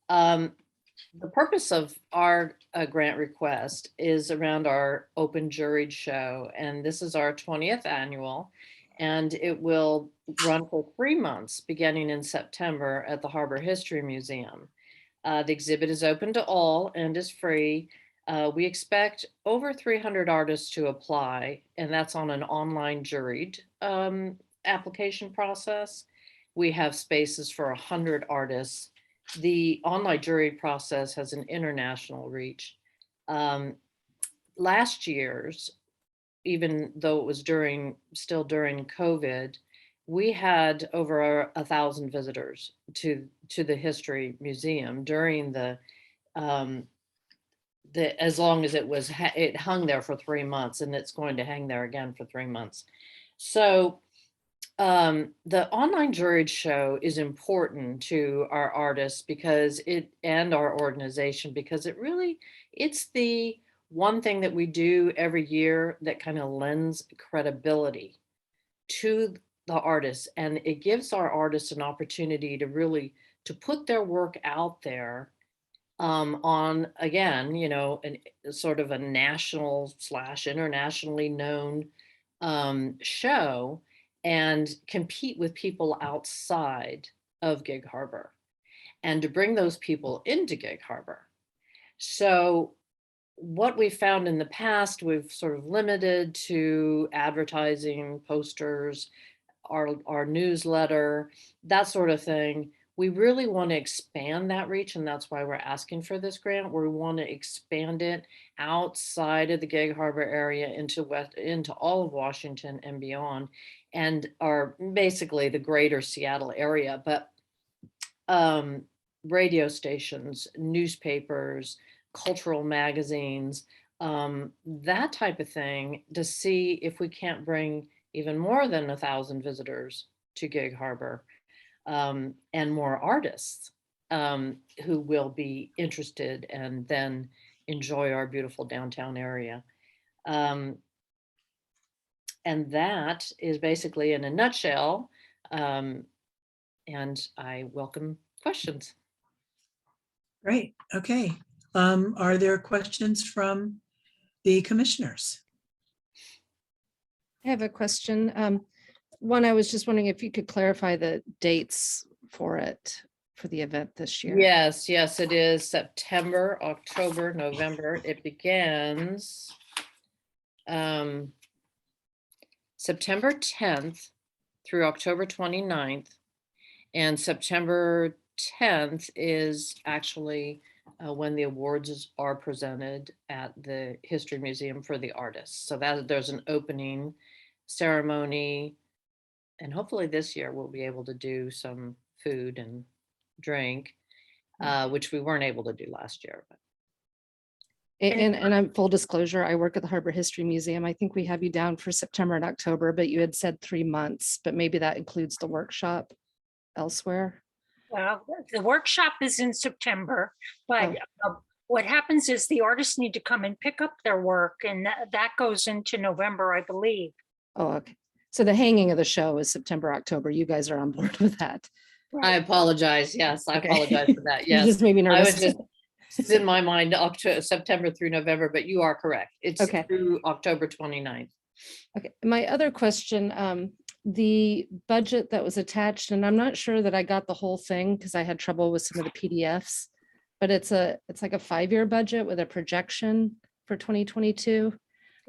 The purpose of our grant request is around our open juried show, and this is our 20th annual, and it will run for 3 months beginning in September at the Harbor History Museum. The exhibit is open to all and is free. We expect over 300 artists to apply, and that's on an online juried application process. we have spaces for 100 artists. The online jury process has an international reach. Last year's, even though it was still during COVID, we had over 1,000 visitors to the History Museum during as long as it hung there for 3 months, and it's going to hang there again for 3 months. So the online juried show is important to our artists and our organization, because it's the one thing that we do every year that kind of lends credibility to the artists, and it gives our artists an opportunity to put their work out there on, again, sort of a national / internationally known show, and compete with people outside of Gig Harbor, and to bring those people into Gig Harbor. So what we found in the past, we've sort of limited to advertising, posters, our newsletter, that sort of thing. We really want to expand that reach, and that's why we're asking for this grant. We want to expand it outside of the Gig Harbor area into all of Washington and beyond, and are basically the greater Seattle area. But radio stations, newspapers, cultural magazines, that type of thing, to see if we can't bring even more than 1,000 visitors to Gig Harbor, and more artists who will be interested and then enjoy our beautiful downtown area. And that is basically in a nutshell. And I welcome questions. Great. Okay. Are there questions from the commissioners? I have a question. One, I was just wondering if you could clarify the dates for the event this year. Yes, it is September, October, November. It begins September 10th through October 29th. And September 10th is actually when the awards are presented at the History Museum for the artists. So there's an opening ceremony, and hopefully this year we'll be able to do some food and drink, which we weren't able to do last year. And I'm full disclosure, I work at the Harbor History Museum. I think we have you down for September and October, but you had said 3 months, but maybe that includes the workshop elsewhere. Well, the workshop is in September, but what happens is the artists need to come and pick up their work, and that goes into November, I believe. Oh, okay. So the hanging of the show is September, October. You guys are on board with that. I apologize. Yes, I apologize for that. You Yes, just made me nervous. It's in my mind up to September through November, but you are correct. It's okay. Through October 29th. Okay. My other question, the budget that was attached, and I'm not sure that I got the whole thing because I had trouble with some of the PDFs, but it's like a 5-year budget with a projection for 2022.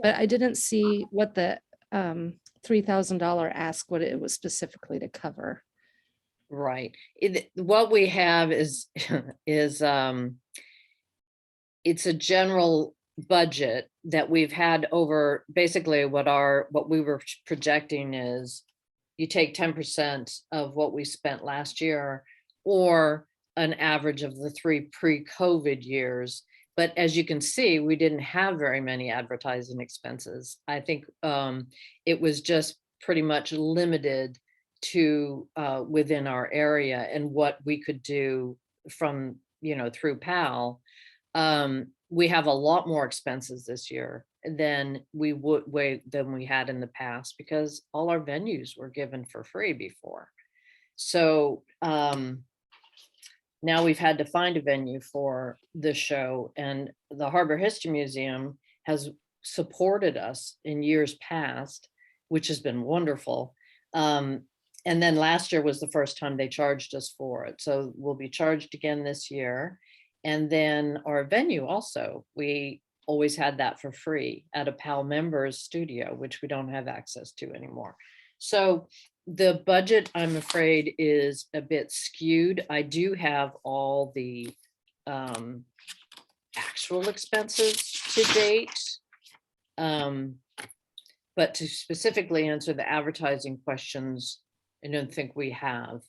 But I didn't see what the $3,000 ask, what it was specifically to cover. Right. What we have is it's a general budget that we've had over. Basically what we were projecting is you take 10% of what we spent last year, or an average of the 3 pre-COVID years. But as you can see, we didn't have very many advertising expenses. I think it was just pretty much limited to within our area and what we could do from, through PAL. We have a lot more expenses this year than we had in the past, because all our venues were given for free before. So now we've had to find a venue for the show, and the Harbor History Museum has supported us in years past, which has been wonderful. And then last year was the first time they charged us for it. So we'll be charged again this year. And then our venue also, we always had that for free at a PAL members studio, which we don't have access to anymore. So The budget, I'm afraid, is a bit skewed. I do have all the actual expenses to date. But to specifically answer the advertising questions, I don't think we have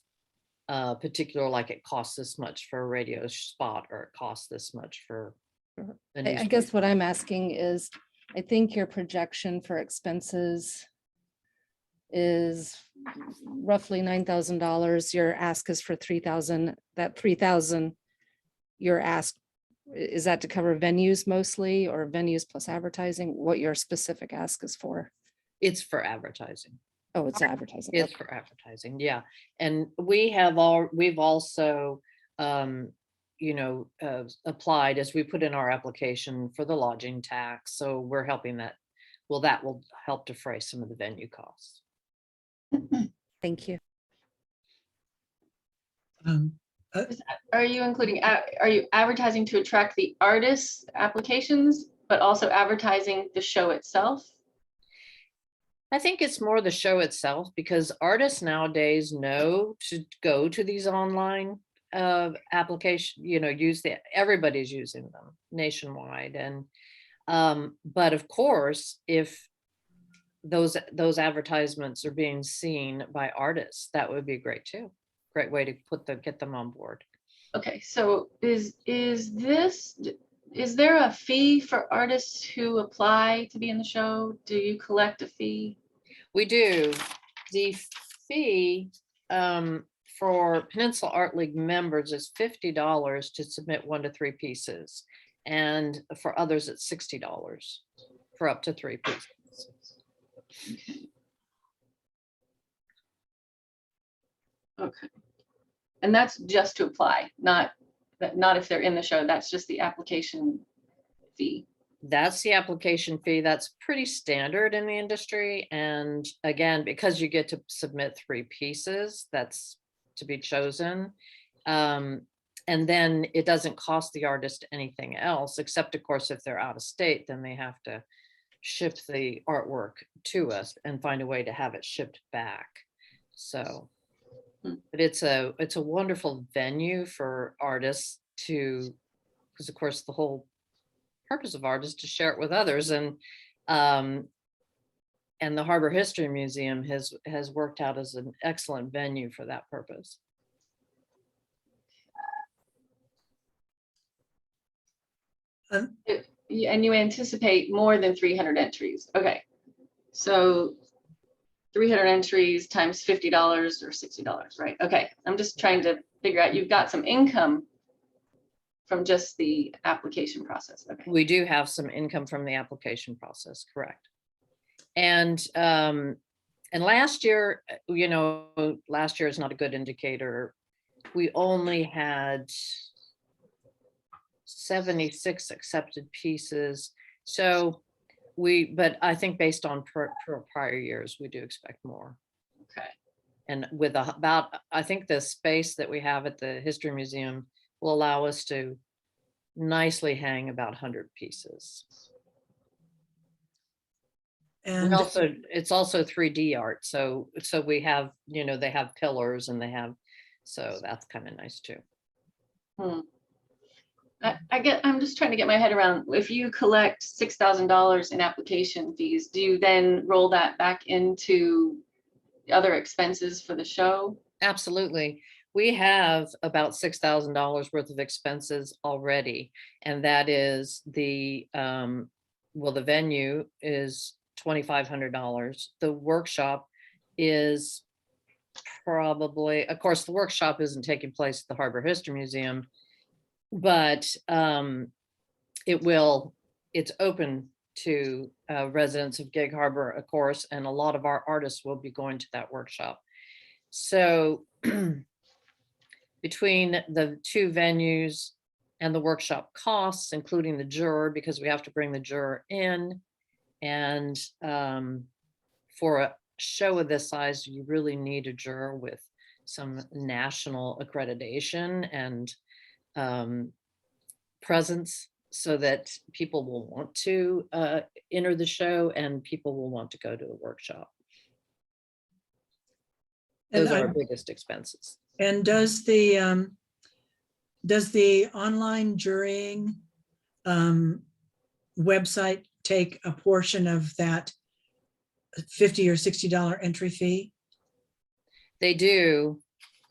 particular, like it costs this much for a radio spot, or it costs this much for a I guess what I'm asking is, I think your projection for expenses is roughly $9,000. Your ask is for 3,000. That 3,000, your ask, is that to cover venues mostly, or venues plus advertising? What your specific ask is for? It's for advertising. Oh, it's advertising. It's for advertising, yeah. And we've also, applied, as we put in our application, for the lodging tax. So we're helping that. Well, that will help defray some of the venue costs. Thank you. Are you including, are you advertising to attract the artists' applications, but also advertising the show itself? I think it's more the show itself, because artists nowadays know to go to these online application, everybody's using them nationwide. And but of course, if those advertisements are being seen by artists, that would be great too. Great way to get them on board. Okay, so is there a fee for artists who apply to be in the show? Do you collect a fee? We do. The fee for Peninsula Art League members is $50 to submit 1 to 3 pieces. And for others, it's $60 for up to 3 pieces. Okay. And that's just to apply, not if they're in the show. That's just the application fee. That's the application fee. That's pretty standard in the industry. And again, because you get to submit 3 pieces, that's to be chosen. And then it doesn't cost the artist anything else, except of course, if they're out of state, then they have to ship the artwork to us and find a way to have it shipped back. So, but it's a wonderful venue for artists to, because of course the whole purpose of art is to share it with others. And the Harbor History Museum has worked out as an excellent venue for that purpose. And you anticipate more than 300 entries. Okay, so 300 entries times $50 or $60, right? Okay, I'm just trying to figure out, you've got some income from just the application process. Okay. We do have some income from the application process, correct. And last year, last year is not a good indicator. We only had 76 accepted pieces. So but I think based on prior years, we do expect more. Okay. And with I think the space that we have at the History Museum will allow us to nicely hang about 100 pieces. And it's also 3D art. So we have, they have pillars and so that's kind of nice too. I'm just trying to get my head around, if you collect $6,000 in application fees, do you then roll that back into other expenses for the show? Absolutely. We have about $6,000 worth of expenses already. And that is the venue is $2,500. The workshop is probably, of course, the workshop isn't taking place at the Harbor History Museum, but it's open to residents of Gig Harbor, of course, and a lot of our artists will be going to that workshop. So between the 2 venues and the workshop costs, including the juror, because we have to bring the juror in, and for a show of this size, you really need a juror with some national accreditation and presence, so that people will want to enter the show and people will want to go to the workshop. And Those are I- our biggest expenses. And does the online jurying website take a portion of that $50 or $60 entry fee? They do.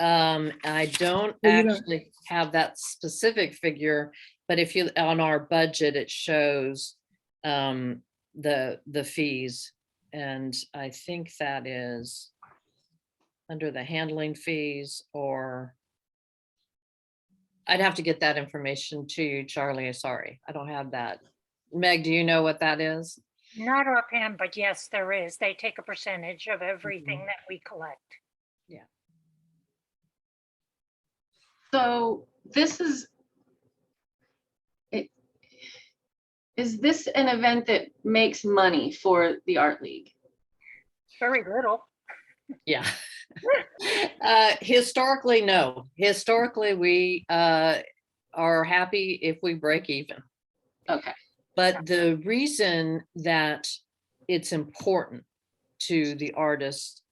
I don't Well, you don't- actually have that specific figure, but if you, on our budget, it shows the fees. And I think that is under the handling fees, or I'd have to get that information to you, Charlie. Sorry, I don't have that. Meg, do you know what that is? Not offhand, but yes, there is. They take a percentage of everything that we collect. Yeah. So this is this an event that makes money for the Art League? Very little. Yeah. Historically, no. Historically, we are happy if we break even. Okay. But the reason that it's important to the artists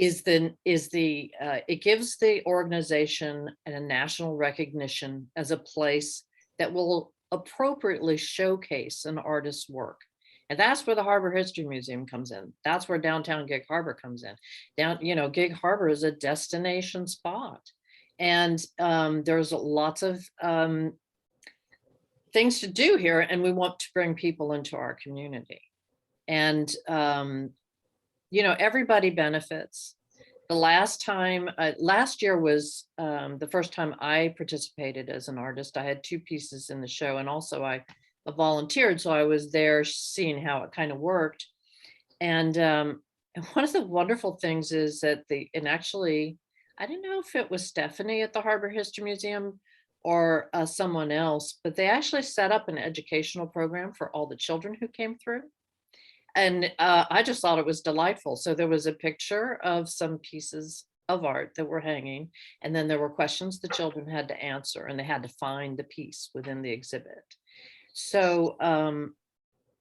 it gives the organization a national recognition as a place that will appropriately showcase an artist's work. And that's where the Harbor History Museum comes in. That's where downtown Gig Harbor comes in. Gig Harbor is a destination spot. And there's lots of things to do here, and we want to bring people into our community. And, everybody benefits. The last year was the first time I participated as an artist. I had 2 pieces in the show, and also I volunteered, so I was there seeing how it kind of worked. And one of the wonderful things is that actually, I didn't know if it was Stephanie at the Harbor History Museum or someone else, but they actually set up an educational program for all the children who came through. And I just thought it was delightful. So there was a picture of some pieces of art that were hanging, and then there were questions the children had to answer, and they had to find the piece within the exhibit. So,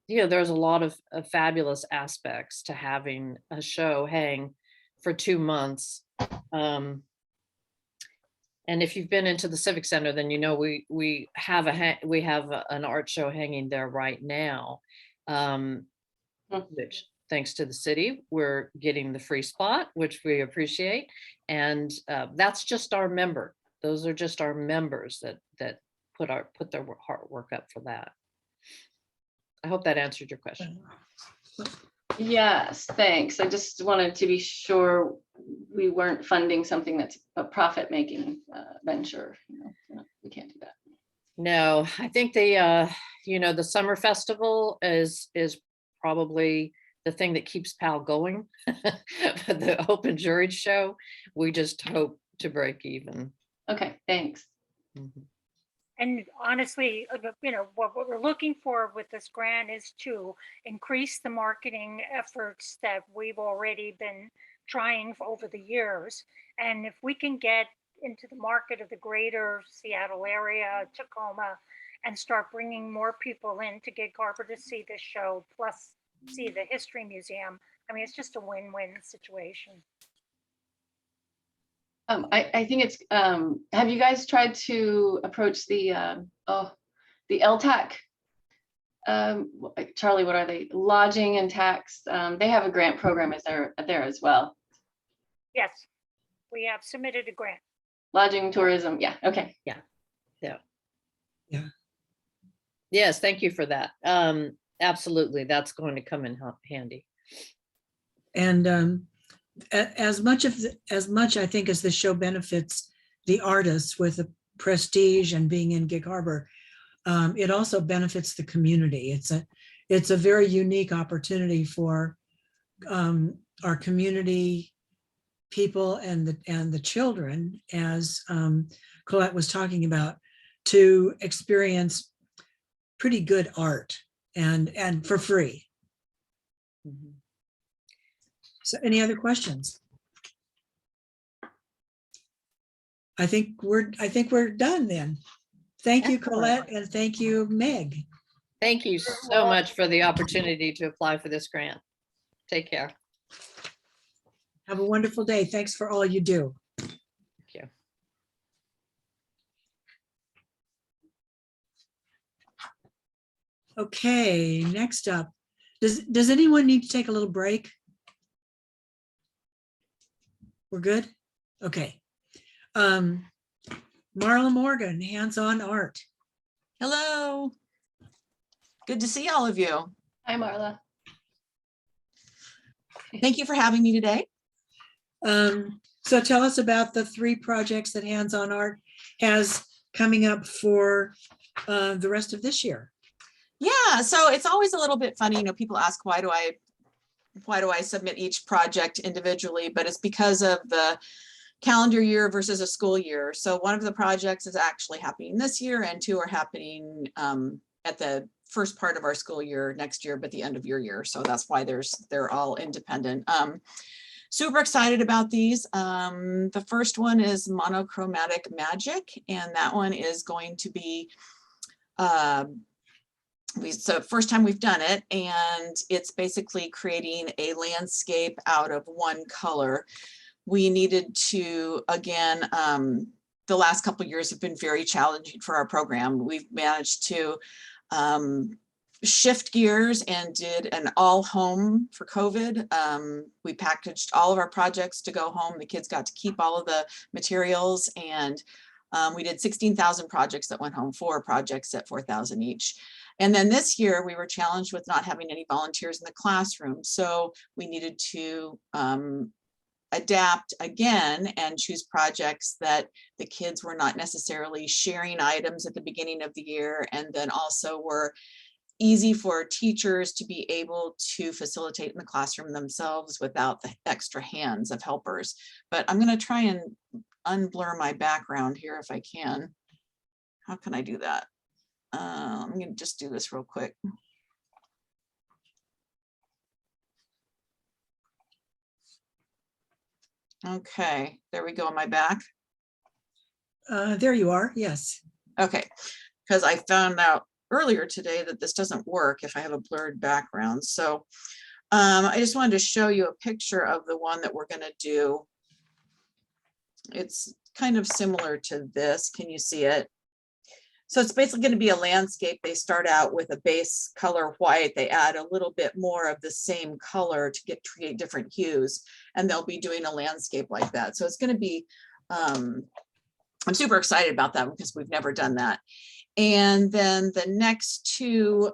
there's a lot of fabulous aspects to having a show hang for 2 months. And if you've been into the Civic Center, then we have an art show hanging there right now, which, thanks to the city, we're getting the free spot, which we appreciate. And that's just our member. Those are just our members that put their hard work up for that. I hope that answered your question. Yes, thanks. I just wanted to be sure we weren't funding something that's a profit-making venture. We can't do that. No, I think the summer festival is probably the thing that keeps PAL going. The open juried show, we just hope to break even. Okay, thanks. Mm-hmm. And honestly, what we're looking for with this grant is to increase the marketing efforts that we've already been trying over the years. And if we can get into the market of the greater Seattle area, Tacoma, and start bringing more people in to Gig Harbor to see this show, plus see the History Museum, I mean, it's just a win-win situation. I think it's, have you guys tried to approach the LTAC? Charlie, what are they? Lodging and tax. They have a grant program there as well. Yes, we have submitted a grant. Lodging, tourism. Yeah. Okay. Yeah. Yes, thank you for that. Absolutely, that's going to come in handy. and as much I think as the show benefits the artists with the prestige and being in Gig Harbor, it also benefits the community. It's a very unique opportunity for our community people and the children, as Colette was talking about, to experience pretty good art and for free. Mm-hmm. So any other questions? I think we're done then. Thank you, Colette, and thank you, Meg. Thank you so much for the opportunity to apply for this grant. Take care. Have a wonderful day. Thanks for all you do. Thank you. Okay, next up. Does anyone need to take a little break? We're good? Okay. Marla Morgan, hands-on art. Hello. Good to see all of you. Hi, Marla. Thank you for having me today. So tell us about the 3 projects that Hands-on Art has coming up for the rest of this year. Yeah, so it's always a little bit funny, you know, people ask why do I submit each project individually, but it's because of the calendar year versus a school year. So one of the projects is actually happening this year and 2 are happening at the first part of our school year next year, but the end of your year. So that's why they're all independent. Super excited about these. The first one is Monochromatic Magic, and that one is going to be so first time we've done it, and it's basically creating a landscape out of one color. We needed to, again, the last couple of years have been very challenging for our program. We've managed to shift gears and did an all home for COVID. We packaged all of our projects to go home. The kids got to keep all of the materials, and we did 16,000 projects that went home, 4 projects at 4,000 each. And then this year we were challenged with not having any volunteers in the classroom. So we needed to adapt again and choose projects that the kids were not necessarily sharing items at the beginning of the year, and then also were easy for teachers to be able to facilitate in the classroom themselves without the extra hands of helpers. But I'm going to try and unblur my background here if I can. How can I do that? I'm going to just do this real quick. Okay, there we go on my back. There you are, yes. Okay, because I found out earlier today that this doesn't work if I have a blurred background. So I just wanted to show you a picture of the one that we're going to do. It's kind of similar to this. Can you see it? So it's basically going to be a landscape. They start out with a base color white. They add a little bit more of the same color to create different hues, and they'll be doing a landscape like that. So it's going to be, I'm super excited about that because we've never done that. And then the next 2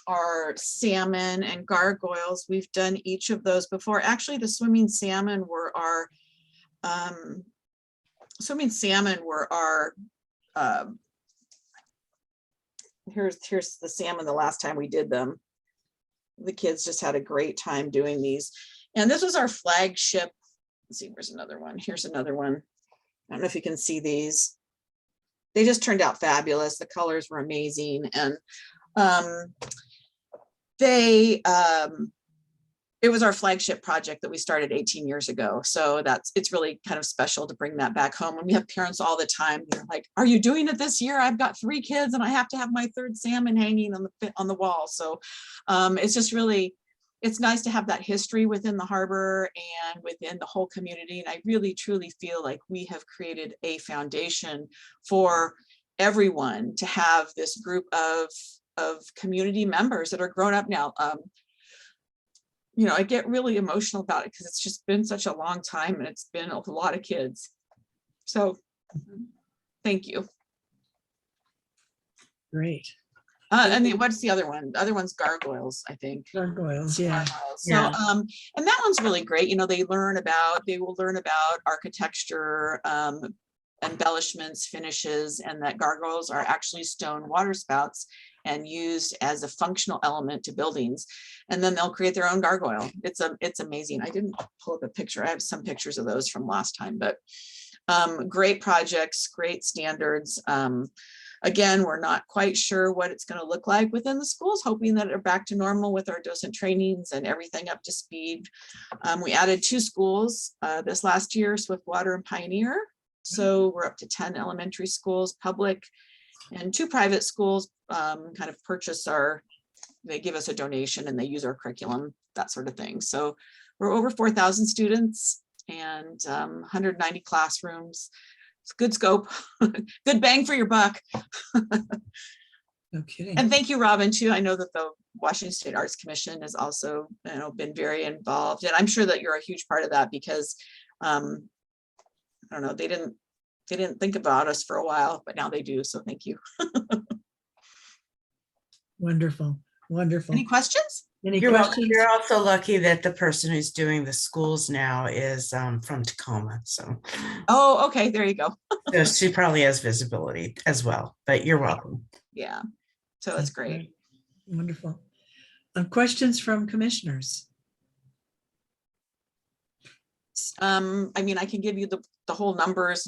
are Salmon and Gargoyles. We've done each of those before. Actually, the swimming salmon were our here's the salmon the last time we did them. The kids just had a great time doing these. And this was our flagship. Let's see, where's another one? Here's another one. I don't know if you can see these. They just turned out fabulous. The colors were amazing. And it was our flagship project that we started 18 years ago. So it's really kind of special to bring that back home. And we have parents all the time. They're like, are you doing it this year? I've got 3 kids and I have to have my 3rd salmon hanging on the wall. So it's just really, it's nice to have that history within the harbor and within the whole community. And I really, truly feel like we have created a foundation for everyone to have this group of community members that are grown up now. You know, I get really emotional about it because it's just been such a long time and it's been a lot of kids. So thank you. Great. And then what's the other one? The other one's Gargoyles, I think. Gargoyles, yeah. So, and that one's really great. You know, they will learn about architecture, embellishments, finishes, and that gargoyles are actually stone water spouts and used as a functional element to buildings. And then they'll create their own gargoyle. It's amazing. I didn't pull up a picture. I have some pictures of those from last time, but great projects, great standards. Again, we're not quite sure what it's going to look like within the schools, hoping that they're back to normal with our docent trainings and everything up to speed. We added 2 schools this last year, Swiftwater and Pioneer. So we're up to 10 elementary schools, public, and 2 private schools kind of they give us a donation and they use our curriculum, that sort of thing. So we're over 4,000 students and 190 classrooms. It's good scope, good bang for your buck. No kidding. And thank you, Robin, too. I know that the Washington State Arts Commission has also, been very involved, and I'm sure that you're a huge part of that because I don't know, they didn't think about us for a while, but now they do. So thank you. Wonderful, wonderful. Any questions? Any You're welcome. questions? You're also lucky that the person who's doing the schools now is from Tacoma. So, oh, okay, there you go. so she probably has visibility as well, but you're welcome. Yeah, so it's great. Wonderful. Questions from commissioners? I mean, I can give you the whole numbers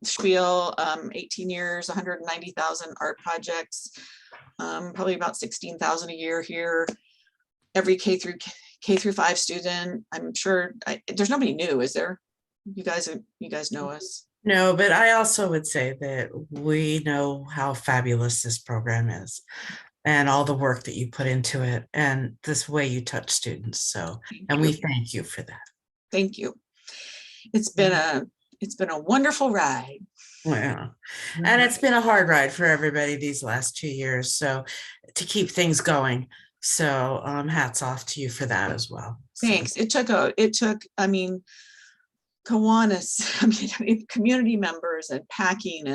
spiel, 18 years, 190,000 art projects, probably about 16,000 a year here. Every K through 5 student. I'm sure there's nobody new, is there? You guys know us. No, but I also would say that we know how fabulous this program is and all the work that you put into it and this way you touch students. So, and we thank you for that. Thank you. It's been a wonderful ride. Yeah. And it's been a hard ride for everybody these last 2 years. So to keep things going. So hats off to you for that as well. Thanks. It took, I mean, Kiwanis, I mean, community members and packing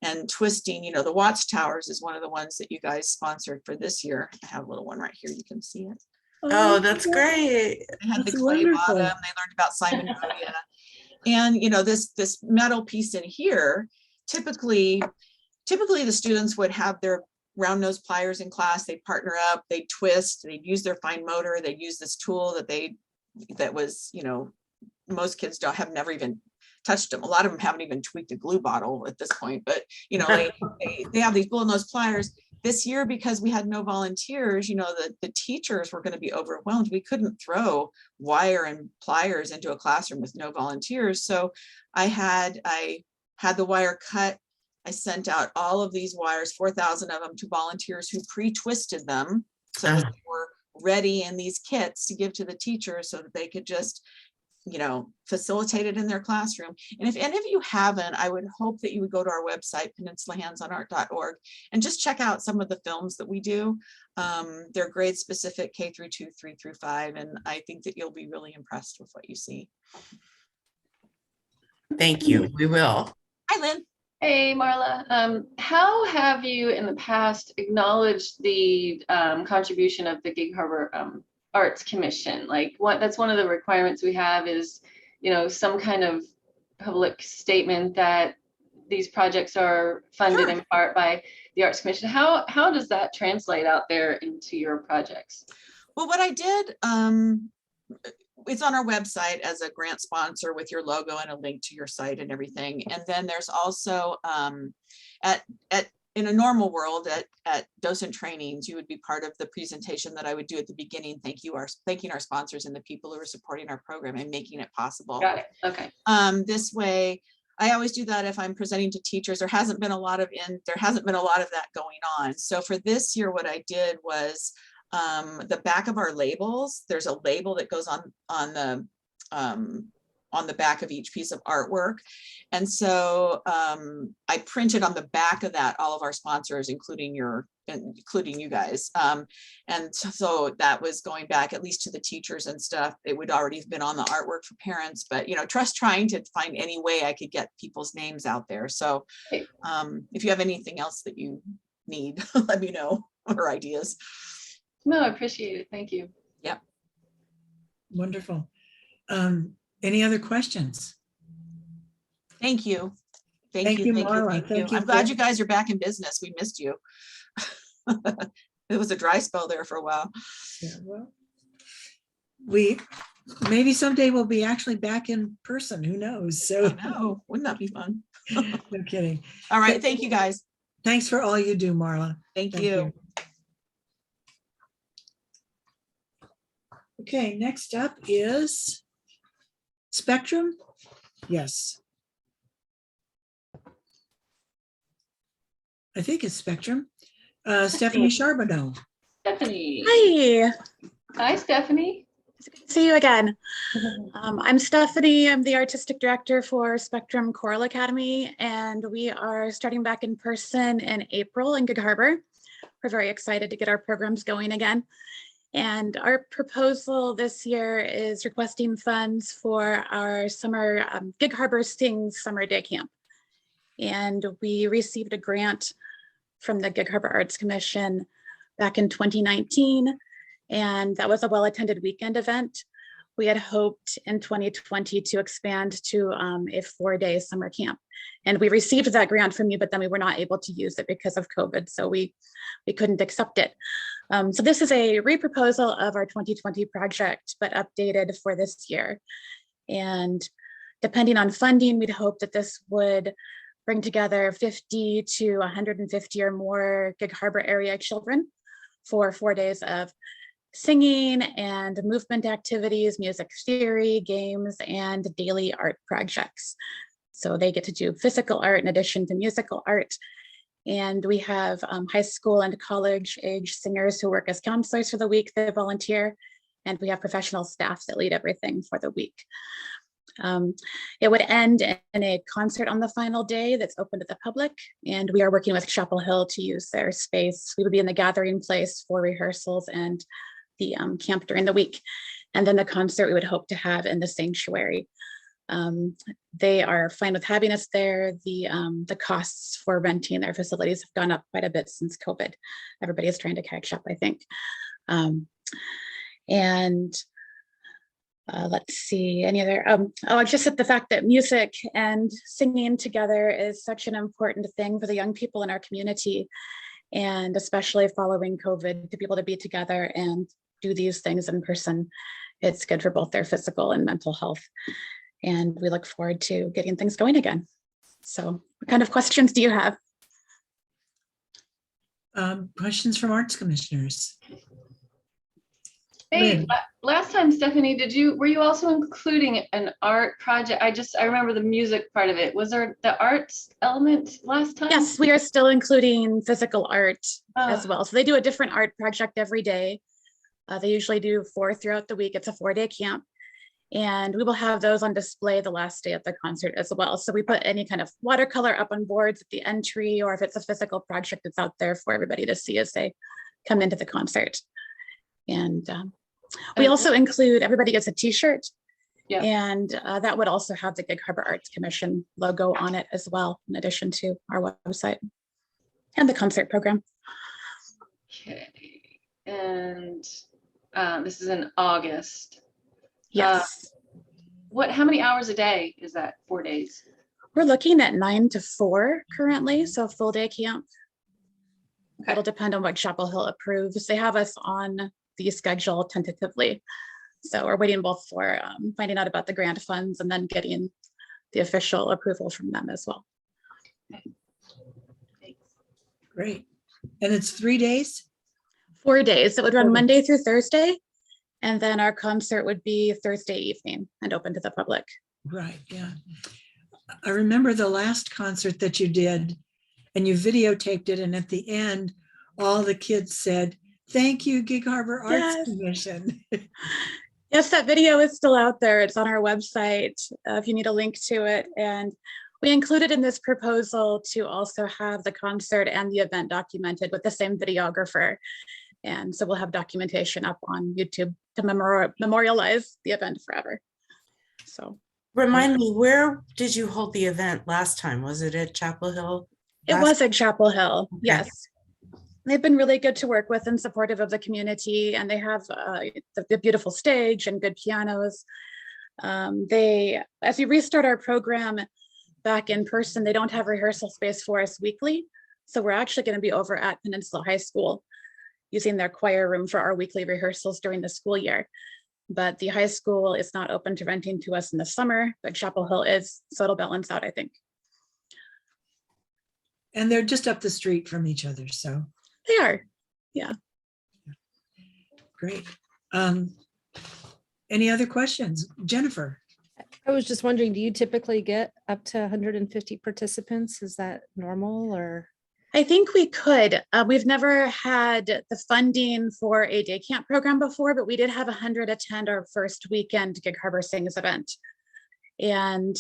and twisting, the Watchtowers is one of the ones that you guys sponsored for this year. I have a little one right here. You can see it. Oh, that's great. They had the clay bottom. They learned about Simon and this metal piece in here, typically the students would have their round nose pliers in class. They'd partner up, they'd twist, they'd use their fine motor, they'd use this tool that was, most kids have never even touched them. A lot of them haven't even tweaked a glue bottle at this point, but they have these bull nose pliers. This year, because we had no volunteers, the teachers were going to be overwhelmed. We couldn't throw wire and pliers into a classroom with no volunteers. So I had the wire cut. I sent out all of these wires, 4,000 of them, to volunteers who pre-twisted them so that they were ready in these kits to give to the teachers so that they could just facilitate it in their classroom. And if any of you haven't, I would hope that you would go to our website, peninsulahandsonart.org, and just check out some of the films that we do. They're grade specific, K through 2, 3 through 5, and I think that you'll be really impressed with what you see. Thank you. We will. Hi, Lynn. Hey, Marla. How have you in the past acknowledged the contribution of the Gig Harbor Arts Commission? That's one of the requirements we have is, some kind of public statement that these projects are funded in part by the Arts Commission. How does that translate out there into your projects? Well, what I did, it's on our website as a grant sponsor with your logo and a link to your site and everything. And then there's also in a normal world at docent trainings, you would be part of the presentation that I would do at the beginning. Thanking our sponsors and the people who are supporting our program and making it possible. Got it. Okay. This way, I always do that if I'm presenting to teachers. There hasn't been a lot of that going on. So for this year, what I did was the back of our labels. There's a label that goes on the back of each piece of artwork. And so I printed on the back of that all of our sponsors, including you guys. And so that was going back at least to the teachers and stuff. It would already have been on the artwork for parents, but trying to find any way I could get people's names out there. So if you have anything else that you need, let me know, or ideas. No, I appreciate it. Thank you. Yep. Wonderful. Any other questions? Thank you. Thank you, Marla. Thank you. I'm glad you guys are back in business. We missed you. It was a dry spell there for a while. Yeah, well, maybe someday we'll be actually back in person. Who knows? So I know. Wouldn't that be fun? No kidding. All right. Thank you, guys. Thanks for all you do, Marla. Thank you. Okay, next up is Spectrum. Yes. I think it's Spectrum. Stephanie Charbonneau. Stephanie. Hi. Hi, Stephanie. See you again. I'm Stephanie. I'm the artistic director for Spectrum Choral Academy, and we are starting back in person in April in Gig Harbor. We're very excited to get our programs going again. And our proposal this year is requesting funds for our summer Gig Harbor Sings Summer Day Camp. And we received a grant from the Gig Harbor Arts Commission back in 2019. And that was a well-attended weekend event. We had hoped in 2020 to expand to a 4-day summer camp. And we received that grant from you, but then we were not able to use it because of COVID. So we couldn't accept it. So this is a reproposal of our 2020 project, but updated for this year. And depending on funding, we'd hope that this would bring together 50 to 150 or more Gig Harbor area children for 4 days of singing and movement activities, music theory, games, and daily art projects. So they get to do physical art in addition to musical art. And we have high school and college age singers who work as counselors for the week that volunteer. And we have professional staff that lead everything for the week. It would end in a concert on the final day that's open to the public. And we are working with Chapel Hill to use their space. We would be in the gathering place for rehearsals and the camp during the week. And then the concert we would hope to have in the sanctuary. They are fine with having us there. The costs for renting their facilities have gone up quite a bit since COVID. Everybody is trying to catch up, I think. Let's see, any other, just at the fact that music and singing together is such an important thing for the young people in our community. And especially following COVID, to be able to be together and do these things in person, it's good for both their physical and mental health. And we look forward to getting things going again. So what kind of questions do you have? Questions from arts commissioners? Hey, last time, Stephanie, were you also including an art project? I remember the music part of it. Was there the arts element last time? Yes, we are still including physical art as well. So they do a different art project every day. They usually do 4 throughout the week. It's a 4-day camp. And we will have those on display the last day of the concert as well. So we put any kind of watercolor up on boards at the entry, or if it's a physical project, it's out there for everybody to see as they come into the concert. And we also include, everybody gets a t-shirt. Yeah. And that would also have the Gig Harbor Arts Commission logo on it as well, in addition to our website and the concert program. Okay. And this is in August. Yes. How many hours a day is that? 4 days? We're looking at 9 to 4 currently, so full day camp. Okay. It'll depend on what Chapel Hill approves. They have us on the schedule tentatively. So we're waiting both for finding out about the grant funds and then getting the official approval from them as well. Okay. Great. And it's 3 days? 4 days. It would run Monday through Thursday. And then our concert would be Thursday evening and open to the public. Right, yeah. I remember the last concert that you did and you videotaped it. And at the end, all the kids said, "Thank you, Gig Harbor Arts Commission." Yes, that video is still out there. It's on our website if you need a link to it. And we included in this proposal to also have the concert and the event documented with the same videographer. And so we'll have documentation up on YouTube to memorialize the event forever. So remind me, where did you hold the event last time? Was it at Chapel Hill? It was at Chapel Hill, yes. They've been really good to work with and supportive of the community, and they have the beautiful stage and good pianos. As we restart our program back in person, they don't have rehearsal space for us weekly. So we're actually going to be over at Peninsula High School using their choir room for our weekly rehearsals during the school year. But the high school is not open to renting to us in the summer, but Chapel Hill is, so it'll balance out, I think. And they're just up the street from each other, so. They are, yeah. Great. Any other questions? Jennifer? I was just wondering, do you typically get up to 150 participants? Is that normal or? I think we could. We've never had the funding for a day camp program before, but we did have 100 attend our first weekend Gig Harbor Sings event. And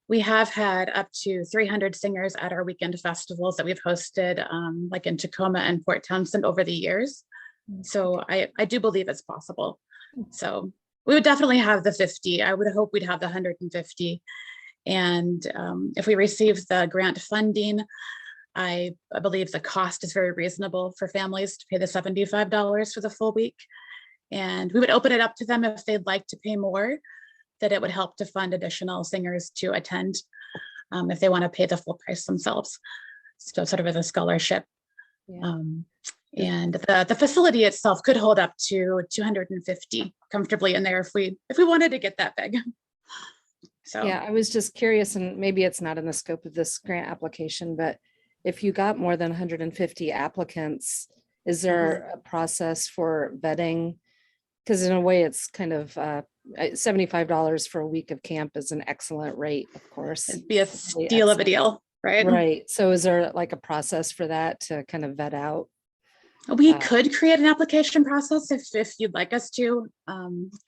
we have had up to 300 singers at our weekend festivals that we've hosted, like in Tacoma and Port Townsend over the years. So I do believe it's possible. So we would definitely have the 50. I would hope we'd have the 150. And if we receive the grant funding, I believe the cost is very reasonable for families to pay the $75 for the full week. And we would open it up to them if they'd like to pay more, that it would help to fund additional singers to attend if they want to pay the full price themselves. So sort of as a scholarship. Yeah. And the facility itself could hold up to 250 comfortably in there if we wanted to get that big. So yeah, I was just curious, and maybe it's not in the scope of this grant application, but if you got more than 150 applicants, is there a process for vetting? Because in a way, it's kind of $75 for a week of camp is an excellent rate, of course. It'd be a steal of a deal, right? Right. So is there like a process for that to kind of vet out? We could create an application process if you'd like us to.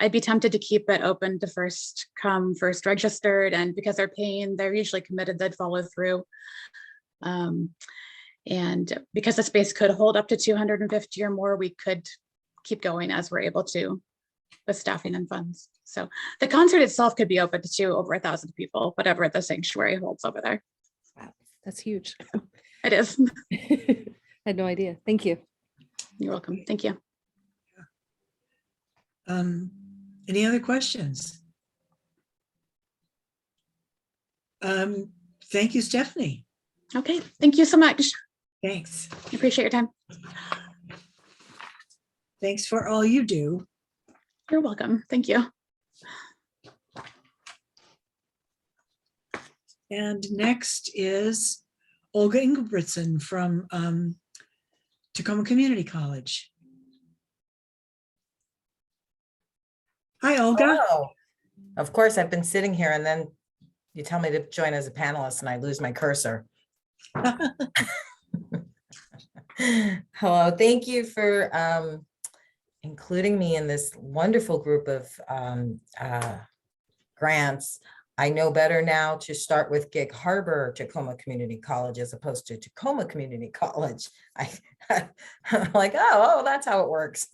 I'd be tempted to keep it open to first come, first registered, and because they're paying, they're usually committed, they'd follow through. And because the space could hold up to 250 or more, we could keep going as we're able to with staffing and funds. So the concert itself could be open to over 1,000 people, whatever the sanctuary holds over there. Wow, that's huge. It is. I had no idea. Thank you. You're welcome. Thank you. Any other questions? Thank you, Stephanie. Okay, thank you so much. Thanks. I appreciate your time. Thanks for all you do. You're welcome. Thank you. And next is Olga Engebretson from Tacoma Community College. Hi, Olga. Hello. Of course, I've been sitting here and then you tell me to join as a panelist and I lose my cursor. Hello, thank you for including me in this wonderful group of grants. I know better now to start with Gig Harbor Tacoma Community College as opposed to Tacoma Community College. I'm like, oh, that's how it works.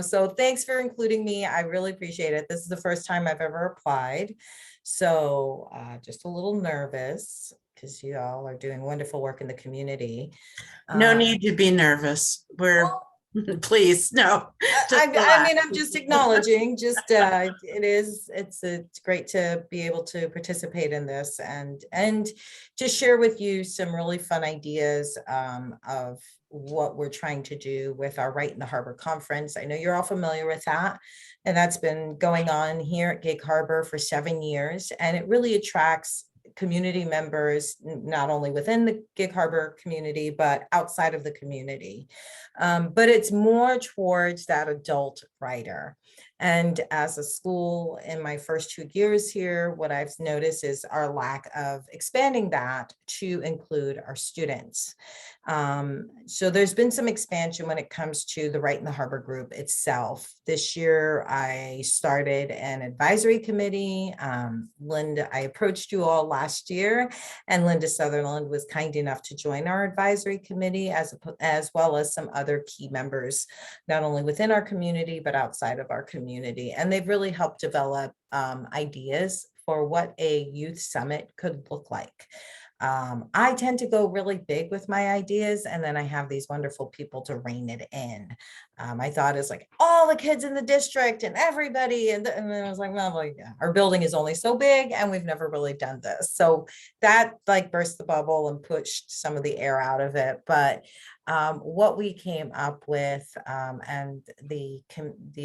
So thanks for including me. I really appreciate it. This is the first time I've ever applied. So just a little nervous because you all are doing wonderful work in the community. No need to be nervous. Please, no. I mean, I'm just acknowledging, it's great to be able to participate in this and to share with you some really fun ideas of what we're trying to do with our Right in the Harbor conference. I know you're all familiar with that, and that's been going on here at Gig Harbor for 7 years, and it really attracts community members, not only within the Gig Harbor community, but outside of the community. But it's more towards that adult writer. And as a school in my first 2 years here, what I've noticed is our lack of expanding that to include our students. So there's been some expansion when it comes to the Right in the Harbor group itself. This year, I started an advisory committee. Linda, I approached you all last year, and Linda Sutherland was kind enough to join our advisory committee as well as some other key members, not only within our community, but outside of our community. And they've really helped develop ideas for what a youth summit could look like. I tend to go really big with my ideas, and then I have these wonderful people to rein it in. My thought is like all the kids in the district and everybody, and then I was like, well, yeah, our building is only so big and we've never really done this. So that like burst the bubble and pushed some of the air out of it. But what we came up with and the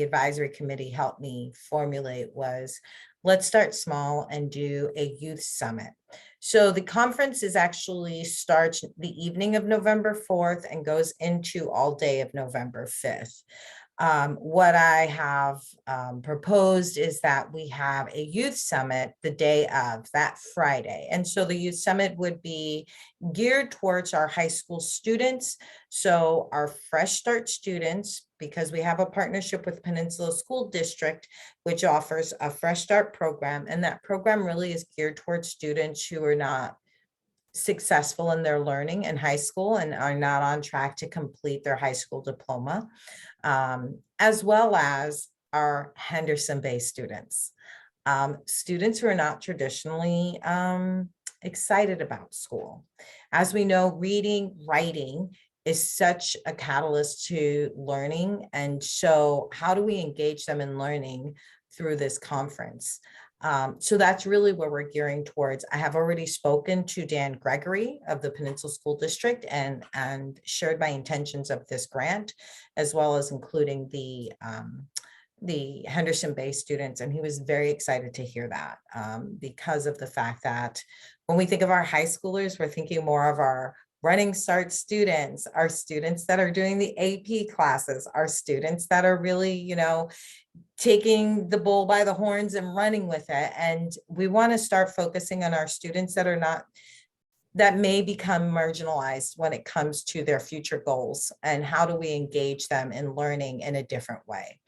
advisory committee helped me formulate was, let's start small and do a youth summit. So the conference starts the evening of November 4th and goes into all day of November 5th. What I have proposed is that we have a youth summit the day of that Friday. And so the youth summit would be geared towards our high school students. So our Fresh Start students, because we have a partnership with Peninsula School District, which offers a Fresh Start program. And that program really is geared towards students who are not successful in their learning in high school and are not on track to complete their high school diploma, as well as our Henderson-based students. Students who are not traditionally excited about school. As we know, reading, writing is such a catalyst to learning. And so how do we engage them in learning through this conference? So that's really where we're gearing towards. I have already spoken to Dan Gregory of the Peninsula School District and shared my intentions of this grant, as well as including the Henderson-based students. And he was very excited to hear that because of the fact that when we think of our high schoolers, we're thinking more of our Running Start students, our students that are doing the AP classes, our students that are really, you know, taking the bull by the horns and running with it. And we want to start focusing on our students that are not, that may become marginalized when it comes to their future goals, and how do we engage them in learning in a different way.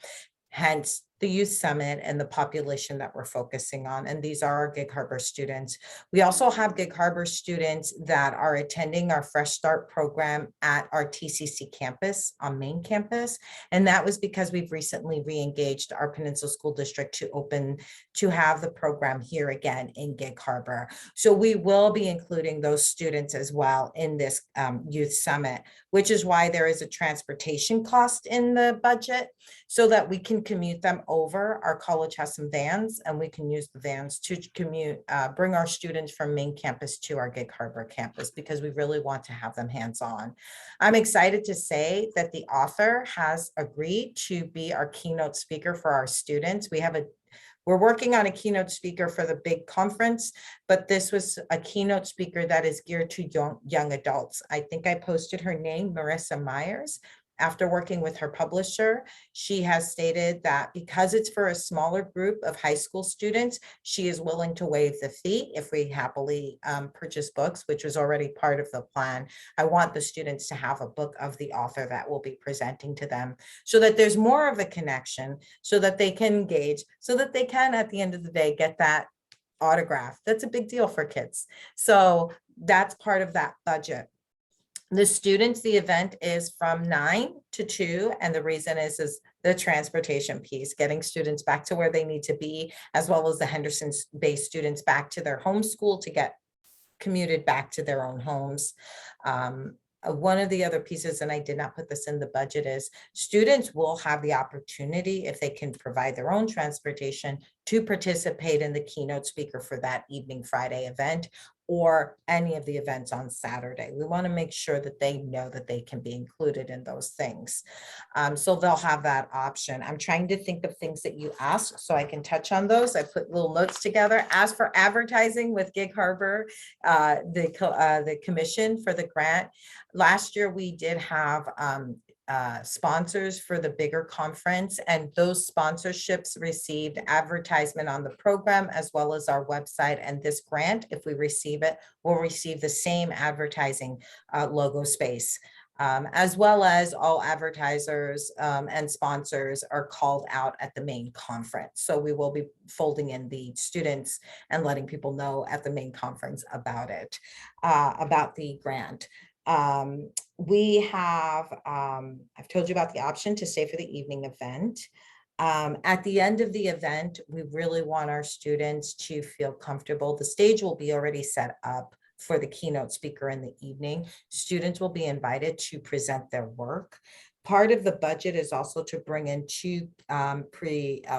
Hence the youth summit and the population that we're focusing on. And these are our Gig Harbor students. We also have Gig Harbor students that are attending our Fresh Start program at our TCC campus on main campus. And that was because we've recently re-engaged our Peninsula School District to have the program here again in Gig Harbor. So we will be including those students as well in this youth summit, which is why there is a transportation cost in the budget so that we can commute them over. Our college has some vans and we can use the vans to commute, bring our students from main campus to our Gig Harbor campus, because we really want to have them hands-on. I'm excited to say that the author has agreed to be our keynote speaker for our students. We're working on a keynote speaker for the big conference, but this was a keynote speaker that is geared to young adults. I think I posted her name, Marissa Myers. After working with her publisher, she has stated that because it's for a smaller group of high school students, she is willing to waive the fee if we happily purchase books, which was already part of the plan. I want the students to have a book of the author that will be presenting to them, so that there's more of a connection, so that they can engage, so that they can, at the end of the day, get that autograph. That's a big deal for kids. So that's part of that budget. The students, the event is from 9 to 2. And the reason is the transportation piece, getting students back to where they need to be, as well as the Henderson-based students back to their home school to get commuted back to their own homes. One of the other pieces, and I did not put this in the budget, is students will have the opportunity, if they can provide their own transportation, to participate in the keynote speaker for that evening Friday event, or any of the events on Saturday. We want to make sure that they know that they can be included in those things. So they'll have that option. I'm trying to think of things that you asked so I can touch on those. I put little notes together. As for advertising with Gig Harbor, the commission for the grant, last year we did have sponsors for the bigger conference, and those sponsorships received advertisement on the program as well as our website. And this grant, if we receive it, will receive the same advertising logo space, as well as all advertisers and sponsors are called out at the main conference. So we will be folding in the students and letting people know at the main conference about it, about the grant. We have, I've told you about the option to stay for the evening event. At the end of the event, we really want our students to feel comfortable. The stage will be already set up for the keynote speaker in the evening. Students will be invited to present their work. Part of the budget is also to bring in 2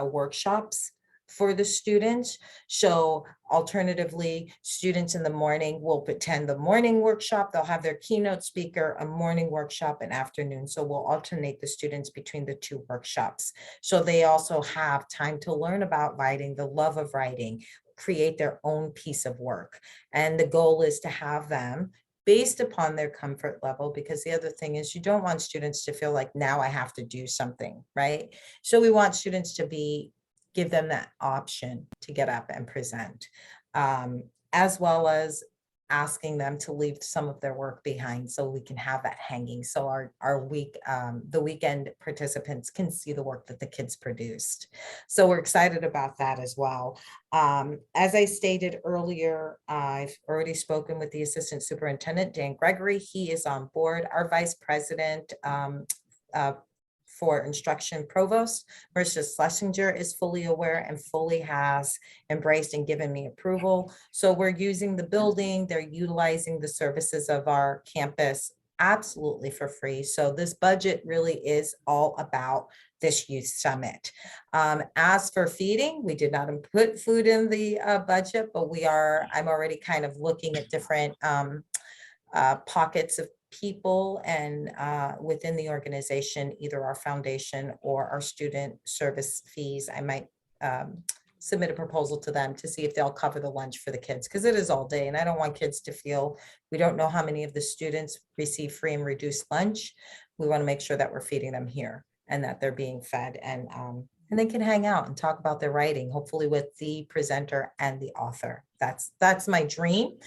workshops for the students. So alternatively, students in the morning will attend the morning workshop. They'll have their keynote speaker, a morning workshop, and afternoon. So we'll alternate the students between the 2 workshops. So they also have time to learn about writing, the love of writing, create their own piece of work. And the goal is to have them based upon their comfort level, because the other thing is you don't want students to feel like now I have to do something, right? So we want students to give them that option to get up and present, as well as asking them to leave some of their work behind so we can have that hanging. So the weekend participants can see the work that the kids produced. So we're excited about that as well. As I stated earlier, I've already spoken with the Assistant Superintendent, Dan Gregory. He is on board. Our Vice President for Instruction Provost, Marcia Schlesinger, is fully aware and fully has embraced and given me approval. So we're using the building, they're utilizing the services of our campus absolutely for free. So this budget really is all about this youth summit. As for feeding, we did not put food in the budget, but I'm already kind of looking at different pockets of people and within the organization, either our foundation or our student service fees. I might submit a proposal to them to see if they'll cover the lunch for the kids, because it is all day and I don't want kids to feel, we don't know how many of the students receive free and reduced lunch. We want to make sure that we're feeding them here and that they're being fed, and they can hang out and talk about their writing, hopefully with the presenter and the author. That's my dream.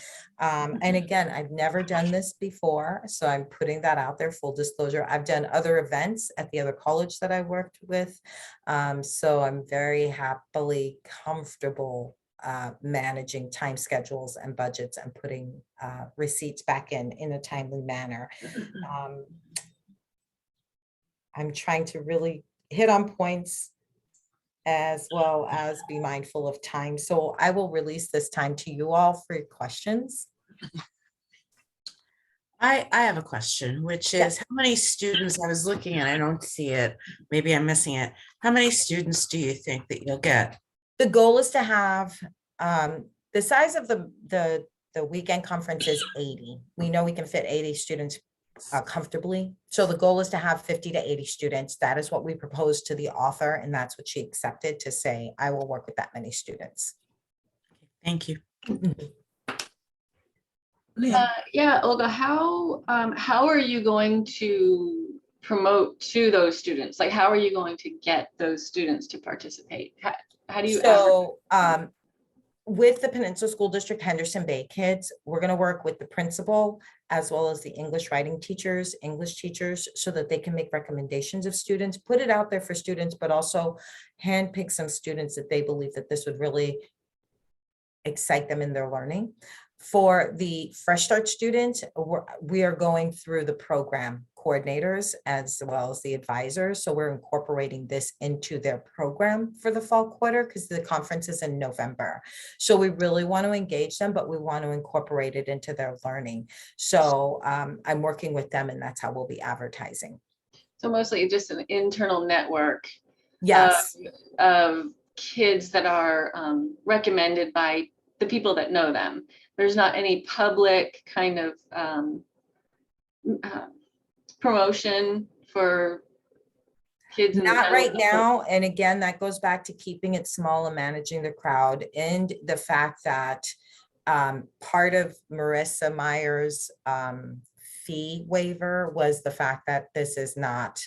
And again, I've never done this before, so I'm putting that out there, full disclosure. I've done other events at the other college that I worked with. So I'm very happily comfortable managing time schedules and budgets and putting receipts back in a timely manner. I'm trying to really hit on points as well as be mindful of time. So I will release this time to you all for your questions. I have a question, which is how many students, I was looking at, I don't see it, maybe I'm missing it. How many students do you think that you'll get? The goal is to have, the size of the weekend conference is 80. We know we can fit 80 students comfortably. So the goal is to have 50 to 80 students. That is what we proposed to the author, and that's what she accepted, to say, I will work with that many students. Thank you. Yeah, Olga, how are you going to promote to those students? Like, how are you going to get those students to participate? How do you? So with the Peninsula School District Henderson Bay kids, we're going to work with the principal as well as the English writing teachers, English teachers, so that they can make recommendations of students, put it out there for students, but also handpick some students that they believe that this would really excite them in their learning. For the Fresh Start students, we are going through the program coordinators as well as the advisors. So we're incorporating this into their program for the fall quarter, because the conference is in November. So we really want to engage them, but we want to incorporate it into their learning. So I'm working with them, and that's how we'll be advertising. So mostly just an internal network. Yes. Of kids that are recommended by the people that know them. There's not any public kind of promotion for kids. Not right now. And again, that goes back to keeping it small and managing the crowd, and the fact that part of Marissa Meyer's fee waiver was the fact that this is not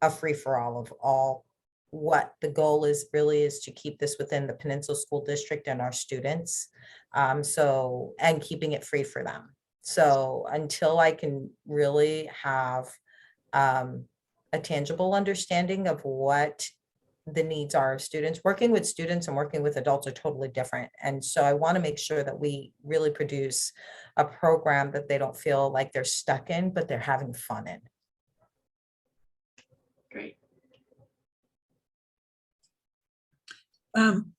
a free-for-all of all. What the goal is really is to keep this within the Peninsula School District and our students. And keeping it free for them. So until I can really have a tangible understanding of what the needs are of students, working with students and working with adults are totally different. And so I want to make sure that we really produce a program that they don't feel like they're stuck in, but they're having fun in. Great.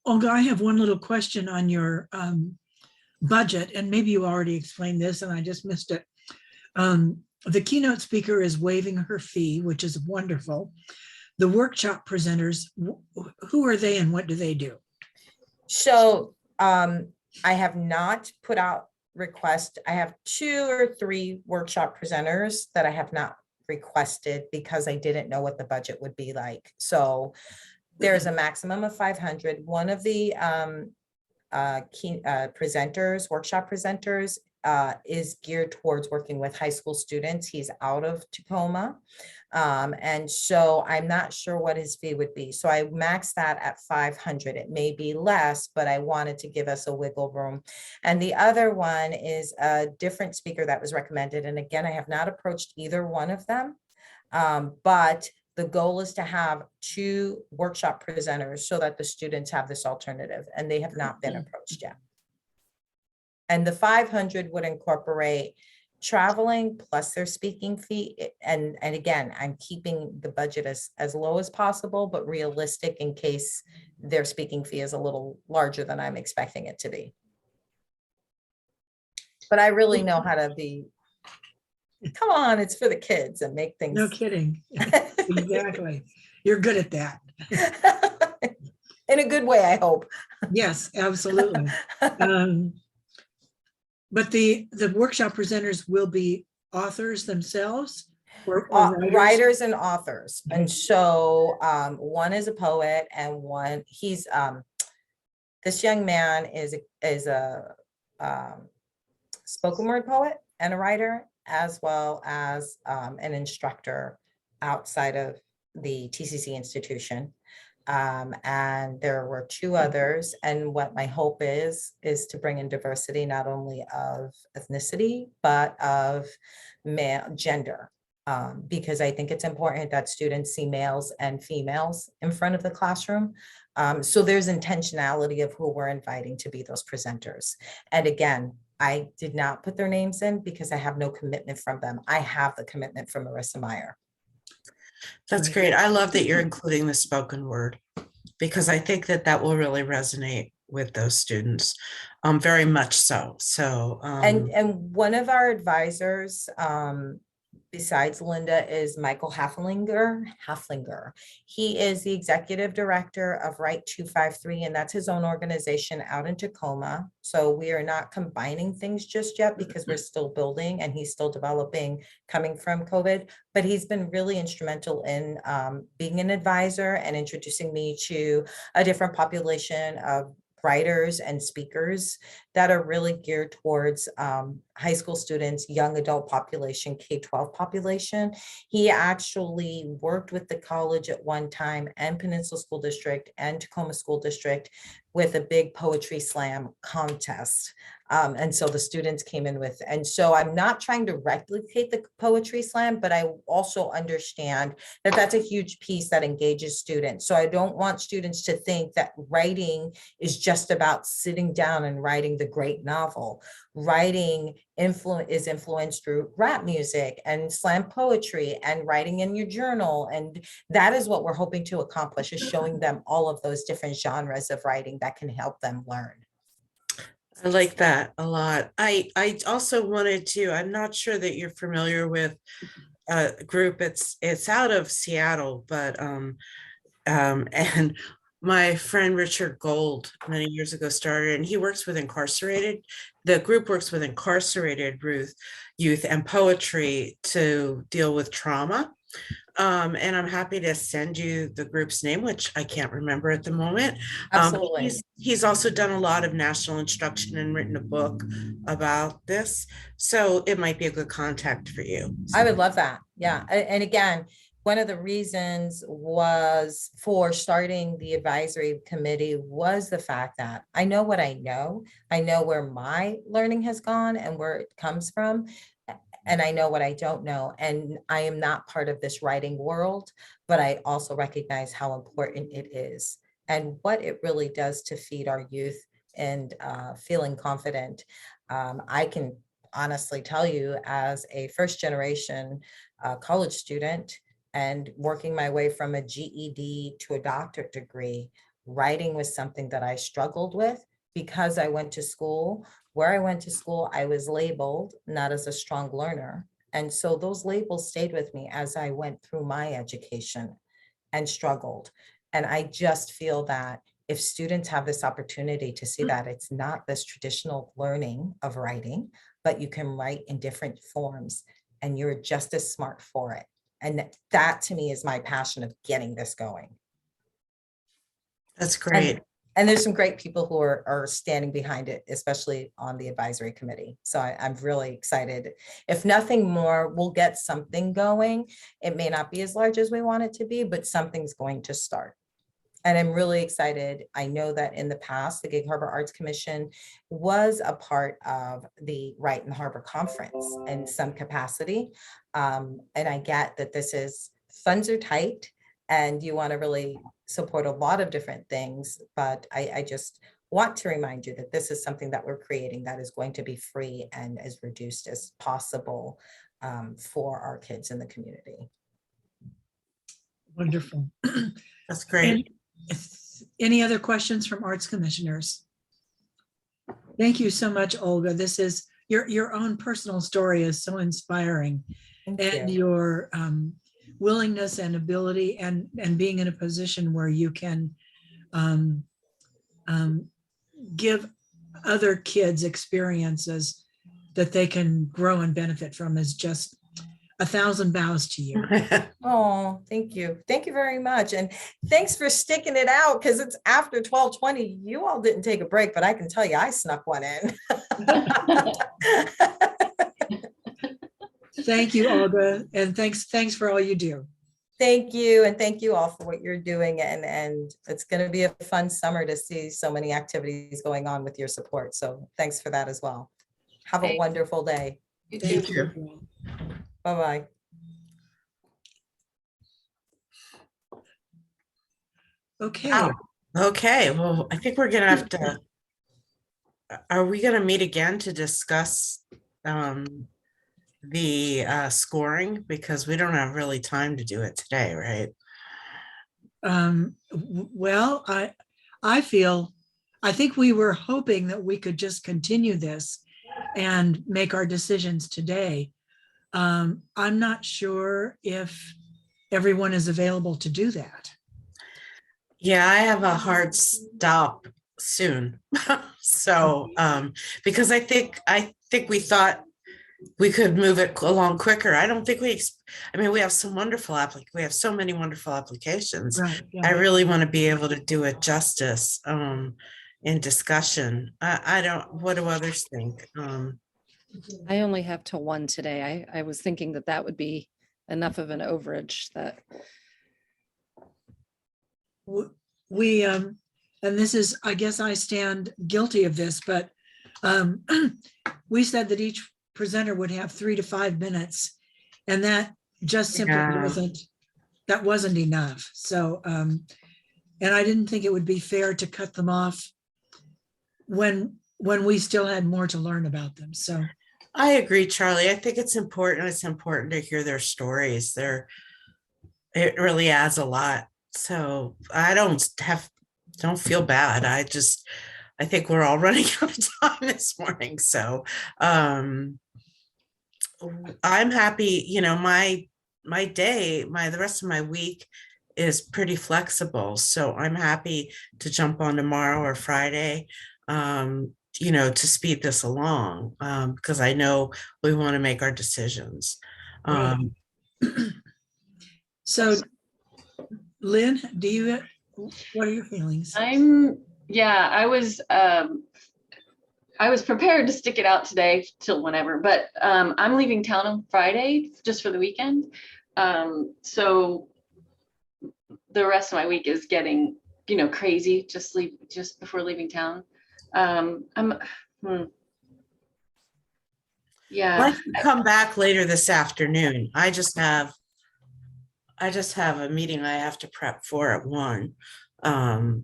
Olga, I have one little question on your budget, and maybe you already explained this and I just missed it. The keynote speaker is waiving her fee, which is wonderful. The workshop presenters, who are they and what do they do? So I have not put out requests. I have 2 or 3 workshop presenters that I have not requested because I didn't know what the budget would be like. So there's a maximum of 500. One of the workshop presenters is geared towards working with high school students. He's out of Tacoma. And so I'm not sure what his fee would be. So I maxed that at 500. It may be less, but I wanted to give us a wiggle room. And the other one is a different speaker that was recommended. And again, I have not approached either one of them. But the goal is to have 2 workshop presenters so that the students have this alternative, and they have not been approached yet. And the 500 would incorporate traveling plus their speaking fee. And again, I'm keeping the budget as low as possible, but realistic in case their speaking fee is a little larger than I'm expecting it to be. But I really know how to be, come on, it's for the kids and make things. No kidding. Exactly. You're good at that. In a good way, I hope. Yes, absolutely. But the workshop presenters will be authors themselves or writers and authors. And so one is a poet and one, he's, this young man is a spoken word poet and a writer, as well as an instructor outside of the TCC institution. And there were 2 others. And what my hope is to bring in diversity, not only of ethnicity, but of gender. Because I think it's important that students see males and females in front of the classroom. So there's intentionality of who we're inviting to be those presenters. And again, I did not put their names in because I have no commitment from them. I have the commitment from Marissa Meyer. That's great. I love that you're including the spoken word, because I think that will really resonate with those students, very much so. So, and one of our advisors, besides Linda, is Michael Haflinger. He is the executive director of Right 253, and that's his own organization out in Tacoma. So we are not combining things just yet because we're still building and he's still developing coming from COVID, but he's been really instrumental in being an advisor and introducing me to a different population of writers and speakers that are really geared towards high school students, young adult population, K-12 population. He actually worked with the college at one time and Peninsula School District and Tacoma School District with a big poetry slam contest. And so the students came in with, and so I'm not trying to replicate the poetry slam, but I also understand that that's a huge piece that engages students. So I don't want students to think that writing is just about sitting down and writing the great novel. Writing is influenced through rap music and slam poetry and writing in your journal. And that is what we're hoping to accomplish, is showing them all of those different genres of writing that can help them learn. I like that a lot. I also wanted to, I'm not sure that you're familiar with a group, it's out of Seattle, but and my friend Richard Gold many years ago started, and he works with the group works with incarcerated youth and poetry to deal with trauma. And I'm happy to send you the group's name, which I can't remember at the moment. Absolutely. He's also done a lot of national instruction and written a book about this. So it might be a good contact for you. I would love that. Yeah. And again, one of the reasons was for starting the advisory committee was the fact that I know what I know. I know where my learning has gone and where it comes from. And I know what I don't know. And I am not part of this writing world, but I also recognize how important it is and what it really does to feed our youth and feeling confident. I can honestly tell you, as a first generation college student and working my way from a GED to a doctorate degree, writing was something that I struggled with because I went to school. Where I went to school, I was labeled not as a strong learner. And so those labels stayed with me as I went through my education and struggled. And I just feel that if students have this opportunity to see that it's not this traditional learning of writing, but you can write in different forms and you're just as smart for it. And that to me is my passion of getting this going. That's great. And there's some great people who are standing behind it, especially on the advisory committee. So I'm really excited. If nothing more, we'll get something going. It may not be as large as we want it to be, but something's going to start. And I'm really excited. I know that in the past, the Gig Harbor Arts Commission was a part of the Right in the Harbor Conference in some capacity. And I get that funds are tight and you want to really support a lot of different things, but I just want to remind you that this is something that we're creating that is going to be free and as reduced as possible for our kids in the community. Wonderful. That's great. Any other questions from arts commissioners? Thank you so much, Olga. This is your own personal story is so inspiring. And your willingness and ability and being in a position where you can give other kids experiences that they can grow and benefit from is just 1,000 bows to you. Oh, thank you. Thank you very much. And thanks for sticking it out because it's after 12:20. You all didn't take a break, but I can tell you I snuck one in. Thank you, Olga. And thanks for all you do. Thank you. And thank you all for what you're doing. And it's going to be a fun summer to see so many activities going on with your support. So thanks for that as well. Have a wonderful day. Thank you. Bye-bye. Okay. Oh, okay. Well, I think we're going to have to, are we going to meet again to discuss the scoring? Because we don't have really time to do it today, right? Well, I think we were hoping that we could just continue this and make our decisions today. I'm not sure if everyone is available to do that. Yeah, I have a hard stop soon. So, because I think we thought we could move it along quicker. I don't think we have some wonderful we have so many wonderful applications. Right, yeah. I really want to be able to do it justice in discussion. What do others think? I only have till 1 today. I was thinking that would be enough of an overage that. We, and this is, I guess I stand guilty of this, but we said that each presenter would have 3 to 5 minutes, and that just simply wasn't enough. So, and I didn't think it would be fair to cut them off when we still had more to learn about them. So I agree, Charlie. I think it's important. It's important to hear their stories. It really adds a lot. So I don't feel bad. I think we're all running out of time this morning. So I'm happy, my the rest of my week is pretty flexible. So I'm happy to jump on tomorrow or Friday, to speed this along, because I know we want to make our decisions. Right. So Lynn, what are your feelings? I was prepared to stick it out today till whenever, but I'm leaving town on Friday just for the weekend. So the rest of my week is getting, crazy just before leaving town. Yeah. Let's come back later this afternoon. I just have a meeting I have to prep for at 1.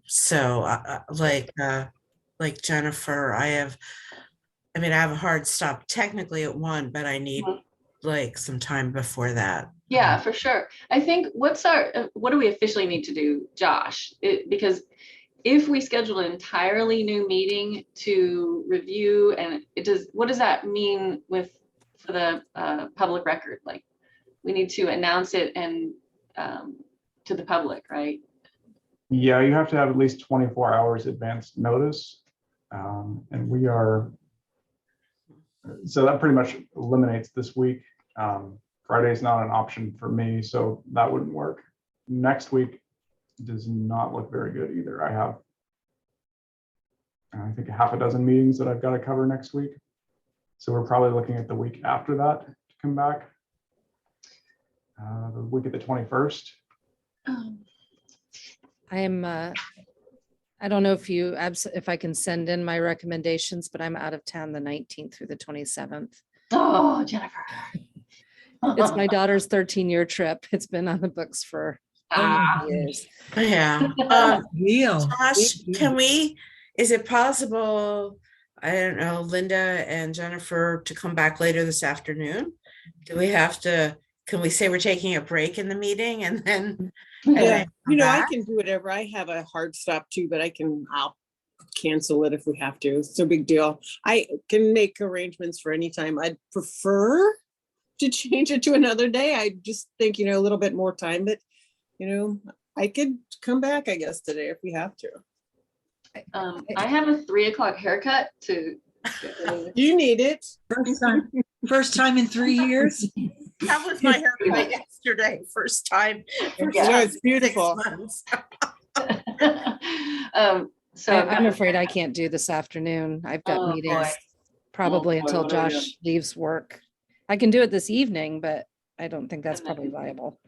So like Jennifer, I have a hard stop technically at 1, but I need some time before that. Yeah, for sure. I think what do we officially need to do, Josh? Because if we schedule an entirely new meeting to review, and what does that mean for the public record? Like, we need to announce it and to the public, right? Yeah, you have to have at least 24 hours advance notice. And we are, so that pretty much eliminates this week. Friday's not an option for me, so that wouldn't work. Next week does not look very good either. I have I think, a half a dozen meetings that I've got to cover next week. So we're probably looking at the week after that to come back. The week of the 21st. I don't know if I can send in my recommendations, but I'm out of town the 19th through the 27th. Oh, Jennifer. It's my daughter's 13-year trip. It's been on the books for years. Yeah. Real. Josh, is it possible, I don't know, Linda and Jennifer to come back later this afternoon? Can we say we're taking a break in the meeting and then? Yeah, I can do whatever. I have a hard stop too, but I'll cancel it if we have to. It's no big deal. I can make arrangements for any time. I'd prefer to change it to another day. I just think, a little bit more time, but I could come back, I guess, today if we have to. I have a 3 o'clock haircut to. You need it. First time in 3 years. That was my haircut yesterday. First time. It's beautiful. So I'm afraid I can't do this afternoon. I've got meetings probably until Josh leaves work. I can do it this evening, but I don't think that's probably viable.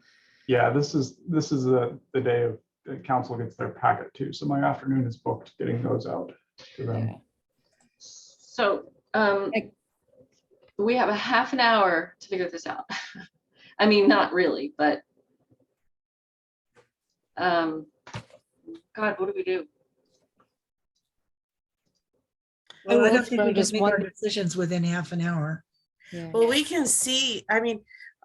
Yeah, this is the day of the council gets their packet too. So my afternoon is booked getting those out to them. Yeah. So we have a half an hour to figure this out. I mean, not really, but God, what do we do? Well, I don't think we just make our decisions within half an hour. Yeah. Well, we can see, I mean,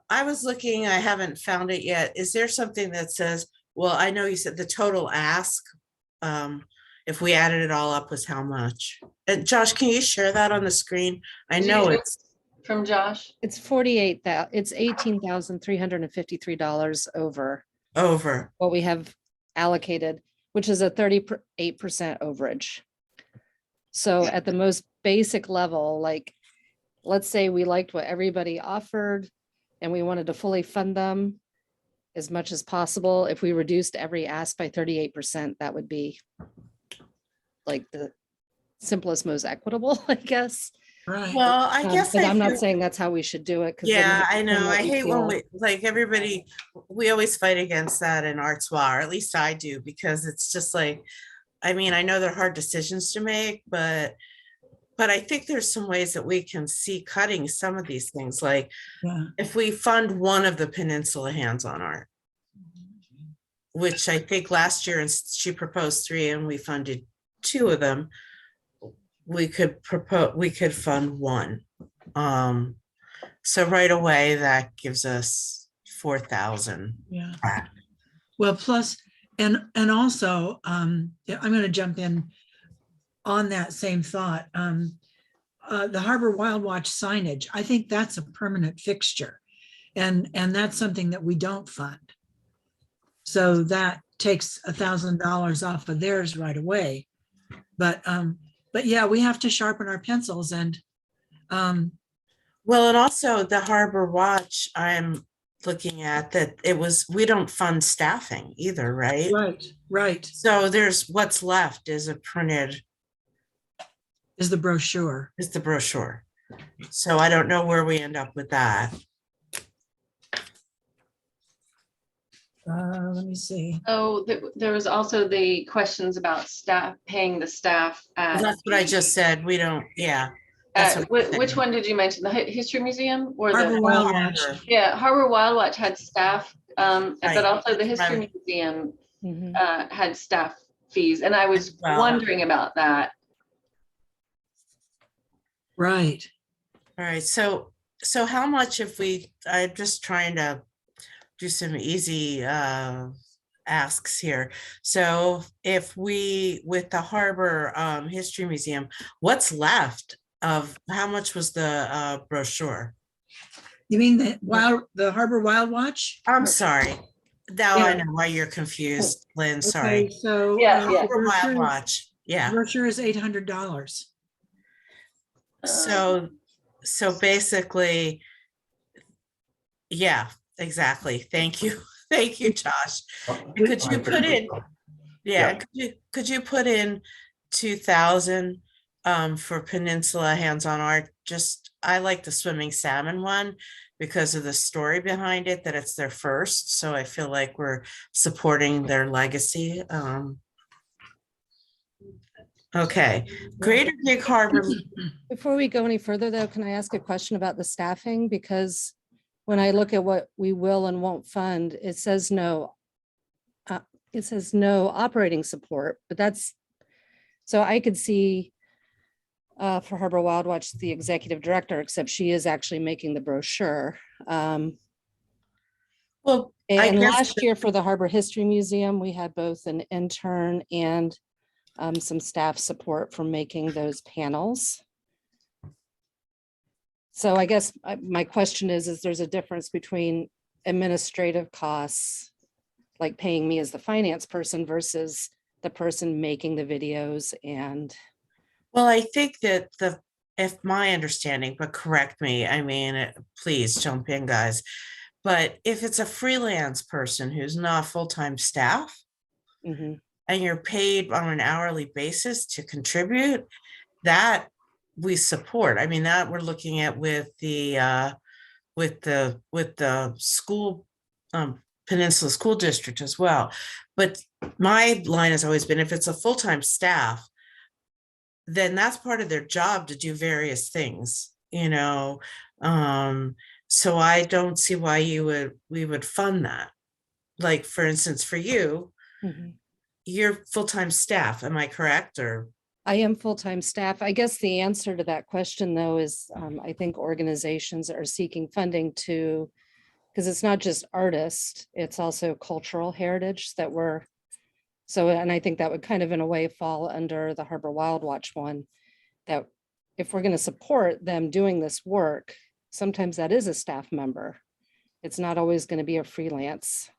I was looking, I haven't found it yet. Is there something that says, well, I know you said the total ask, if we added it all up was how much? And Josh, can you share that on the screen? I know it's from Josh. It's $18,353 over what we have allocated, which is a 38% overage. So at the most basic level, like, let's say we liked what everybody offered and we wanted to fully fund them as much as possible. If we reduced every ask by 38%, that would be like the simplest, most equitable, I guess. Right. Well, I guess but I'm not saying that's how we should do it. Yeah, I know. I hate when we always fight against that in Artois, or at least I do, because it's just like, I mean, I know they're hard decisions to make, but I think there's some ways that we can see cutting some of these things. Like if we fund one of the Peninsula hands-on art, which I think last year she proposed 3 and we funded 2 of them, we could fund 1. So right away that gives us 4,000. Yeah. Well, plus, and also, I'm going to jump in on that same thought. The Harbor Wild Watch signage, I think that's a permanent fixture, and that's something that we don't fund. So that takes $1,000 off of theirs right away. But yeah, we have to sharpen our pencils and. Well, and also the Harbor Watch, I'm looking at that we don't fund staffing either, right? Right. So what's left is the brochure. So I don't know where we end up with that. Let me see. Oh, there was also the questions about paying the staff. That's what I just said. We don't, yeah. Which one did you mention? The History Museum or Harbor Wild Watch? Yeah, Harbor Wild Watch had staff, Right. but also the History Museum had staff fees, and I was wondering about that. Right. All right. So how much I'm just trying to do some easy asks here. So if with the Harbor History Museum, what's left of how much was the brochure? You mean the Harbor Wild Watch? I'm sorry. Now I know why you're confused, Lynn. Sorry. Okay, so Harbor Wild Watch. Yeah. Brochure is $800. So basically, yeah, exactly. Thank you, Josh. Could you put in? Yeah. Could you put in 2,000 for Peninsula Hands-on Art. Just, I like the swimming salmon one because of the story behind it, that it's their first. So I feel like we're supporting their legacy. Okay, Greater Gig Harbor. Before we go any further though, can I ask a question about the staffing? Because when I look at what we will and won't fund, it says no operating support, but that's, so I could see for Harbor Wild Watch, the executive director, except she is actually making the brochure. Well, and last year for the Harbor History Museum, we had both an intern and some staff support for making those panels. So I guess my question is there's a difference between administrative costs, like paying me as the finance person versus the person making the videos and. Well, I think that if my understanding, but correct me, I mean, please jump in, guys. But if it's a freelance person who's not full-time staff, mm-hmm. and you're paid on an hourly basis to contribute, that we support. I mean, that we're looking at with the school, Peninsula School District as well. But my line has always been, if it's a full-time staff, then that's part of their job to do various things, you know. So I don't see why we would fund that. Like, for instance, for you, mm-hmm. You're full-time staff, am I correct? Or I am full-time staff. I guess the answer to that question though is I think organizations are seeking funding to, because it's not just artists, it's also cultural heritage that we're, so, and I think that would kind of in a way fall under the Harbor Wild Watch one, that if we're going to support them doing this work, sometimes that is a staff member. It's not always going to be a freelance.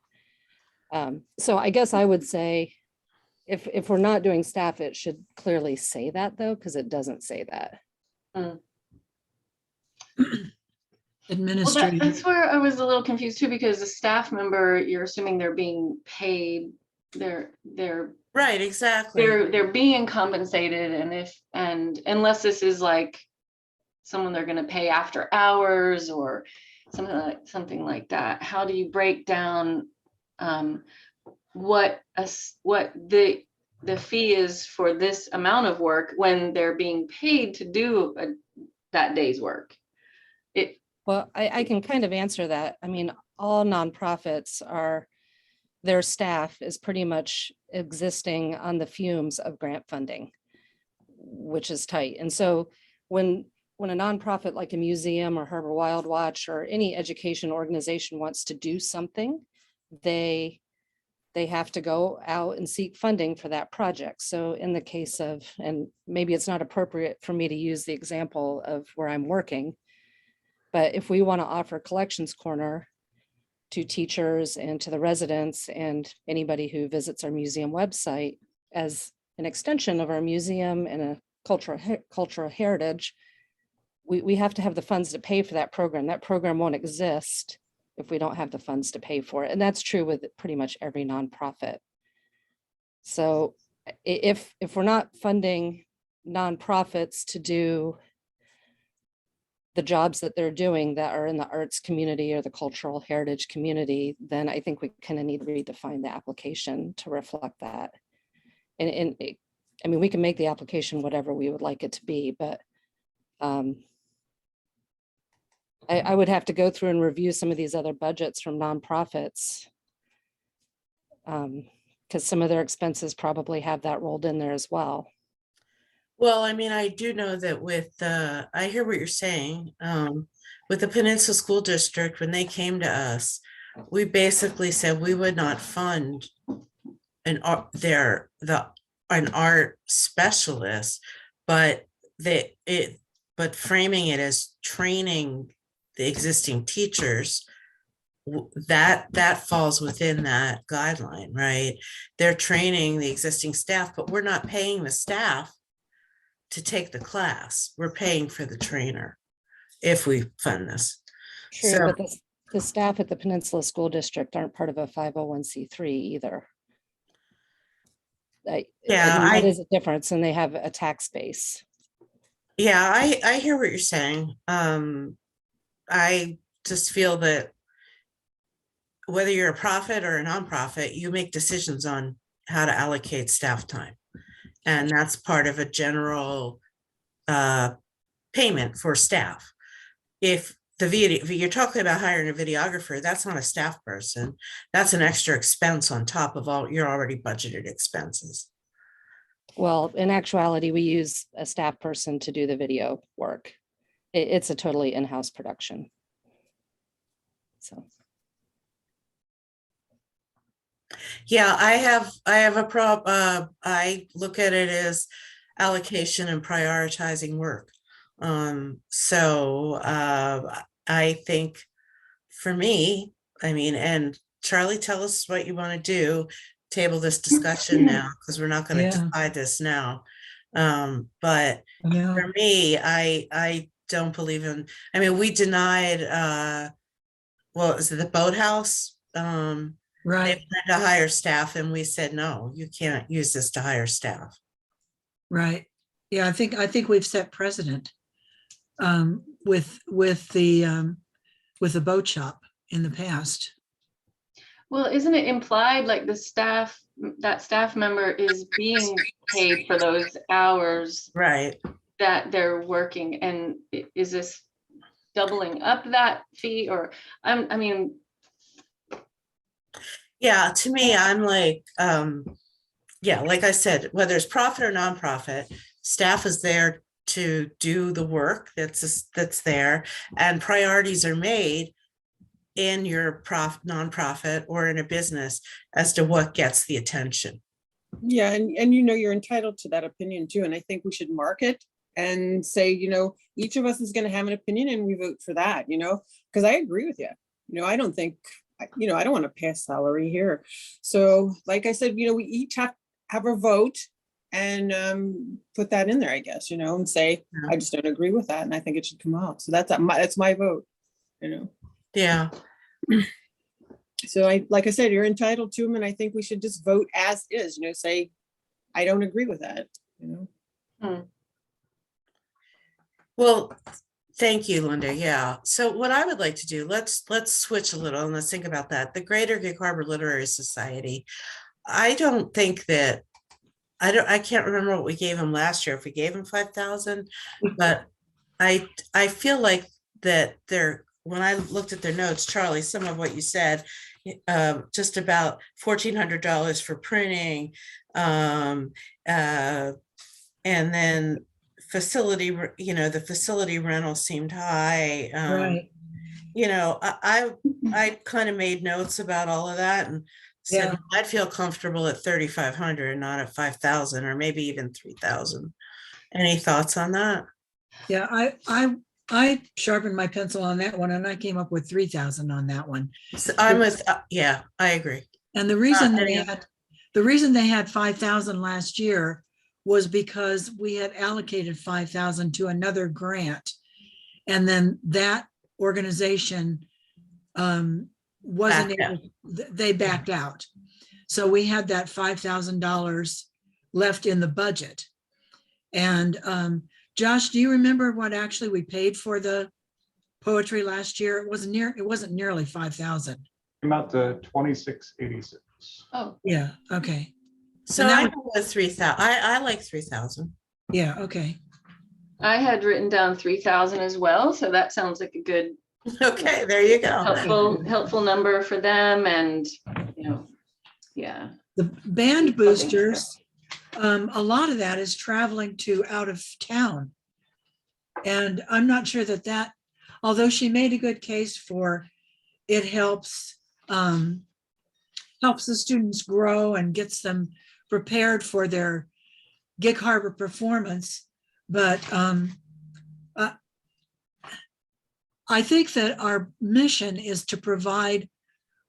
So I guess I would say, if we're not doing staff, it should clearly say that though, because it doesn't say that. Administrative. Well, that's where I was a little confused too, because a staff member, you're assuming they're being paid, they're right, exactly. They're being compensated, and unless this is like someone they're going to pay after hours or something like that, how do you break down what the fee is for this amount of work when they're being paid to do that day's work? Well, I can kind of answer that. I mean, all nonprofits their staff is pretty much existing on the fumes of grant funding, which is tight. And so when a nonprofit like a museum or Harbor Wild Watch or any education organization wants to do something, they have to go out and seek funding for that project. So in the case of, and maybe it's not appropriate for me to use the example of where I'm working, but if we want to offer Collections Corner to teachers and to the residents and anybody who visits our museum website as an extension of our museum and a cultural heritage, we have to have the funds to pay for that program. That program won't exist if we don't have the funds to pay for it. And that's true with pretty much every nonprofit. So if we're not funding nonprofits to do the jobs that they're doing that are in the arts community or the cultural heritage community, then I think we kind of need to redefine the application to reflect that. And I mean, we can make the application whatever we would like it to be, but I would have to go through and review some of these other budgets from nonprofits, because some of their expenses probably have that rolled in there as well. Well, I mean, I do know that I hear what you're saying. With the Peninsula School District, when they came to us, we basically said we would not fund an art specialist, but framing it as training the existing teachers, that falls within that guideline, right? They're training the existing staff, but we're not paying the staff to take the class. We're paying for the trainer if we fund this. True, So, but the staff at the Peninsula School District aren't part of a 501c3 either. That is a difference, and they have a tax base. Yeah, I hear what you're saying. I just feel that whether you're a profit or a nonprofit, you make decisions on how to allocate staff time. And that's part of a general payment for staff. If you're talking about hiring a videographer, that's not a staff person. That's an extra expense on top of all your already budgeted expenses. Well, in actuality, we use a staff person to do the video work. It's a totally in-house production. So. Yeah, I have a I look at it as allocation and prioritizing work. I think for me, I mean, and Charlie, tell us what you want to do. Table this discussion now, because we're not going to decide this now. But for me, I don't believe in, I mean, we denied, well, is it the boathouse? Right. They wanted to hire staff and we said, no, you can't use this to hire staff. Right. Yeah, I think we've set precedent with the boat shop in the past. Well, isn't it implied like the staff, that staff member is being paid for those hours, right, that they're working? And is this doubling up that fee? Or I mean, yeah, to me, I'm like, yeah, like I said, whether it's profit or nonprofit, staff is there to do the work that's there, and priorities are made in your nonprofit or in a business as to what gets the attention. Yeah, and you know, you're entitled to that opinion too. And I think we should mark it and say, you know, each of us is going to have an opinion and we vote for that, you know, because I agree with you. You know, I don't think, you know, I don't want to pass salary here. So like I said, you know, we each have a vote and put that in there, I guess, you know, and say, I just don't agree with that. And I think it should come out. So that's my vote, you know. Yeah. So like I said, you're entitled to them, and I think we should just vote as is, you know, say, I don't agree with that, you know. Well, thank you, Linda. Yeah. So what I would like to do, let's switch a little and let's think about that. The Greater Gig Harbor Literary Society. I don't think that, I can't remember what we gave them last year, if we gave them 5,000, but I feel like that when I looked at their notes, Charlie, some of what you said, just about $1,400 for printing, and then facility, you know, the facility rental seemed high. Right. You know, I kind of made notes about all of that and said, I'd feel comfortable at 3,500, not at 5,000, or maybe even 3,000. Any thoughts on that? Yeah, I sharpened my pencil on that one and I came up with 3,000 on that one. So I'm with, yeah, I agree. And the reason they had 5,000 last year was because we had allocated 5,000 to another grant. And then that organization wasn't able, they backed out. So we had that $5,000 left in the budget. And Josh, do you remember what actually we paid for the poetry last year? It wasn't nearly 5,000. Came out to 2,686. Oh, yeah, okay. So I go with 3,000. I like 3,000. Yeah, okay. I had written down 3,000 as well, so that sounds like a good. Okay, there you go. Helpful number for them, and you know, yeah. The band boosters, a lot of that is traveling to out of town, and I'm not sure that although she made a good case for it, helps the students grow and gets them prepared for their Gig Harbor performance. But I think that our mission is to provide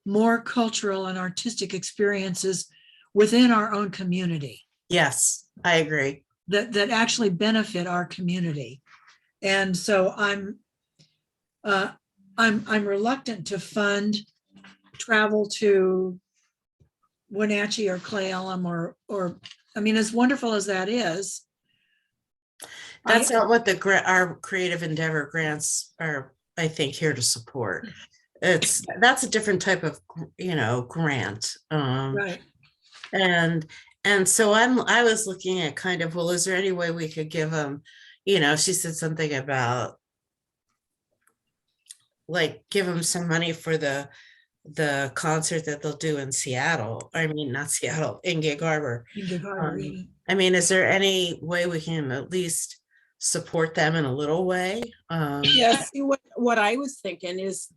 more cultural and artistic experiences within our own community. Yes, I agree. That actually benefit our community. And so I'm reluctant to fund travel to Wenatchee or Cle Elum or I mean, as wonderful as that is. That's not what our creative endeavor grants are, I think, here to support. That's a different type of, grant. Right. And so I was looking at kind of, well, is there any way we could give them, she said something about like give them some money for the concert that they'll do in Seattle. I mean, not Seattle, in Gig Harbor. In Gig Harbor, yeah. I mean, is there any way we can at least support them in a little way? Yeah, see, what I was thinking is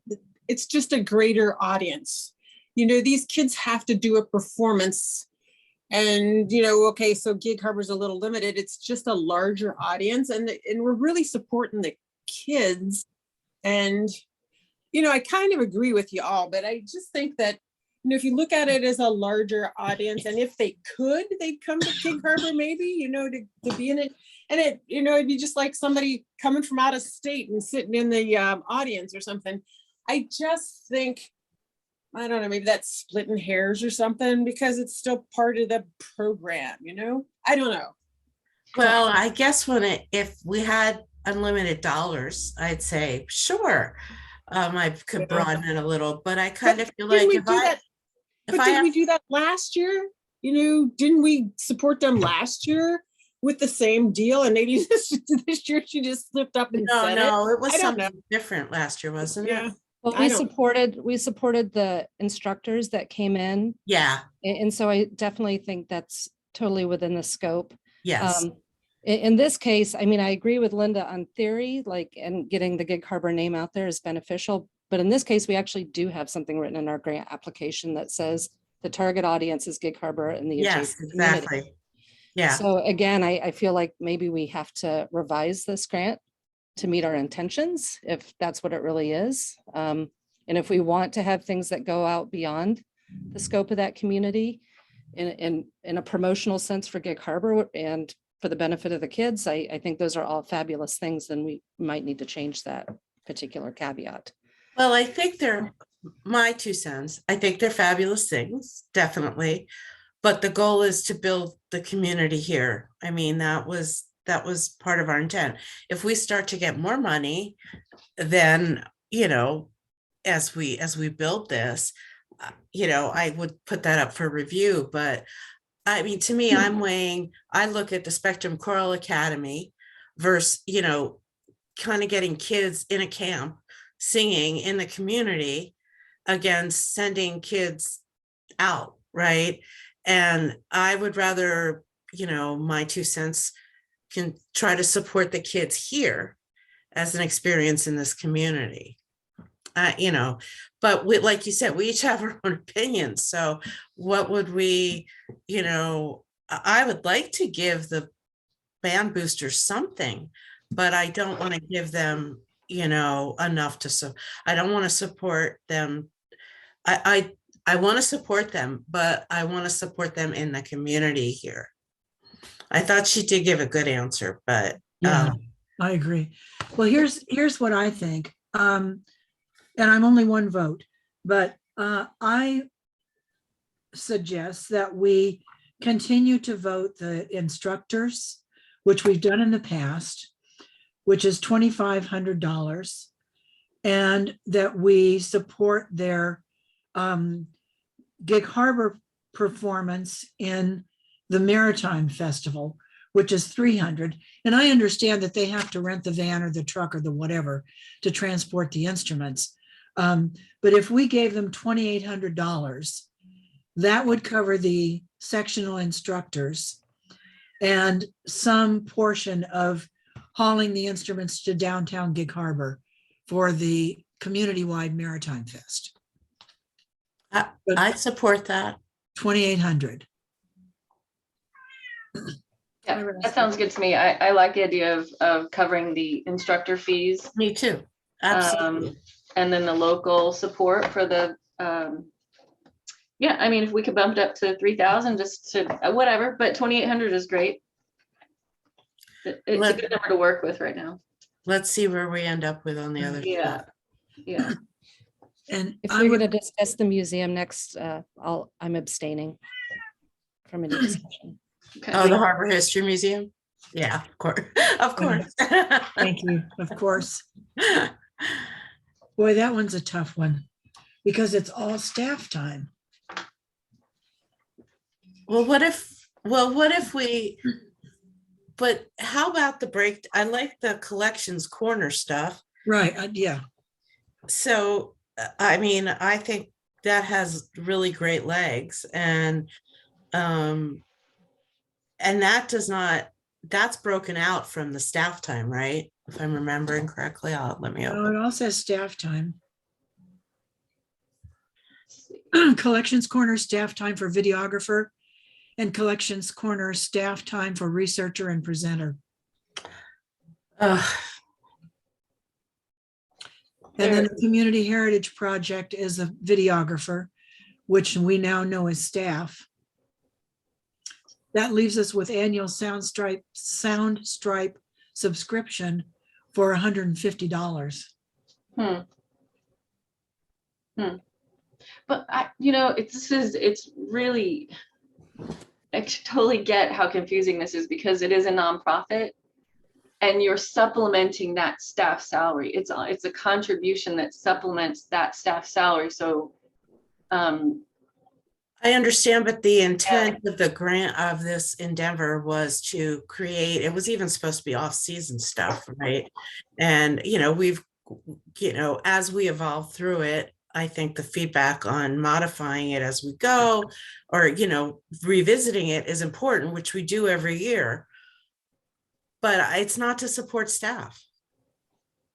it's just a greater audience. These kids have to do a performance and, okay, so Gig Harbor's a little limited. It's just a larger audience and we're really supporting the kids. And, I kind of agree with you all, but I just think that, if you look at it as a larger audience and if they could, they'd come to Gig Harbor maybe, to be in it. And it'd be just like somebody coming from out of state and sitting in the audience or something. I just think, I don't know, maybe that's splitting hairs or something because it's still part of the program, I don't know. Well, I guess if we had unlimited dollars, I'd say, sure, I could broaden it a little, but I kind of feel like did we do that last year? Didn't we support them last year with the same deal? And maybe this year she just slipped up and said it was something different last year, wasn't it? Well, we supported the instructors that came in. Yeah. And so I definitely think that's totally within the scope. Yes. In this case, I mean, I agree with Linda on theory, and getting the Gig Harbor name out there is beneficial. But in this case, we actually do have something written in our grant application that says the target audience is Gig Harbor and the adjacent community. Exactly. Yeah. So again, I feel like maybe we have to revise this grant to meet our intentions, if that's what it really is. And if we want to have things that go out beyond the scope of that community in a promotional sense for Gig Harbor and for the benefit of the kids, I think those are all fabulous things. Then we might need to change that particular caveat. Well, I think they're my 2 cents. I think they're fabulous things, definitely. But the goal is to build the community here. I mean, that was part of our intent. If we start to get more money, then, as we build this, I would put that up for review. But I mean, to me, I look at the Spectrum Choral Academy versus, kind of getting kids in a camp singing in the community against sending kids out, right? And I would rather, my 2 cents can try to support the kids here as an experience in this community. But like you said, we each have our own opinions. So what would we, I would like to give the band boosters something, but I don't want to give them, enough I don't want to support them. I want to support them, but I want to support them in the community here. I thought she did give a good answer, but yeah, I agree. Well, here's what I think. And I'm only one vote, but I suggest that we continue to vote the instructors, which we've done in the past, which is $2,500, and that we support their Gig Harbor performance in the Maritime Festival, which is $300. And I understand that they have to rent the van or the truck or the whatever to transport the instruments. But if we gave them $2,800, that would cover the sectional instructors and some portion of hauling the instruments to downtown Gig Harbor for the community-wide Maritime Fest. I support that. $2,800. Yeah, that sounds good to me. I like the idea of covering the instructor fees. Me too. Absolutely. And then the local support for the, yeah, I mean, if we could bump it up to 3,000, just to whatever, but 2,800 is great. It's a good number to work with right now. Let's see where we end up with on the other stuff. Yeah. And if we're going to discuss the museum next, I'm abstaining from any discussion. Oh, the Harbor History Museum? Yeah, of course, of course. Thank you, of course. Boy, that one's a tough one because it's all staff time. Well, what if we, but how about the break? I like the collections corner stuff. Right, yeah. So, I mean, I think that has really great legs and that does not, that's broken out from the staff time, right? If I'm remembering correctly, let me No, open. it all says staff time. Collections corner staff time for videographer and collections corner staff time for researcher and presenter. And then the community heritage project is a videographer, which we now know as staff. That leaves us with annual Soundstripe subscription for $150. But it's really, I totally get how confusing this is because it is a nonprofit and you're supplementing that staff salary. It's a contribution that supplements that staff salary. So I understand, but the intent of the grant of this endeavor was to create, it was even supposed to be off-season stuff, right? And, as we evolve through it, I think the feedback on modifying it as we go or, revisiting it is important, which we do every year. But it's not to support staff.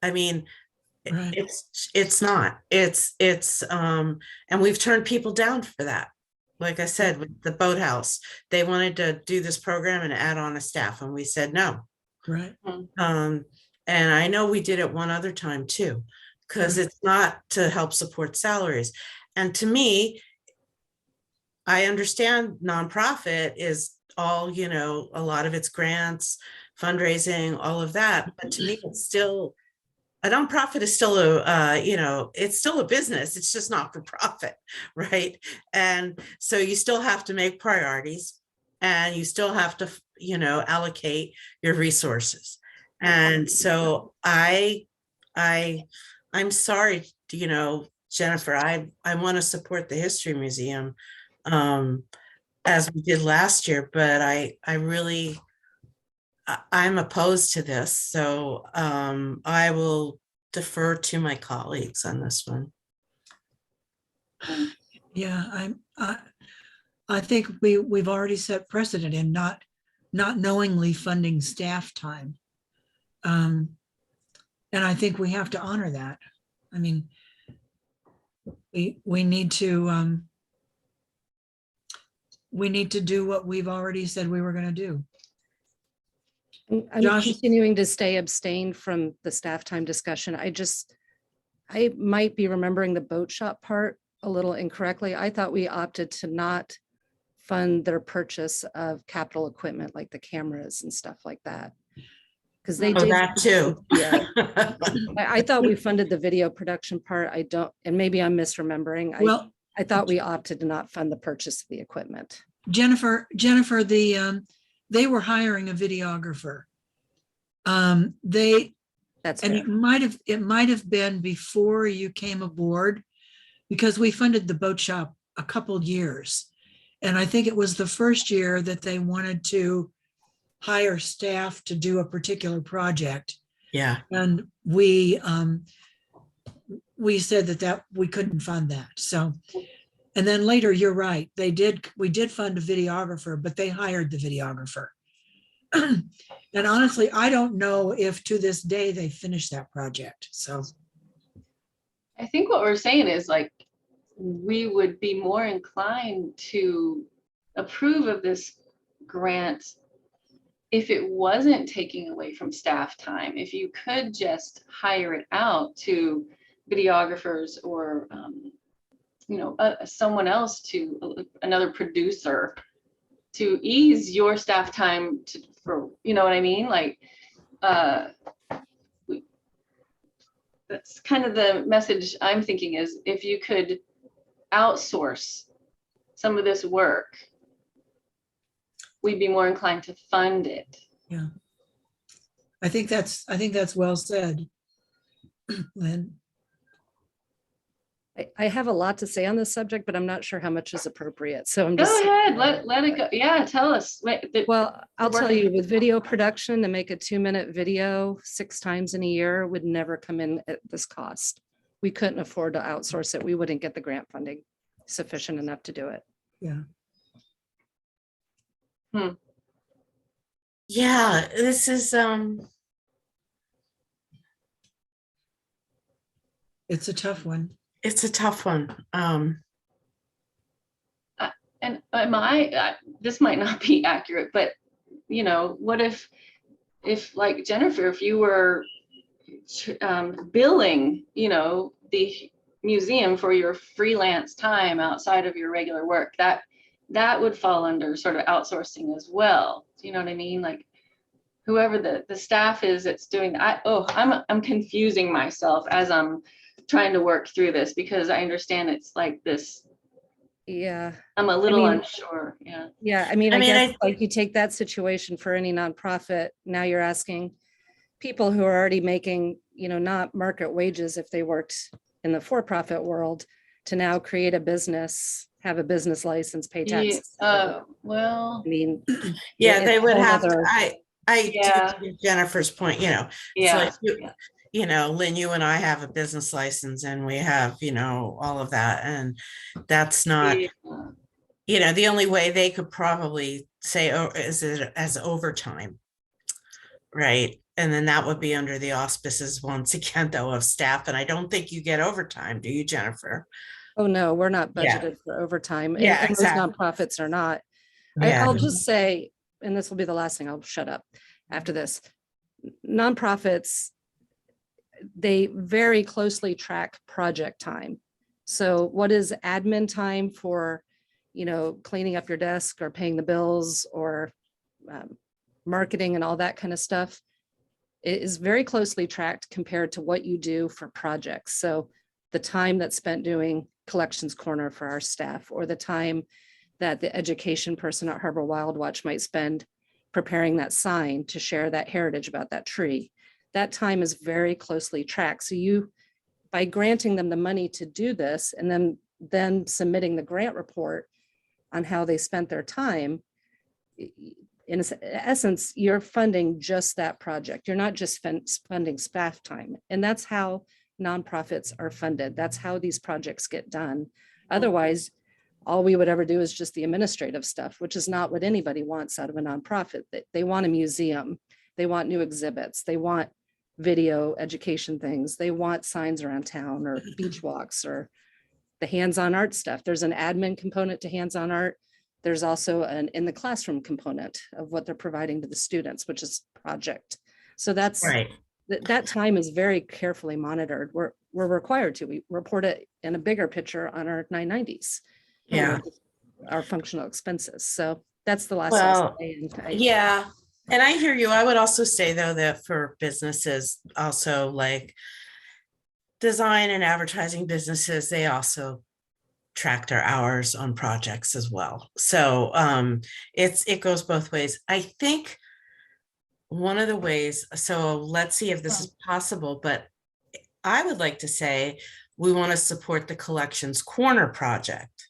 I mean, right. It's not. And we've turned people down for that. Like I said, with the boathouse, they wanted to do this program and add on a staff, and we said no. Right. And I know we did it one other time too, because it's not to help support salaries. And to me, I understand nonprofit is all, a lot of it's grants, fundraising, all of that. But to me, it's still, a nonprofit is still it's still a business. It's just not for profit, right? And so you still have to make priorities and you still have to, allocate your resources. And so I'm sorry, Jennifer, I want to support the History Museum as we did last year, but I'm opposed to this. So I will defer to my colleagues on this one. Yeah, I think we've already set precedent in not knowingly funding staff time. And I think we have to honor that. I mean, we need to do what we've already said we were going to do. I'm Josh? continuing to stay abstained from the staff time discussion. I might be remembering the boat shop part a little incorrectly. I thought we opted to not fund their purchase of capital equipment like the cameras and stuff like that. Because they did that too. Yeah. I thought we funded the video production part. I don't, and maybe I'm misremembering. Well, I thought we opted to not fund the purchase of the equipment. Jennifer, they were hiring a videographer. That's and fair. it might have been before you came aboard, because we funded the boat shop a couple years. And I think it was the first year that they wanted to hire staff to do a particular project. Yeah. And we said that we couldn't fund that. So, and then later, you're right, we did fund a videographer, but they hired the videographer. And honestly, I don't know if to this day they finished that project. So I think what we're saying is like, we would be more inclined to approve of this grant if it wasn't taking away from staff time, if you could just hire it out to videographers or, someone else, to another producer, to ease your staff time for, you know what I mean? Like, that's kind of the message I'm thinking is if you could outsource some of this work. we'd be more inclined to fund it. Yeah. I think that's well said. Lynn. I have a lot to say on this subject, but I'm not sure how much is appropriate. So I'm Go just. ahead, let it go. Yeah, tell us. Well, I'll tell you, with video production, to make a 2-minute video 6 times in a year would never come in at this cost. We couldn't afford to outsource it. We wouldn't get the grant funding sufficient enough to do it. Yeah. Yeah, this is It's a tough one. it's a tough one. And this might not be accurate, but you know, what if like Jennifer, if you were billing, you know, the museum for your freelance time outside of your regular work, that would fall under sort of outsourcing as well. Do you know what I mean? Like whoever the staff is that's doing that. I'm confusing myself as I'm trying to work through this, because I understand it's like this. Yeah. I'm a little unsure. Yeah. Yeah. I guess like you take that situation for any nonprofit. Now you're asking people who are already making, you know, not market wages if they worked in the for-profit world to now create a business, have a business license, pay taxes. Well, I mean, yeah, they would have to, yeah. to Jennifer's point, you know, Yeah. it's like you know, Lynn, you and I have a business license and we have, you know, all of that. And that's not, you know, the only way they could probably say, oh, is it as overtime, right? And then that would be under the auspices once again, though, of staff. And I don't think you get overtime, do you, Jennifer? Oh, no, we're not budgeted Yeah. for overtime. Yeah, and exactly. Most nonprofits are not. Yeah. I'll just say, and this will be the last thing, I'll shut up after this. Nonprofits, they very closely track project time. So what is admin time for, you know, cleaning up your desk or paying the bills or marketing and all that kind of stuff? It is very closely tracked compared to what you do for projects. So the time that's spent doing collections corner for our staff, or the time that the education person at Harbor Wild Watch might spend preparing that sign to share that heritage about that tree. That time is very closely tracked. So you, by granting them the money to do this and then submitting the grant report on how they spent their time, in essence, you're funding just that project. You're not just funding staff time. And that's how nonprofits are funded. That's how these projects get done. Otherwise, all we would ever do is just the administrative stuff, which is not what anybody wants out of a nonprofit. They want a museum. They want new exhibits. They want video education things. They want signs around town or beach walks or the hands-on art stuff. There's an admin component to hands-on art. There's also an in the classroom component of what they're providing to the students, which is project. So that's right. That time is very carefully monitored. We're required to. We report it in a bigger picture on our 990s. Yeah. Our functional expenses. So that's the last. Well, yeah. And I hear you. I would also say, though, that for businesses also like design and advertising businesses, they also track their hours on projects as well. So it goes both ways. I think one of the ways, so let's see if this is possible, but I would like to say we want to support the Collections Corner project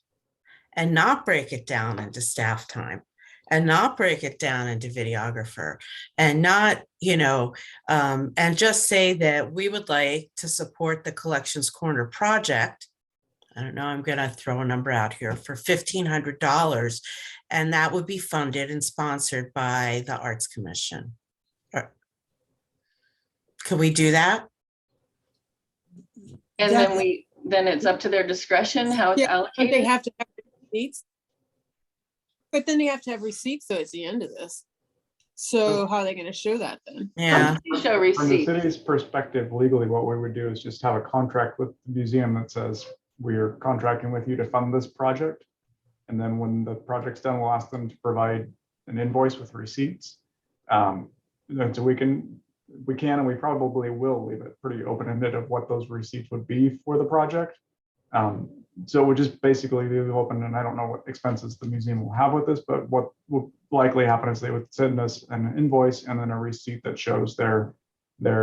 and not break it down into staff time and not break it down into videographer and not, you know, and just say that we would like to support the Collections Corner project. I don't know, I'm going to throw a number out here for $1,500, and that would be funded and sponsored by the Arts Commission. Could we do that? And then it's up to their discretion how it's allocated. They have to have receipts. But then they have to have receipts, so it's the end of this. So how are they going to show that then? Yeah. Show From the receipts. city's perspective, legally, what we would do is just have a contract with the museum that says, we are contracting with you to fund this project. And then when the project's done, we'll ask them to provide an invoice with receipts. So we can and we probably will leave it pretty open-ended of what those receipts would be for the project. So we'll just basically leave it open, and I don't know what expenses the museum will have with this, but what will likely happen is they would send us an invoice and then a receipt that shows their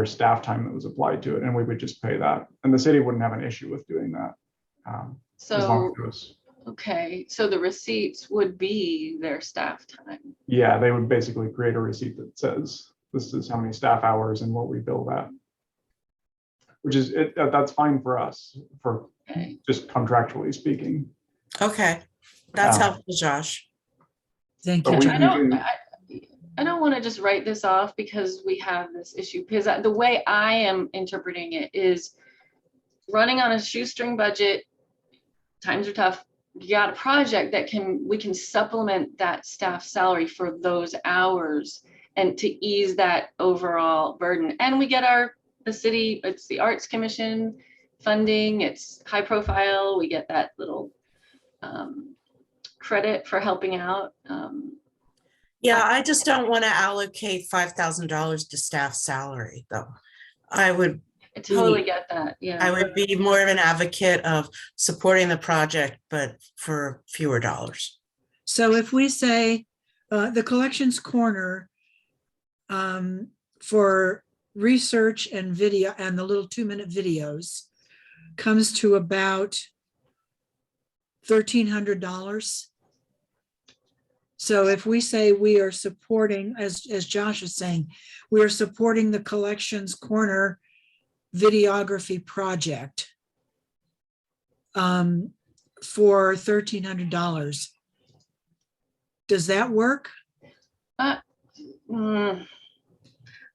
staff time that was applied to it, and we would just pay that. And the city wouldn't have an issue with doing that. As long as it was, okay, so the receipts would be their staff time. yeah, they would basically create a receipt that says this is how many staff hours and what we bill that. Which is, that's fine for us, for just contractually speaking. Okay, that's helpful, Josh. Thank you. I don't want to just write this off because we have this issue, because the way I am interpreting it is running on a shoestring budget, times are tough. You got a project that we can supplement that staff salary for those hours and to ease that overall burden. And we get the city, it's the Arts Commission funding, it's high profile, we get that little credit for helping out. Yeah, I just don't want to allocate $5,000 to staff salary, though. I totally get that. Yeah, I would be more of an advocate of supporting the project, but for fewer dollars. So if we say the collections corner for research and video and the little 2-minute videos comes to about $1,300. So if we say we are supporting, as Josh is saying, we are supporting the collections corner videography project for $1,300. Does that work?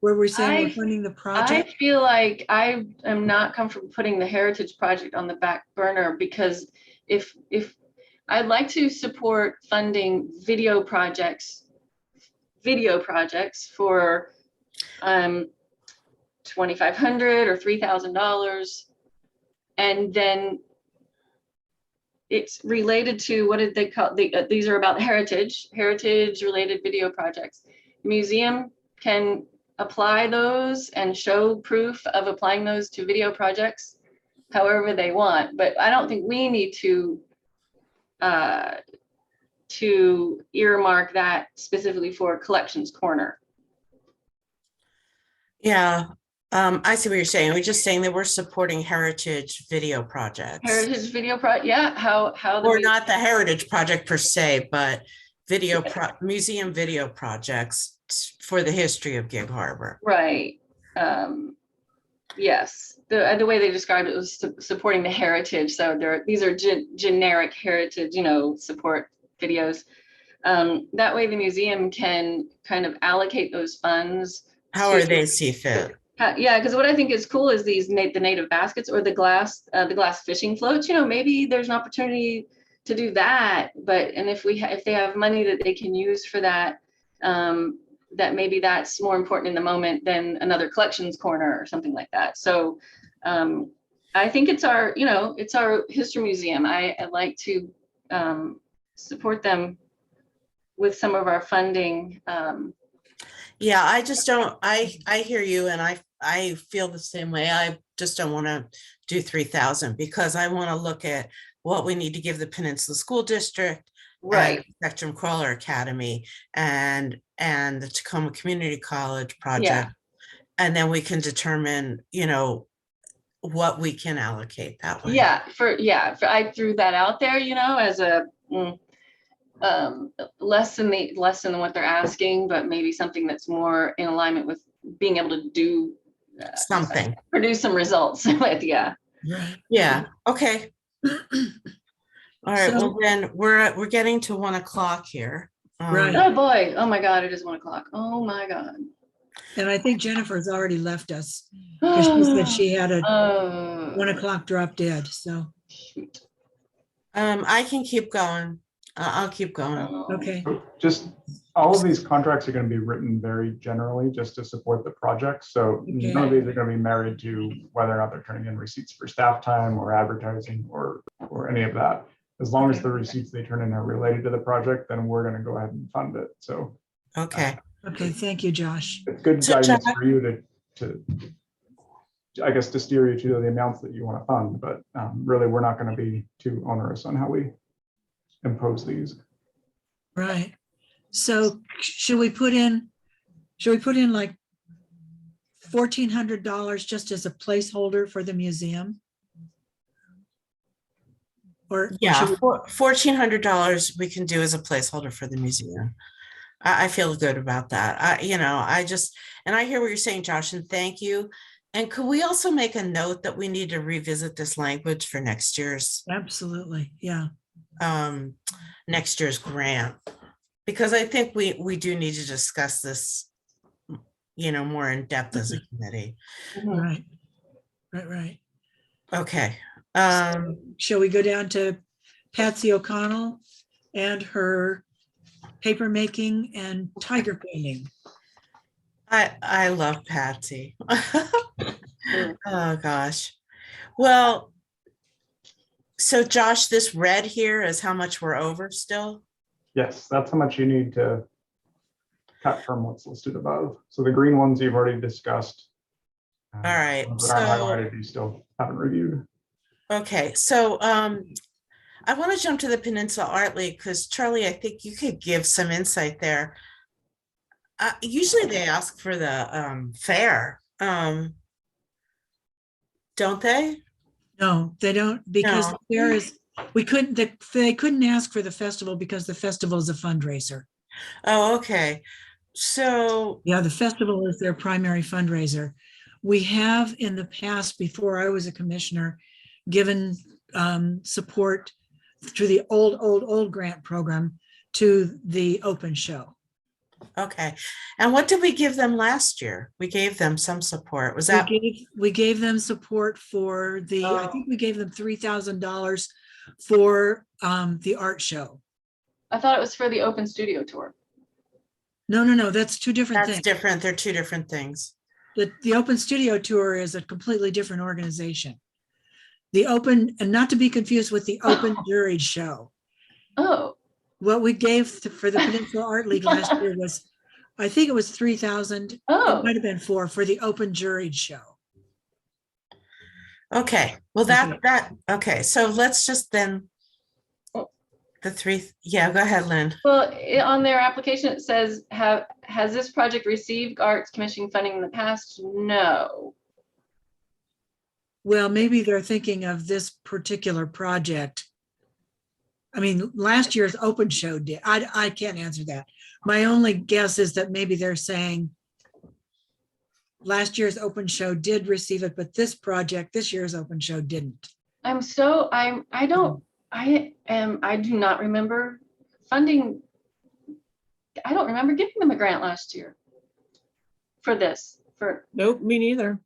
Where we're saying we're funding the project? I feel like I am not comfortable putting the Heritage Project on the back burner, because if I'd like to support funding video projects for $2,500 or $3,000, and then it's related to, what did they call these are about heritage related video projects. The museum can apply those and show proof of applying those to video projects however they want, but I don't think we need to earmark that specifically for Collections Corner. Yeah, I see what you're saying. We're just saying that we're supporting heritage video projects. Heritage video project, yeah. How or not the Heritage Project per se, but museum video projects for the history of Gig Harbor. Right. Yes. The way they described it was supporting the heritage. So these are generic heritage, support videos. That way the museum can kind of allocate those funds. However they see fit. Yeah, because what I think is cool is the native baskets or the glass fishing floats. Maybe there's an opportunity to do that. And if they have money that they can use for that, that maybe that's more important in the moment than another collections corner or something like that. So I think it's our history museum. I like to support them with some of our funding. Yeah, I just don't, I hear you, and I feel the same way. I just don't want to do 3,000 because I want to look at what we need to give the Peninsula School District, right? Spectrum Crawler Academy and the Tacoma Community College project. And then we can determine, what we can allocate that way. I threw that out there, as a less than what they're asking, but maybe something that's more in alignment with being able to do something, produce some results with. Yeah. Okay. All right. Well, then we're getting to 1 o'clock here. Right. Oh boy. Oh my God. It is 1 o'clock. Oh my God. And I think Jennifer's already left us because she said she had a 1 o'clock drop dead. So I can keep going. I'll keep going. Okay. Just all of these contracts are going to be written very generally just to support the project. So none of these are going to be married to whether or not they're turning in receipts for staff time or advertising or any of that. As long as the receipts they turn in are related to the project, then we're going to go ahead and fund it. So okay. Okay, thank you, Josh. It's good guidance for you to I guess, to steer you to the amounts that you want to fund, but really, we're not going to be too onerous on how we impose these. Right. So should we put in like $1,400 just as a placeholder for the museum? Or Yeah, should we- $1,400 we can do as a placeholder for the museum. I feel good about that. And I hear what you're saying, Josh, and thank you. And could we also make a note that we need to revisit this language for next year's Absolutely, yeah. Next year's grant? Because I think we do need to discuss this, more in depth as a committee. Right, right. Okay. Shall we go down to Patsy O'Connell and her paper making and tiger painting? I love Patsy. Oh gosh. Well, so Josh, this red here is how much we're over still? Yes, that's how much you need to cut from what's listed above. So the green ones you've already discussed. All right. Ones that So are highlighted, you still haven't reviewed. okay, so I want to jump to the Peninsula Art League because Charlie, I think you could give some insight there. Usually they ask for the fair, don't they? No, they don't, because No. there is, they couldn't ask for the festival because the festival is a fundraiser. Oh, okay. So yeah, the festival is their primary fundraiser. We have in the past, before I was a commissioner, given support through the old grant program to the open show. okay. And what did we give them last year? We gave them some support. Was that? We gave them support for the, I think we gave them $3,000 for the art show. I thought it was for the open studio tour. No, that's two different That's things. different. They're two different things. The open studio tour is a completely different organization. The open, and not to be confused with the open juried show. Oh. What we gave for the Peninsula Art League last year was, I think it was 3,000. Oh. It might have been 4 for the open juried show. Okay. Well, okay. So let's just then the three. Yeah, go ahead, Lynn. Well, on their application, it says, has this project received Arts Commission funding in the past? No. Well, maybe they're thinking of this particular project. I mean, last year's open show did. I can't answer that. My only guess is that maybe they're saying last year's open show did receive it, but this year's open show didn't. I do not remember funding. I don't remember giving them a grant last year for this. Nope, me neither.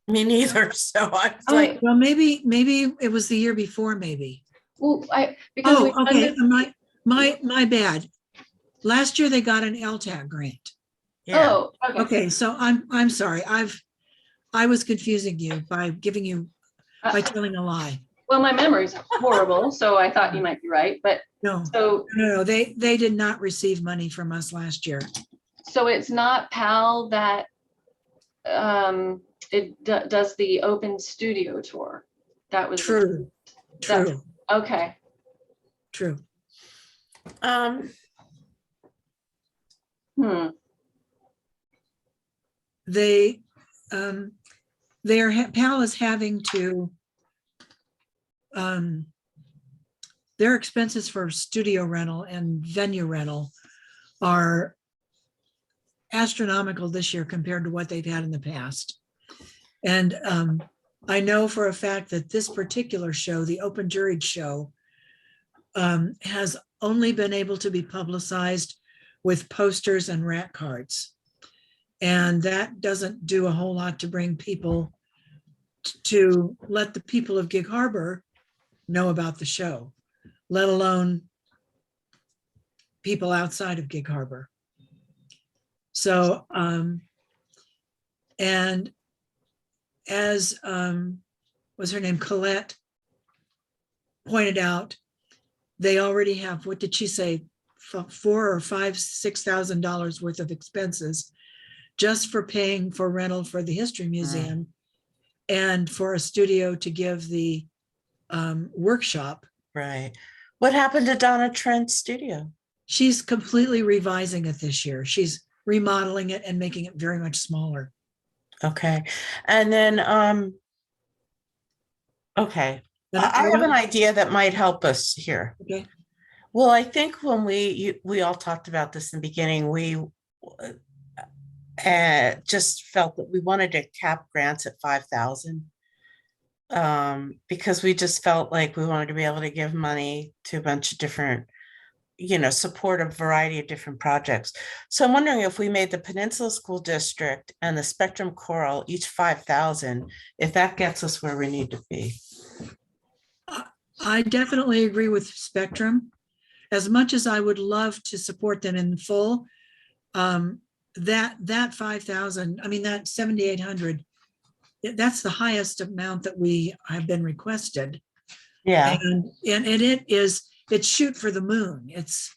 Me neither. So I was like, well, maybe it was the year before, maybe. Well, because okay. My bad. Last year they got an LTAC grant. Yeah. Oh, okay. So I'm sorry. I was confusing you by telling a lie. Well, my memory's horrible, so I thought you might be right, but no. They did not receive money from us last year. So it's not PAL that does the open studio tour. That was true. Okay. True. PAL is having to their expenses for studio rental and venue rental are astronomical this year compared to what they've had in the past. And I know for a fact that this particular show, the open juried show, has only been able to be publicized with posters and rat cards. And that doesn't do a whole lot to bring people to let the people of Gig Harbor know about the show, let alone people outside of Gig Harbor. So, and as was her name, Colette pointed out, they already have, what did she say, $4,000 or $6,000 worth of expenses just for paying for rental for the History Museum and for a studio to give the workshop. Right. What happened to Donna Trent's studio? She's completely revising it this year. She's remodeling it and making it very much smaller. Okay. And then, okay. I have an idea that might help us here. Okay. Well, I think when we all talked about this in the beginning, we just felt that we wanted to cap grants at 5,000 because we just felt like we wanted to be able to give money to a bunch of different, support a variety of different projects. So I'm wondering if we made the Peninsula School District and the Spectrum Choral each 5,000, if that gets us where we need to be. I definitely agree with Spectrum. As much as I would love to support them in full, that 5,000, I mean, that 7,800, that's the highest amount that we have been requested. Yeah. And it's shoot for the moon. It's,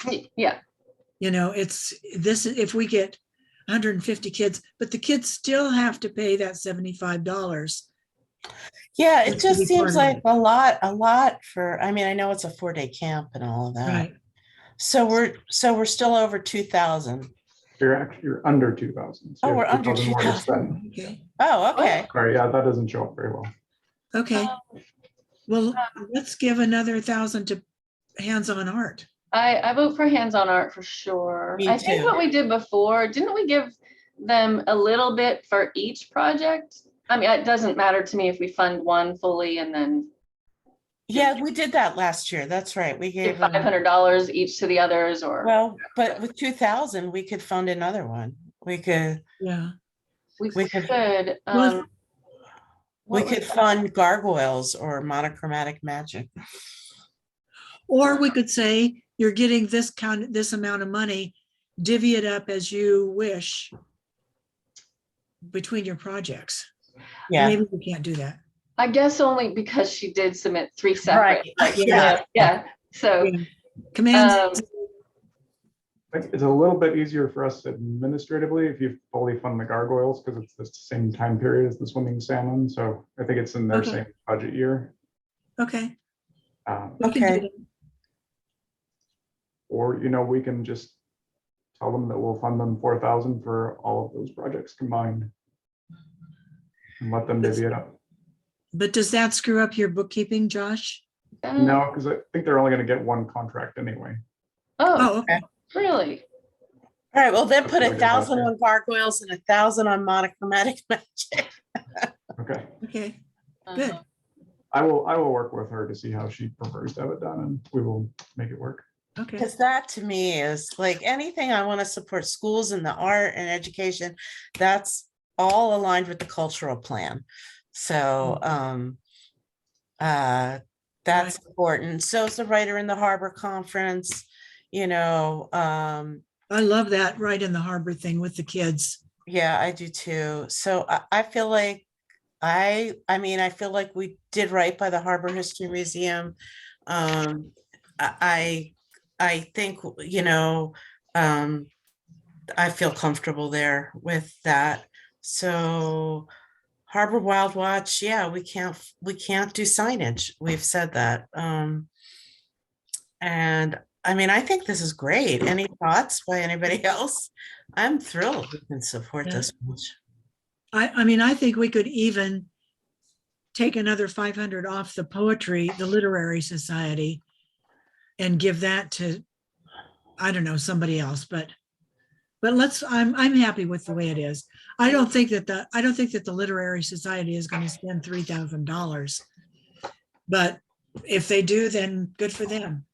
it's this, if we get 150 kids, but the kids still have to pay that $75. Yeah, it just seems like a lot for, I mean, I know it's a 4-day camp and all of that. Right. So we're still over 2,000. You're under 2,000. Oh, we're under 2,000. Okay. Oh, okay. Sorry, yeah, that doesn't show up very well. Okay. Well, let's give another 1,000 to hands-on art. I vote for hands-on art for sure. Me I think too. what we did before, didn't we give them a little bit for each project? I mean, it doesn't matter to me if we fund one fully and then. Yeah, we did that last year. That's right. We gave them $500 each to the others, or. well, but with 2,000, we could fund another one. We could. Yeah. We could. We could fund Gargoyles or Monochromatic Magic. Or we could say, you're getting this amount of money, divvy it up as you wish between your projects. Yeah. Maybe we can't do that. I guess only because she did submit 3 separate. Right. Like, Yeah. yeah. So. Yeah. Commands. It's a little bit easier for us administratively if you fully fund the Gargoyles because it's the same time period as the swimming salmon. So I think it's in their same budget year. Okay. Okay. Or, we can just tell them that we'll fund them 4,000 for all of those projects combined and let them divvy it up. But does that screw up your bookkeeping, Josh? No, because I think they're only going to get one contract anyway. Oh, okay. Really? All right. Well, then put That's 1,000 on Gargoyles and 1,000 on Monochromatic Magic. Okay. Okay. Good. I will work with her to see how she prefers to have it done, and we will make it work. Okay. Because that to me is like anything I want to support schools and the art and education, that's all aligned with the cultural plan. So that's important. So is the Writer in the Harbor Conference, I love that right in the harbor thing with the kids. Yeah, I do too. So I feel like I feel like we did right by the Harbor History Museum. I think, I feel comfortable there with that. So Harbor Wild Watch, yeah, we can't do signage. We've said that. And I mean, I think this is great. Any thoughts by anybody else? I'm thrilled we can support this much. I mean, I think we could even take another 500 off the Literary Society, and give that to, I don't know, somebody else. But I'm happy with the way it is. I don't think that the Literary Society is going to spend $3,000. But if they do, then good for them.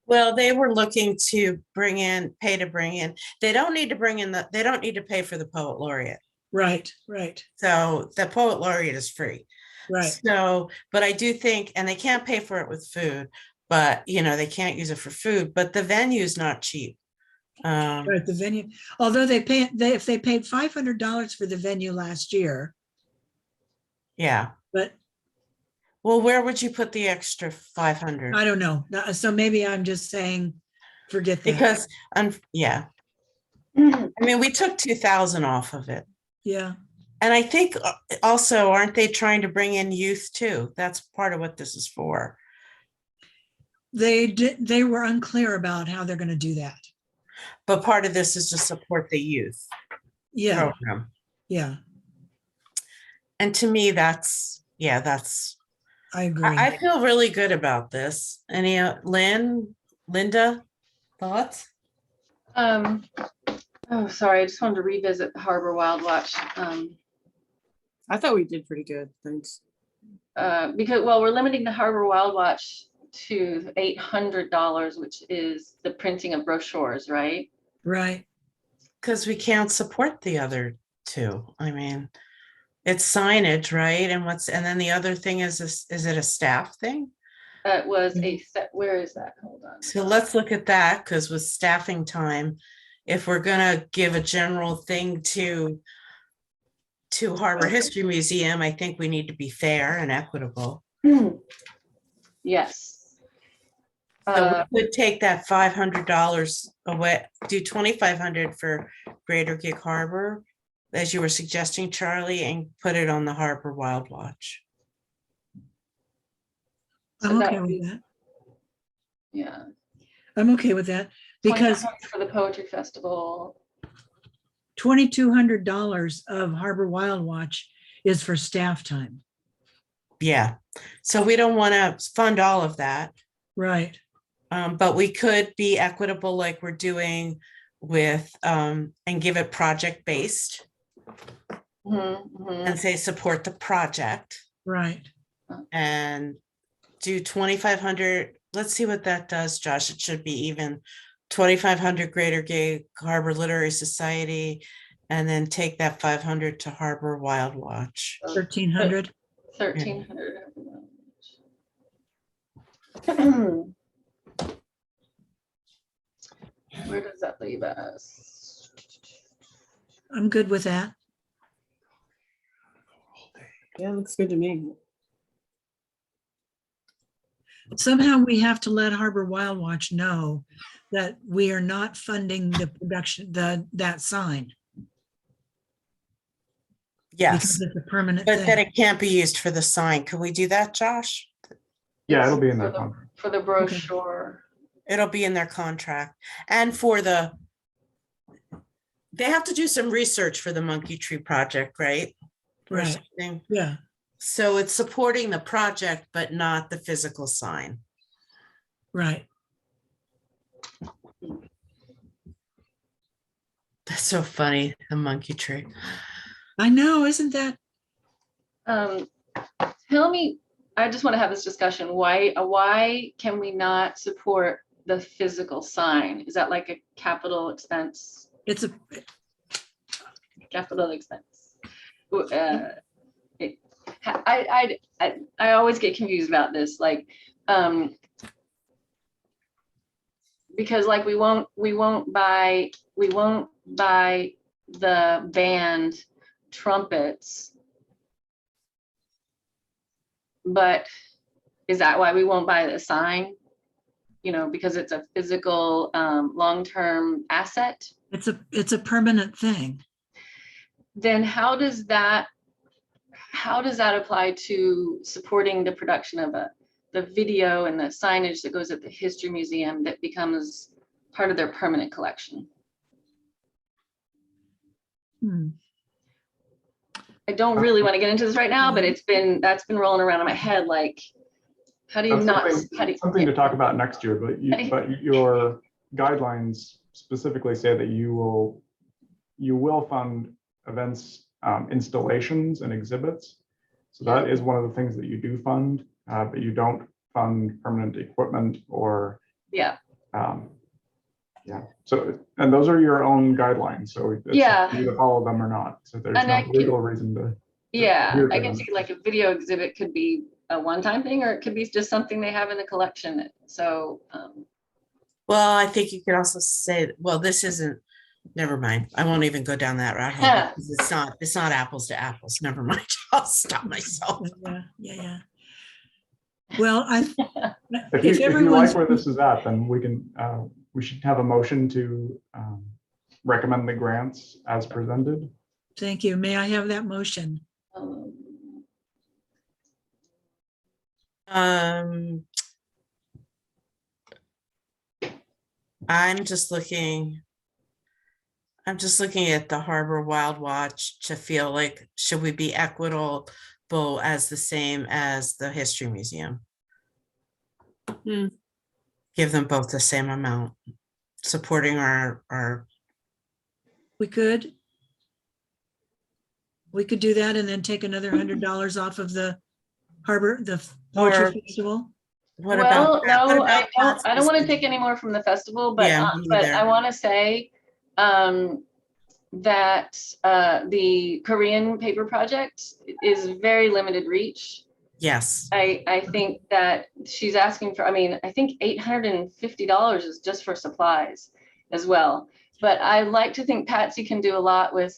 Well, they were looking to pay to bring in. They don't need to pay for the poet laureate. Right. So the poet laureate is free. Right. So, but I do think, and they can't pay for it with food, but they can't use it for food, but the venue is not cheap. Right, the venue, although if they paid $500 for the venue last year. Yeah. But. Well, where would you put the extra 500? I don't know. So maybe I'm just saying, forget that. Because yeah. I mean, we took 2,000 off of it. Yeah. And I think also, aren't they trying to bring in youth too? That's part of what this is for. They were unclear about how they're going to do that. But part of this is to support the youth Yeah, program. yeah, And to me, that's I agree. I feel really good about this. Any Linda, thoughts? Oh, sorry, I just wanted to revisit the Harbor Wild Watch. I thought we did pretty good. Thanks. Because, well, we're limiting the Harbor Wild Watch to $800, which is the printing of brochures, right? Right. Because we can't support the other two. I mean, it's signage, right? And then the other thing is it a staff thing? It was a set, where is that? Hold on. So let's look at that, because with staffing time, if we're gonna give a general thing to Harbor History Museum, I think we need to be fair and equitable. Yes. So we could take that $500 away, do $2,500 for Greater Gig Harbor, as you were suggesting, Charlie, and put it on the Harbor Wild Watch. I'm okay with that. Yeah. I'm okay with that because $2,500 for the Poetry Festival. $2,200 of Harbor Wild Watch is for staff time. Yeah, so we don't want to fund all of that. Right. But we could be equitable like we're doing with, and give it project-based and say support the project. Right. And do 2,500. Let's see what that does, Josh. It should be even 2,500 Greater Gig Harbor Literary Society, and then take that 500 to Harbor Wild Watch. 1,300. 1,300. Where does that leave us? I'm good with that. Yeah, looks good to me. Somehow we have to let Harbor Wild Watch know that we are not funding the production, that sign. Yes, because it's a permanent but thing. that it can't be used for the sign. Can we do that, Josh? Yeah, it'll be in their contract. For the brochure. It'll be in their contract. And they have to do some research for the Monkey Tree Project, right? Or Right. something. Yeah. So it's supporting the project, but not the physical sign. Right. That's so funny, the Monkey Tree. I know, isn't that? Tell me, I just want to have this discussion. Why can we not support the physical sign? Is that like a capital expense? It's a capital expense. I always get confused about this, like, because like we won't buy the band trumpets, but is that why we won't buy the sign? You know, because it's a physical long-term asset. It's a permanent thing. Then how does that apply to supporting the production of the video and the signage that goes at the History Museum that becomes part of their permanent collection? I don't really want to get into this right now, but that's been rolling around in my head. Like, how do you something to talk about next year, but your guidelines specifically say that you will fund events, installations and exhibits. So that is one of the things that you do fund, but you don't fund permanent equipment or So, and those are your own guidelines. So it's up to you to follow them or not. So there's no legal reason to. I can see like a video exhibit could be a one-time thing, or it could be just something they have in the collection. So, well, I think you could also say, well, this isn't. Never mind. I won't even go down that rabbit hole because it's not apples to apples. Never mind. I'll stop myself. Yeah. Well, if you like where this is at, then we should have a motion to recommend the grants as presented. Thank you. May I have that motion? I'm just looking at the Harbor Wild Watch to feel like, should we be equitable as the same as the History Museum? Give them both the same amount, supporting our. We could do that and then take another $100 off of the Poetry Festival. What Well, about? no, what about I don't want to take any more from the festival, but, Yeah, me but neither. I want to say that the Korean paper project is very limited reach. Yes. I think that she's asking for, I mean, I think $850 is just for supplies as well. But I like to think Patsy can do a lot with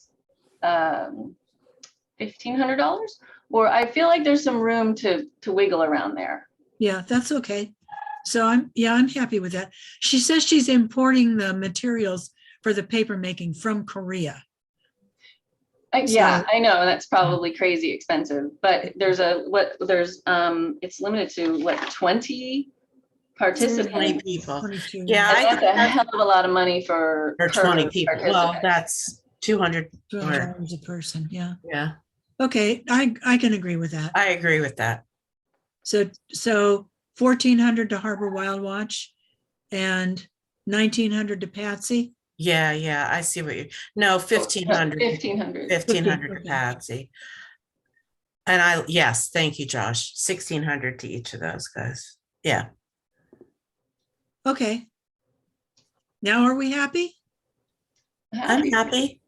$1,500, or I feel like there's some room to wiggle around there. Yeah, that's okay. So I'm happy with that. She says she's importing the materials for the paper making from Korea. Yeah, I know that's probably crazy expensive, but there's it's limited to what, 20 participants? 20 people. 22. Yeah, And that's a hell of a lot of money for 20 people. Well, participant. that's $200. $200 a person. Yeah. Yeah, Okay, I can agree with that. I agree with that. So $1,400 to Harbor Wild Watch and $1,900 to Patsy. Yeah, I see what you, no, 1,500. 1,500. 1,500 to Okay. Patsy. And yes, thank you, Josh. 1,600 to each of those guys. Yeah. Okay. Now are we happy? I'm happy.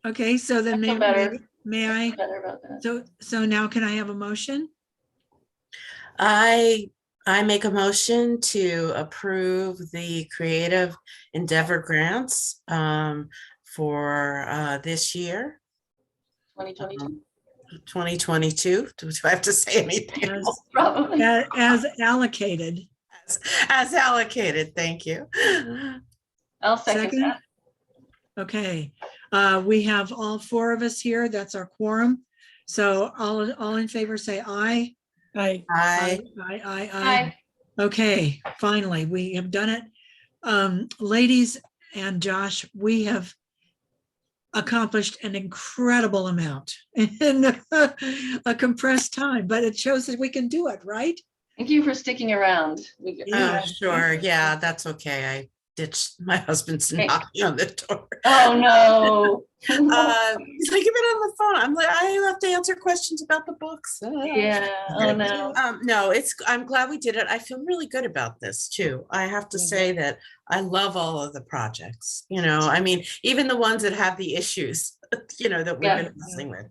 Okay, so then I feel better. may I? Better about that. So now can I have a motion? I make a motion to approve the creative endeavor grants for this year, 2022. 2022. Do I have to say anything else? Probably. As allocated. As allocated, thank you. I'll second that. Okay, we have all four of us here. That's our quorum. So all in favor say aye. Aye. Aye. Aye. Okay, finally, we have done it. Ladies and Josh, we have accomplished an incredible amount in a compressed time, but it shows that we can do it, right? Thank you for sticking around. Oh, sure. Yeah, that's okay. I ditched my husband's knocking on the door. Oh, no. He's like, you've been on the phone. I'm like, I have to answer questions about the books. Yeah. Oh, no. No, I'm glad we did it. I feel really good about this too. I have to say that I love all of the projects, I mean, even the ones that have the issues, that we've been wrestling with.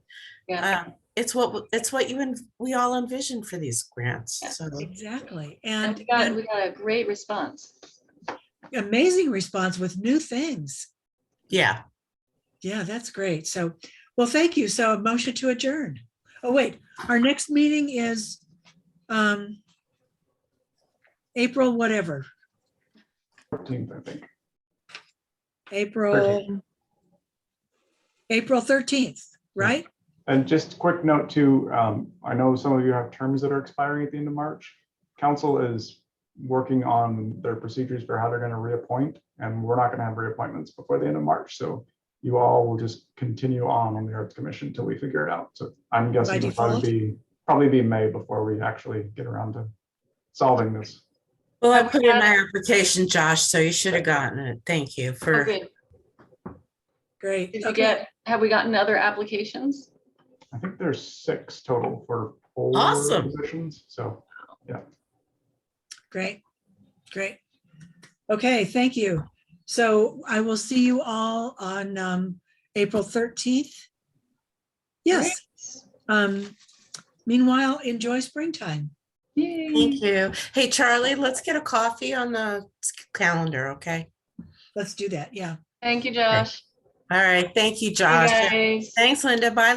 Yeah. It's what we all envisioned for these grants. So Exactly. And we got a great response. Amazing response with new things. Yeah. Yeah, that's great. So, well, thank you. So a motion to adjourn. Oh, wait, our next meeting is April, whatever. 14th, I think. April 13th, right? And just a quick note too, I know some of you have terms that are expiring at the end of March. Council is working on their procedures for how they're going to reappoint, and we're not going to have reappointments before the end of March. So you all will just continue on the Arts Commission until we figure it out. So I'm guessing it'll probably be May before we actually get around to solving this. Well, I put in my application, Josh, so you should have gotten it. Thank you for. Okay. Great. Have we gotten other applications? I think there's 6 total for 4 Awesome. positions. So, yeah. Great. Okay, thank you. So I will see you all on April 13th. Yes. Meanwhile, enjoy springtime. Yay. Thank you. Hey, Charlie, let's get a coffee on the calendar, okay? Let's do that. Yeah. Thank you, Josh. All right. Thank you, Josh. Hey, guys. Thanks, Linda. Bye.